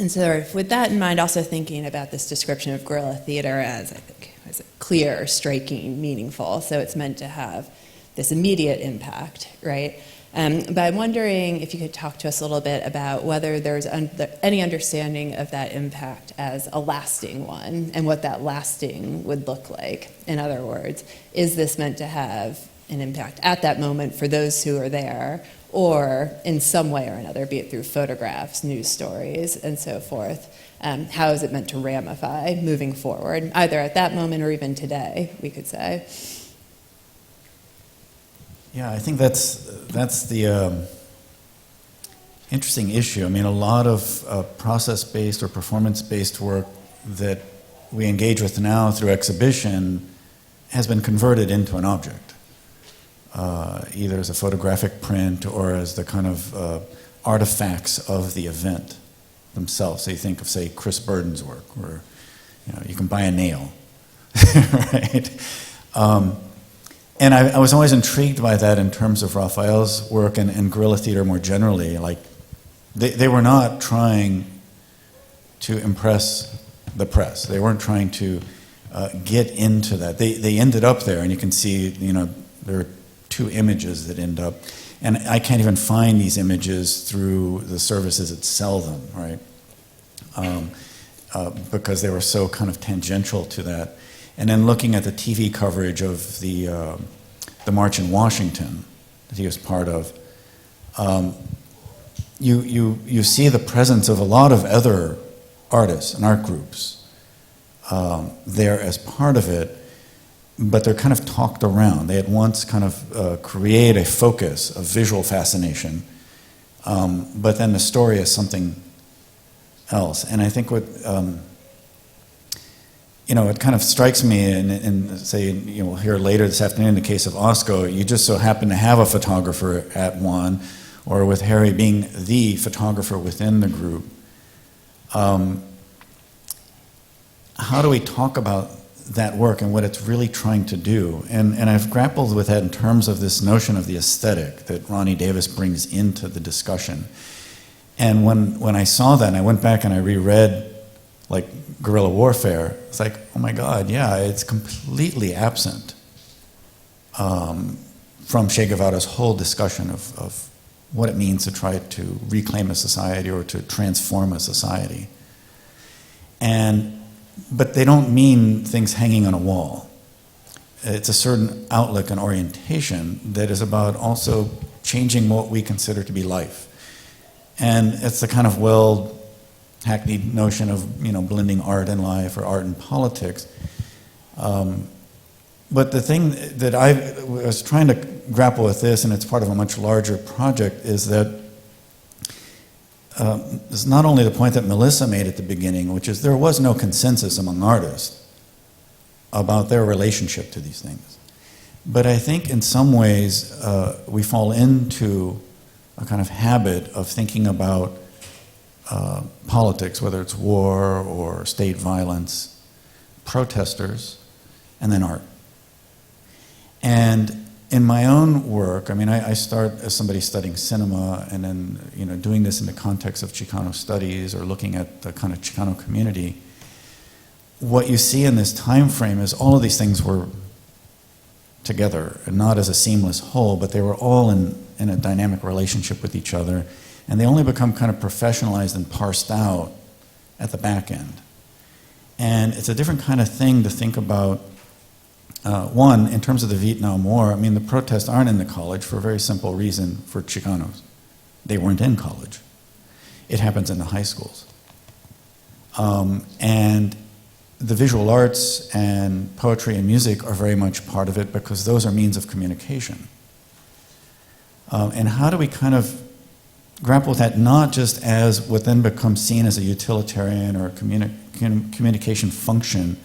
so with that in mind, also thinking about this description of guerrilla theater as, I think, as clear, striking, meaningful. So it's meant to have this immediate impact, right? But I'm wondering if you could talk to us a little bit about whether there's any understanding of that impact as a lasting one and what that lasting would look like. In other words, is this meant to have an impact at that moment for those who are there, or in some way or another, be it through photographs, news stories, and so forth? How is it meant to ramify moving forward, either at that moment or even today, we could say? Yeah, I think that's the interesting issue. I mean, a lot of process-based or performance-based work that we engage with now through exhibition has been converted into an object, either as a photographic print or as the kind of artifacts of the event themselves. So you think of, say, Chris Burden's work, where you can buy a nail, right? And I was always intrigued by that in terms of Raphael's work and guerrilla theater more generally. Like, they were not trying to impress the press. They weren't trying to get into that. They ended up there, and you can see, there are two images that end up. And I can't even find these images through the services that sell them, right? Because they were so kind of tangential to that. And then looking at the TV coverage of the march in Washington that he was part of, you see the presence of a lot of other artists and art groups there as part of it, but they're kind of talked around. They at once kind of create a focus of visual fascination, but then the story is something else. And I think what it kind of strikes me, and say, we'll hear later this afternoon in the case of OSCO, you just so happen to have a photographer at one, or with Harry being the photographer within the group. How do we talk about that work and what it's really trying to do? And I've grappled with that in terms of this notion of the aesthetic that Ronnie Davis brings into the discussion. And when I saw that, and I went back and I reread, like, guerrilla warfare, it's like, oh my God, yeah, it's completely absent from Che Guevara's whole discussion of what it means to try to reclaim a society or to transform a society. But they don't mean things hanging on a wall. It's a certain outlook and orientation that is about also changing what we consider to be life. And it's the kind of hackneyed notion of blending art and life or art and politics. But the thing that I was trying to grapple with this, and it's part of a much larger project, is that it's not only the point that Melissa made at the beginning, which is there was no consensus among artists about their relationship to these things. But I think in some ways we fall into a kind of habit of thinking about politics, whether it's war or state violence, protesters, and then art. And in my own work, I mean, I start as somebody studying cinema, and then doing this in the context of Chicano studies or looking at the kind of Chicano community. What you see in this time frame is all of these things were together, and not as a seamless whole, but they were all in a dynamic relationship with each other. And they only become kind of professionalized and parsed out at the back end. And it's a different kind of thing to think about. One, in terms of the Vietnam War, I mean, the protests aren't in the college for a very simple reason for Chicanos. They weren't in college. it happens in the high schools. And the visual arts and poetry and music are very much part of it because those are means of communication. And how do we kind of grapple with that, not just as what then becomes seen as a utilitarian or communication function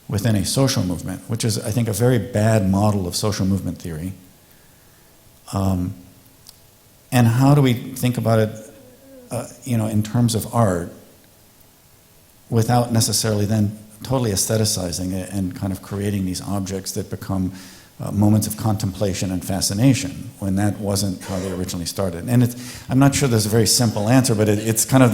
within a social movement, which is, I think, a very bad model of social movement theory. And how do we think about it, in terms of art, without necessarily then totally aestheticizing it and kind of creating these objects that become moments of contemplation and fascination, when that wasn't how they originally started. And I'm not sure there's a very simple answer, but it's kind of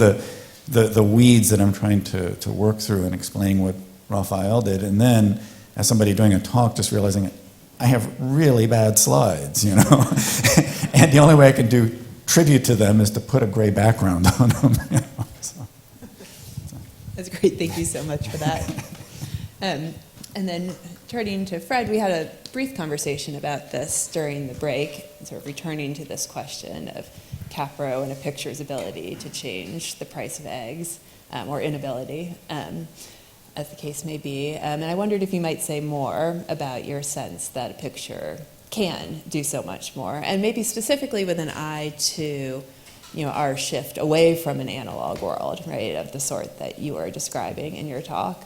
the weeds that I'm trying to work through and explain what Raphael did. And then, as somebody doing a talk, just realizing I have really bad slides, and the only way I can do tribute to them is to put a gray background on them. So. That's great. Thank you so much for that. And then turning to Fred, we had a brief conversation about this during the break, sort of returning to this question of Capro and a picture's ability to change the price of eggs, or inability, as the case may be. And I wondered if you might say more about your sense that a picture can do so much more, and maybe specifically with an eye to our shift away from an analog world, right, of the sort that you were describing in your talk.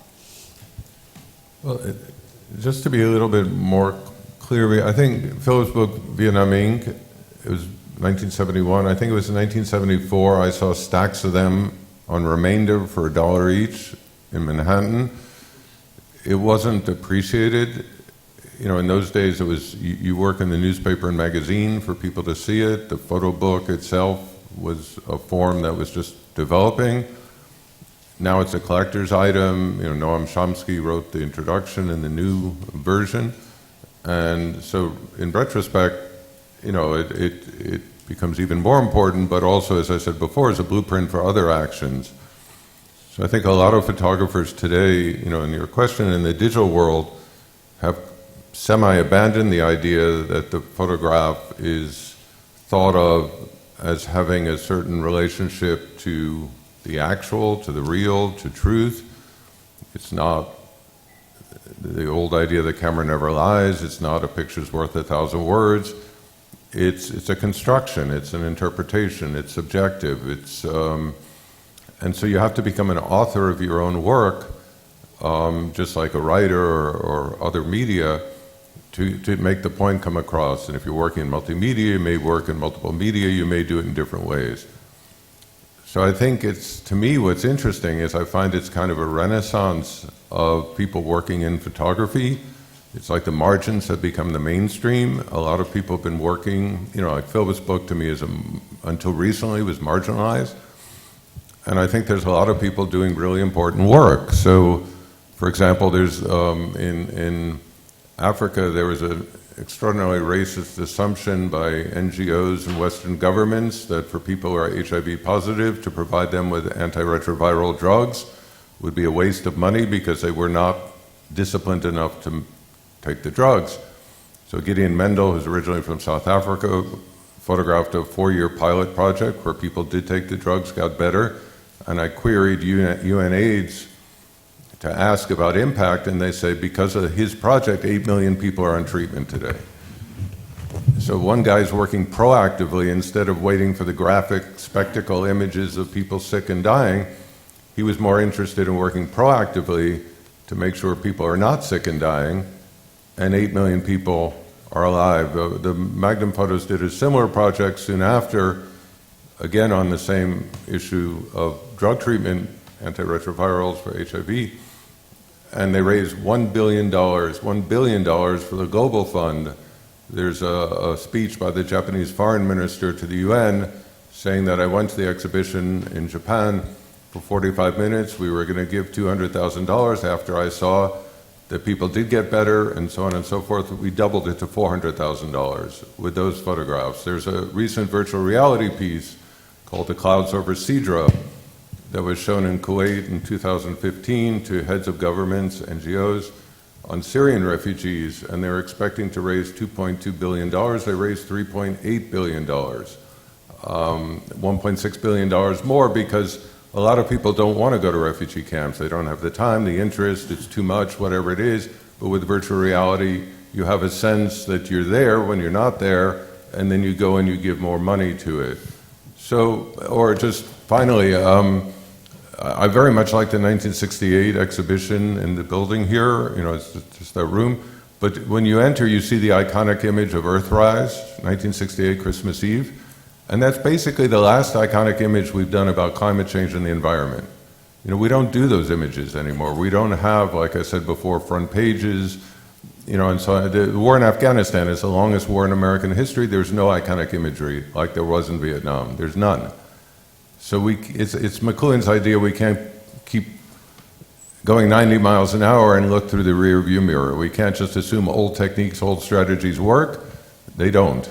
Well, just to be a little bit more clear, I think Philip's book, Vietnam Inc., it was 1971. I think it was in 1974, I saw stacks of them on remainder for $1 each in Manhattan. It wasn't appreciated. In those days, it was you work in the newspaper and magazine for people to see it. The photo book itself was a form that was just developing. Now it's a collector's item. Noam Chomsky wrote the introduction in the new version. And so in retrospect, it becomes even more important, but also, as I said before, as a blueprint for other actions. So I think a lot of photographers today, in your question, in the digital world, have semi-abandoned the idea that the photograph is thought of as having a certain relationship to the actual, to the real, to truth. It's not the old idea that camera never lies. It's not a picture's worth 1,000 words. It's a construction. It's an interpretation. It's subjective. And so you have to become an author of your own work, just like a writer or other media, to make the point come across. And if you're working in multimedia, you may work in multiple media. You may do it in different ways. So I think to me, what's interesting is I find it's kind of a renaissance of people working in photography. It's like the margins have become the mainstream. A lot of people have been working, like Philip's book to me until recently was marginalized. And I think there's a lot of people doing really important work. So, for example, there's in Africa, there was an extraordinarily racist assumption by NGOs and Western governments that for people who are HIV positive, to provide them with antiretroviral drugs would be a waste of money because they were not disciplined enough to take the drugs. So Gideon Mendel, who's originally from South Africa, photographed a 4-year pilot project where people did take the drugs, got better, and I queried UNAIDS to ask about impact, and they say because of his project, 8 million people are on treatment today. So one guy's working proactively instead of waiting for the graphic spectacle images of people sick and dying. He was more interested in working proactively to make sure people are not sick and dying, and 8 million people are alive. The Magnum Photos did a similar project soon after, again on the same issue of drug treatment, antiretrovirals for HIV, and they raised $1 billion for the Global Fund. There's a speech by the Japanese foreign minister to the UN saying that I went to the exhibition in Japan for 45 minutes. We were going to give $200,000 after I saw that people did get better and so on and so forth. We doubled it to $400,000 with those photographs. There's a recent virtual reality piece called The Clouds Over Sidra that was shown in Kuwait in 2015 to heads of governments, NGOs, on Syrian refugees, and they were expecting to raise $2.2 billion. They raised $3.8 billion. $1.6 billion more, because a lot of people don't want to go to refugee camps. They don't have the time, the interest, it's too much, whatever it is. But with virtual reality, you have a sense that you're there when you're not there, and then you go and you give more money to it. So, or just finally, I very much like the 1968 exhibition in the building here. You know, it's just that room. But when you enter, you see the iconic image of Earthrise, 1968 Christmas Eve. And that's basically the last iconic image we've done about climate change and the environment. You know, we don't do those images anymore. We don't have, like I said before, front pages, you know, and so the war in Afghanistan is the longest war in American history. There's no iconic imagery like there was in Vietnam. There's none. So it's McLuhan's idea we can't keep going 90 miles an hour and look through the rear view mirror. We can't just assume old techniques, old strategies work. They don't.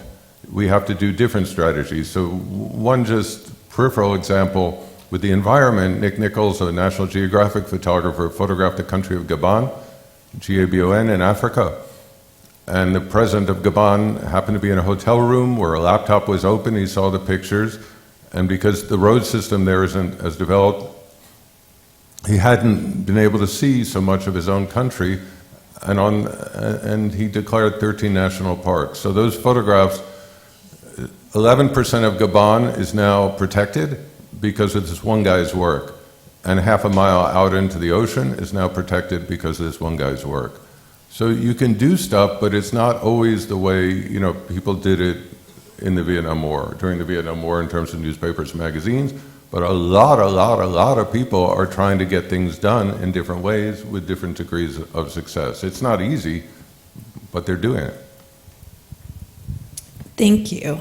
We have to do different strategies. So one just peripheral example, with the environment, Nick Nichols, a National Geographic photographer, photographed the country of Gabon, G-A-B-O-N, in Africa. And the president of Gabon happened to be in a hotel room where a laptop was open. He saw the pictures. And because the road system there isn't as developed, he hadn't been able to see so much of his own country. And he declared 13 national parks. So those photographs, 11% of Gabon is now protected because of this one guy's work. And half a mile out into the ocean is now protected because of this one guy's work. So you can do stuff, but it's not always the way, you know, people did it in the Vietnam War, during the Vietnam War in terms of newspapers and magazines. But a lot of people are trying to get things done in different ways with different degrees of success. It's not easy, but they're doing it. Thank you.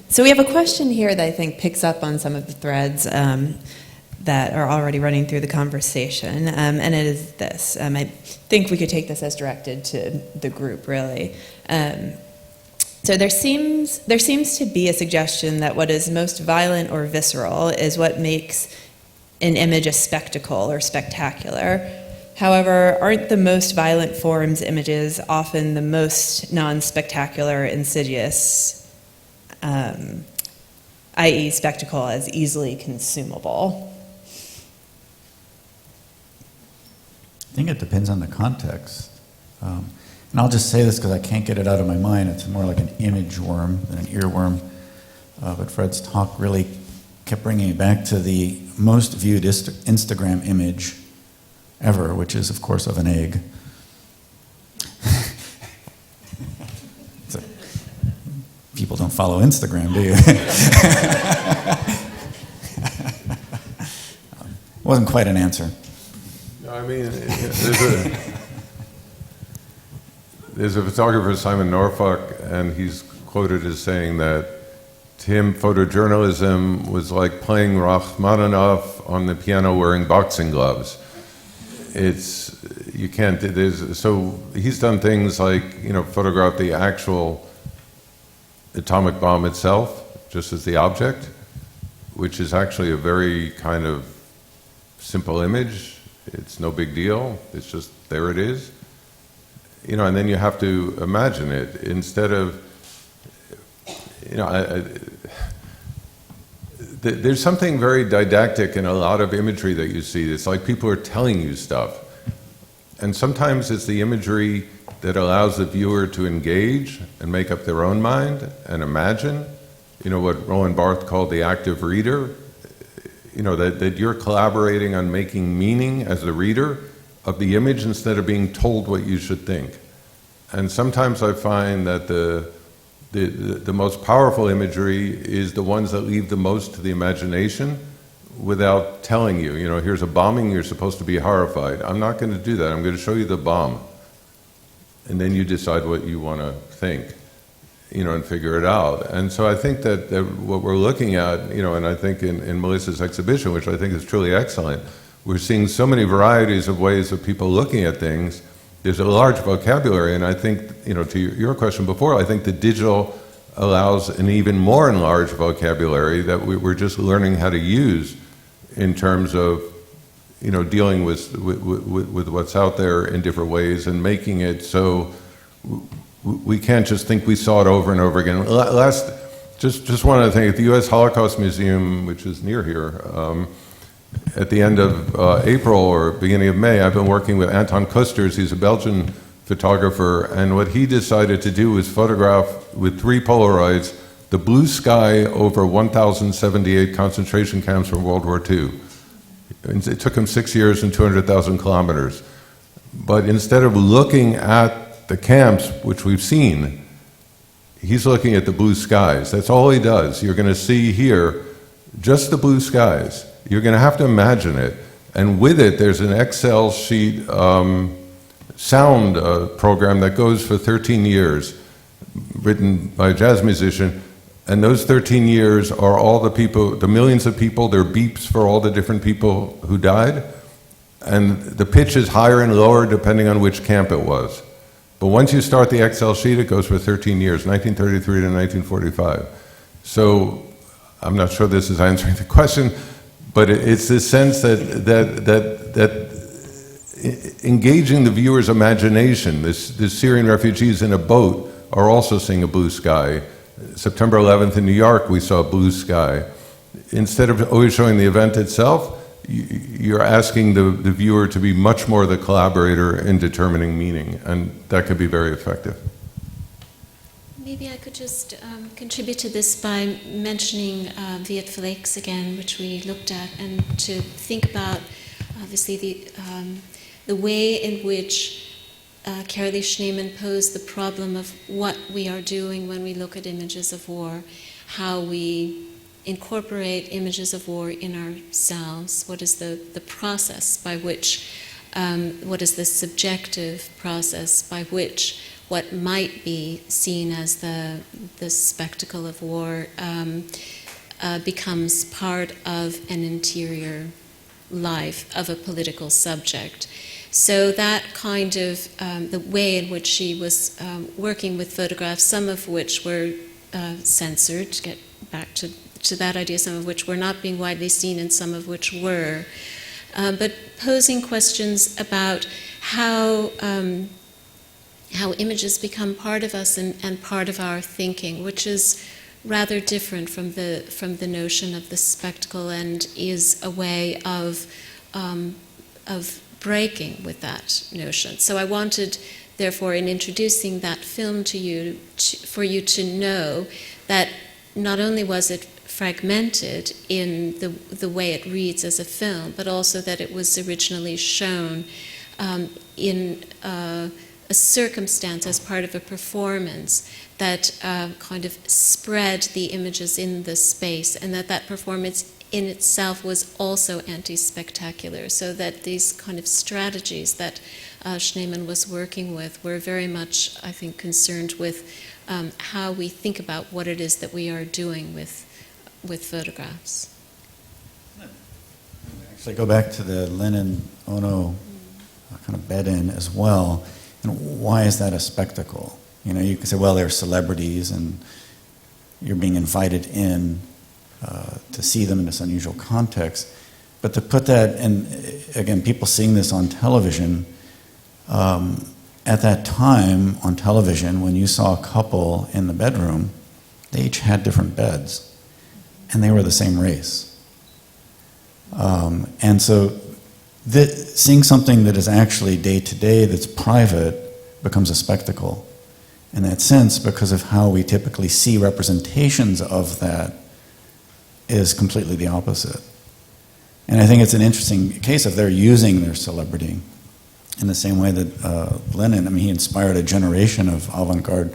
So we have a question here that I think picks up on some of the threads that are already running through the conversation, and it is this. I think we could take this as directed to the group, really. So there seems to be a suggestion that what is most violent or visceral is what makes an image a spectacle or spectacular. However, aren't the most violent forms images often the most non-spectacular, insidious, i.e. spectacle as easily consumable? I think it depends on the context. And I'll just say this because I can't get it out of my mind. It's more like an image worm than an earworm. But Fred's talk really kept bringing me back to the most viewed Instagram image ever, which is, of course, of an egg. People don't follow Instagram, do you? Wasn't quite an answer. I mean, there's a photographer, Simon Norfolk, and he's quoted as saying that to him, photojournalism was like playing Rachmaninoff on the piano wearing boxing gloves. So he's done things like, you know, photograph the actual atomic bomb itself, just as the object, which is actually a very kind of simple image. It's no big deal. It's just, there it is. You know, and then you have to imagine it instead of, you know, there's something very didactic in a lot of imagery that you see. It's like people are telling you stuff. And sometimes it's the imagery that allows the viewer to engage and make up their own mind and imagine, you know, what Roland Barthes called the active reader, you know, that you're collaborating on making meaning as the reader of the image instead of being told what you should think. And sometimes I find that the most powerful imagery is the ones that leave the most to the imagination without telling you, you know, here's a bombing, you're supposed to be horrified. I'm not going to do that. I'm going to show you the bomb. And then you decide what you want to think, you know, and figure it out. And so I think that what we're looking at, you know, and I think in Melissa's exhibition, which I think is truly excellent, we're seeing so many varieties of ways of people looking at things. There's a large vocabulary, and I think, you know, to your question before, I think the digital allows an even more enlarged vocabulary that we're just learning how to use in terms of, you know, dealing with what's out there in different ways and making it so we can't just think we saw it over and over again. Just one other thing. At the U.S. Holocaust Museum, which is near here, at the end of April or beginning of May, I've been working with Anton Kusters. He's a Belgian photographer, and what he decided to do was photograph with 3 Polaroids the blue sky over 1,078 concentration camps from World War II. It took him 6 years and 200,000 kilometers. But instead of looking at the camps, which we've seen, he's looking at the blue skies. That's all he does. You're going to see here just the blue skies. You're going to have to imagine it. And with it, there's an Excel sheet sound program that goes for 13 years, written by a jazz musician. And those 13 years are all the people, the millions of people, their beeps for all the different people who died. And the pitch is higher and lower depending on which camp it was. But once you start the Excel sheet, it goes for 13 years, 1933 to 1945. So I'm not sure this is answering the question, but it's this sense that engaging the viewer's imagination, this Syrian refugees in a boat are also seeing a blue sky. September 11th in New York, we saw a blue sky. Instead of always showing the event itself, you're asking the viewer to be much more the collaborator in determining meaning, and that could be very effective. Maybe I could just contribute to this by mentioning Viet Flakes again, which we looked at, and to think about, obviously, the way in which Carolee Schneemann posed the problem of what we are doing when we look at images of war, how we incorporate images of war in ourselves, what is the process by which, what is the subjective process by which what might be seen as the spectacle of war becomes part of an interior life of a political subject. So that kind of, the way in which she was working with photographs, some of which were censored, to get back to that idea, some of which were not being widely seen and some of which were, but posing questions about how images become part of us and part of our thinking, which is rather different from the notion of the spectacle, and is a way of breaking with that notion. So I wanted, therefore, in introducing that film to you, for you to know that not only was it fragmented in the way it reads as a film, but also that it was originally shown in a circumstance as part of a performance that kind of spread the images in the space, and that performance in itself was also anti-spectacular, so that these kind of strategies that Schneemann was working with were very much, I think, concerned with how we think about what it is that we are doing with photographs. Actually, go back to the Lenin Ono kind of bed-in as well. And why is that a spectacle? You know, you can say, well, they're celebrities and you're being invited in to see them in this unusual context. But to put that, and again, people seeing this on television, at that time on television, when you saw a couple in the bedroom, they each had different beds, and they were the same race. And so seeing something that is actually day-to-day, that's private, becomes a spectacle in that sense, because of how we typically see representations of that is completely the opposite. And I think it's an interesting case of they're using their celebrity in the same way that Lenin, I mean, he inspired a generation of avant-garde,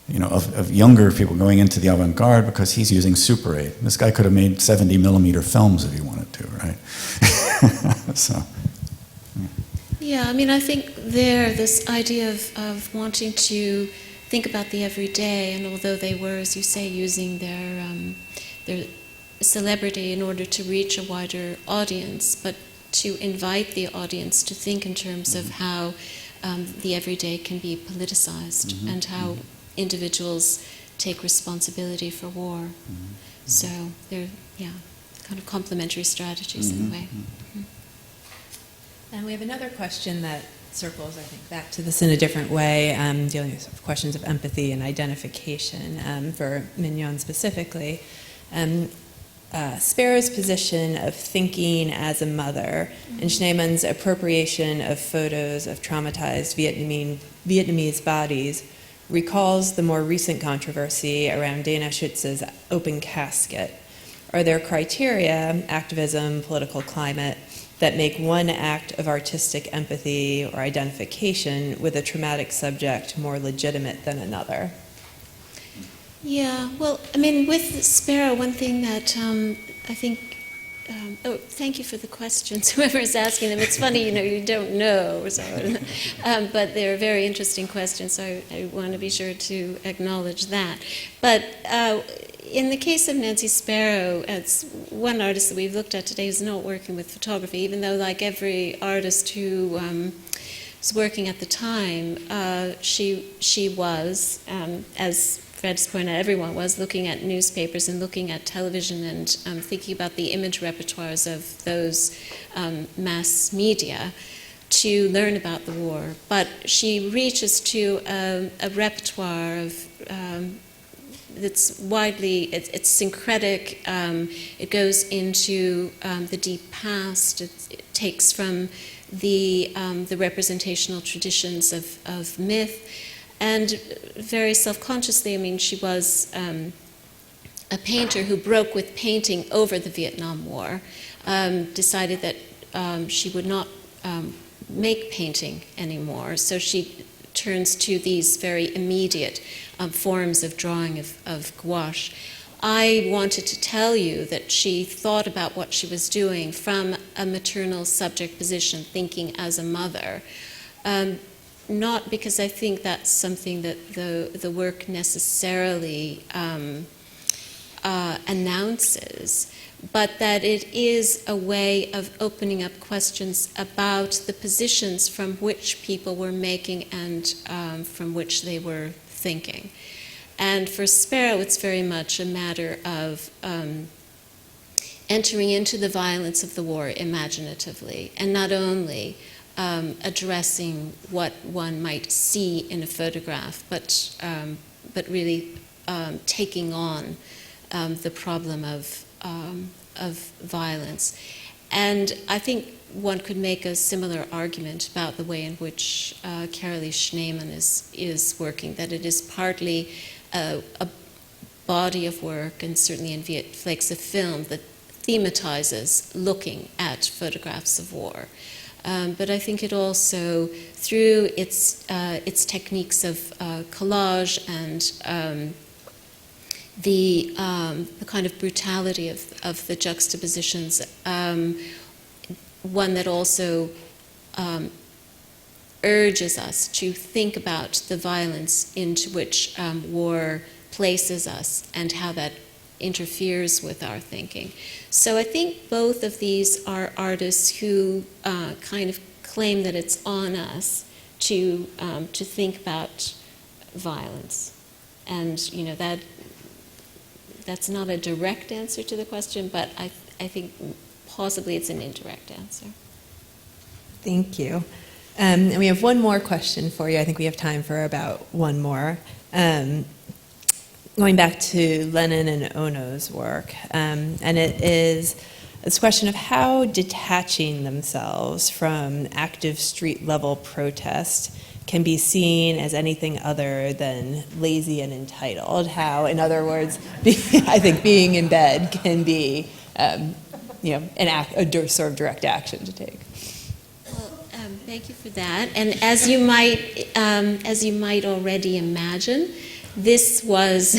you know, of younger people going into the avant-garde, because he's using Super 8. This guy could have made 70 millimeter films if he wanted to, right? So. Yeah, I mean, I think this idea of wanting to think about the everyday, and although they were, as you say, using their celebrity in order to reach a wider audience, but to invite the audience to think in terms of how the everyday can be politicized, and how individuals take responsibility for war. So they're, kind of complementary strategies in a way. And we have another question that circles, I think, back to this in a different way, dealing with sort of questions of empathy and identification for Mignon specifically. Sparrow's position of thinking as a mother and Schneemann's appropriation of photos of traumatized Vietnamese bodies recalls the more recent controversy around Dana Schutz's open casket. Are there criteria, activism, political climate, that make one act of artistic empathy or identification with a traumatic subject more legitimate than another? Yeah, well, I mean, with Sparrow, one thing that I think, oh, thank you for the questions, whoever is asking them. It's funny, you don't know, so, but they're very interesting questions, so I want to be sure to acknowledge that. But in the case of Nancy Sparrow, it's one artist that we've looked at today who's not working with photography, even though, like every artist who was working at the time, she was, as Fred's point out, everyone was looking at newspapers and looking at television and thinking about the image repertoires of those mass media to learn about the war. But she reaches to a repertoire of that's widely, it's syncretic, it goes into the deep past, it takes from the representational traditions of myth, and very self-consciously, I mean, she was a painter who broke with painting over the Vietnam War, decided that she would not make painting anymore, so she turns to these very immediate forms of drawing of gouache. I wanted to tell you that she thought about what she was doing from a maternal subject position, thinking as a mother. Not because I think that's something that the work necessarily announces, but that it is a way of opening up questions about the positions from which people were making and from which they were thinking. And for Sparrow, it's very much a matter of entering into the violence of the war imaginatively, and not only addressing what one might see in a photograph, but really taking on the problem of violence. And I think one could make a similar argument about the way in which Carolee Schneemann is working, that it is partly a body of work, and certainly in Viet Flakes of film, that thematizes looking at photographs of war. But I think it also, through its techniques of collage and the kind of brutality of the juxtapositions, one that also urges us to think about the violence into which war places us and how that interferes with our thinking. So I think both of these are artists who kind of claim that it's on us to think about violence, and that's not a direct answer to the question, but I think possibly it's an indirect answer. Thank you. And we have one more question for you. I think we have time for about one more. Going back to Lenin and Ono's work, and it is this question of how detaching themselves from active street-level protest can be seen as anything other than lazy and entitled. How, in other words, I think being in bed can be, a sort of direct action to take. Well, thank you for that. And as you might already imagine, this was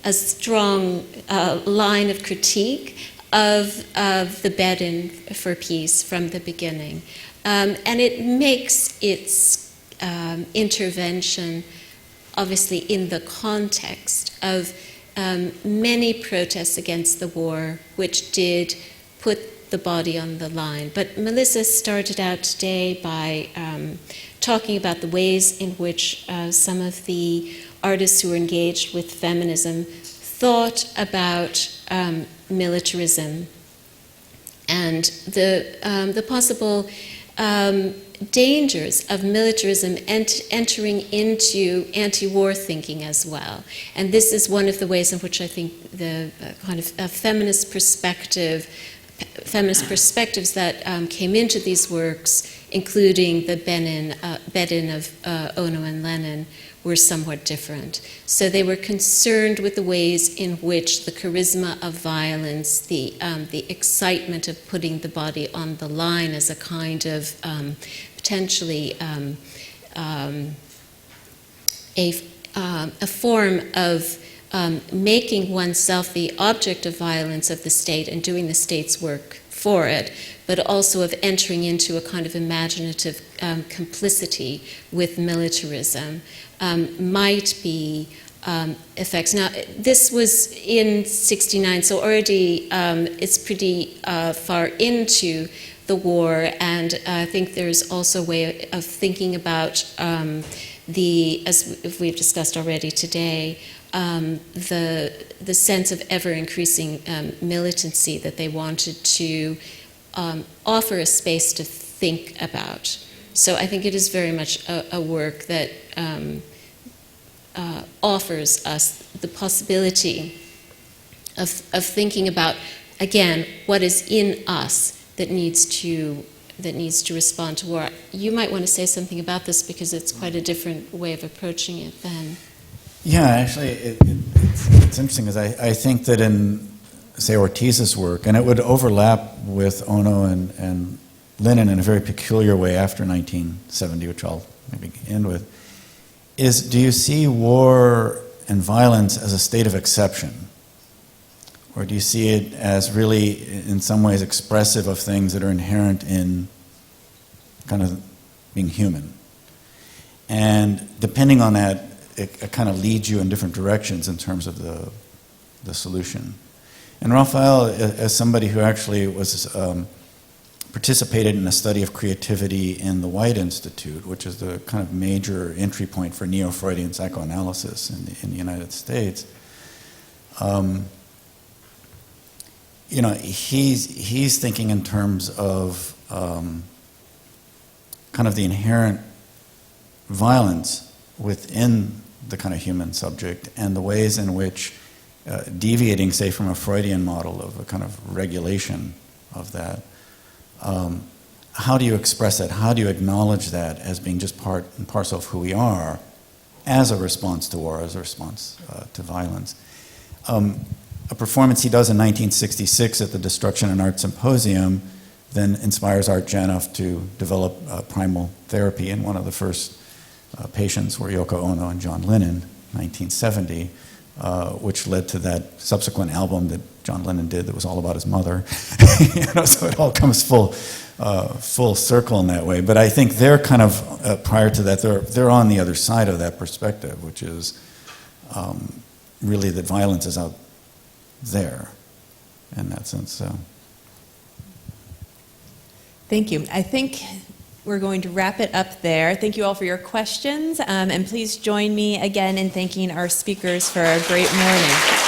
a strong line of critique of the bed-in for peace from the beginning. And it makes its intervention obviously in the context of many protests against the war, which did put the body on the line. But Melissa started out today by talking about the ways in which some of the artists who were engaged with feminism thought about militarism and the possible dangers of militarism entering into anti-war thinking as well. And this is one of the ways in which I think the kind of feminist perspectives that came into these works, including the bed-in of Ono and Lenin, were somewhat different. So they were concerned with the ways in which the charisma of violence, the excitement of putting the body on the line as a kind of potentially a form of making oneself the object of violence of the state and doing the state's work for it, but also of entering into a kind of imaginative complicity with militarism, might be effects. Now, this was in *69, so already it's pretty far into the war, and I think there's also a way of thinking about as we've discussed already today, the sense of ever-increasing militancy that they wanted to offer a space to think about. So I think it is very much a work that offers us the possibility of thinking about, again, what is in us that needs to respond to war. You might want to say something about this because it's quite a different way of approaching it than. Yeah, actually, it's interesting because I think that in, say, Ortiz's work, and it would overlap with Ono and Lenin in a very peculiar way after 1970, which I'll maybe end with, is do you see war and violence as a state of exception? Or do you see it as really, in some ways, expressive of things that are inherent in kind of being human? And depending on that, it kind of leads you in different directions in terms of the solution. And Raphael, as somebody who actually was participated in a study of creativity in the White Institute, which is the kind of major entry point for neo-Freudian psychoanalysis in the United States, you know, he's thinking in terms of kind of the inherent violence within the kind of human subject and the ways in which deviating, say, from a Freudian model of a kind of regulation of that, how do you express that? How do you acknowledge that as being just part and parcel of who we are as a response to war, as a response to violence? A performance he does in 1966 at the Destruction and Art Symposium then inspires Art Janoff to develop primal therapy, and one of the first patients were Yoko Ono and John Lennon, 1970, which led to that subsequent album that John Lennon did that was all about his mother. You know, so it all comes full circle in that way. But I think they're kind of, prior to that, they're on the other side of that perspective, which is really that violence is out there in that sense. So. Thank you. I think we're going to wrap it up there. Thank you all for your questions, and please join me again in thanking our speakers for a great morning.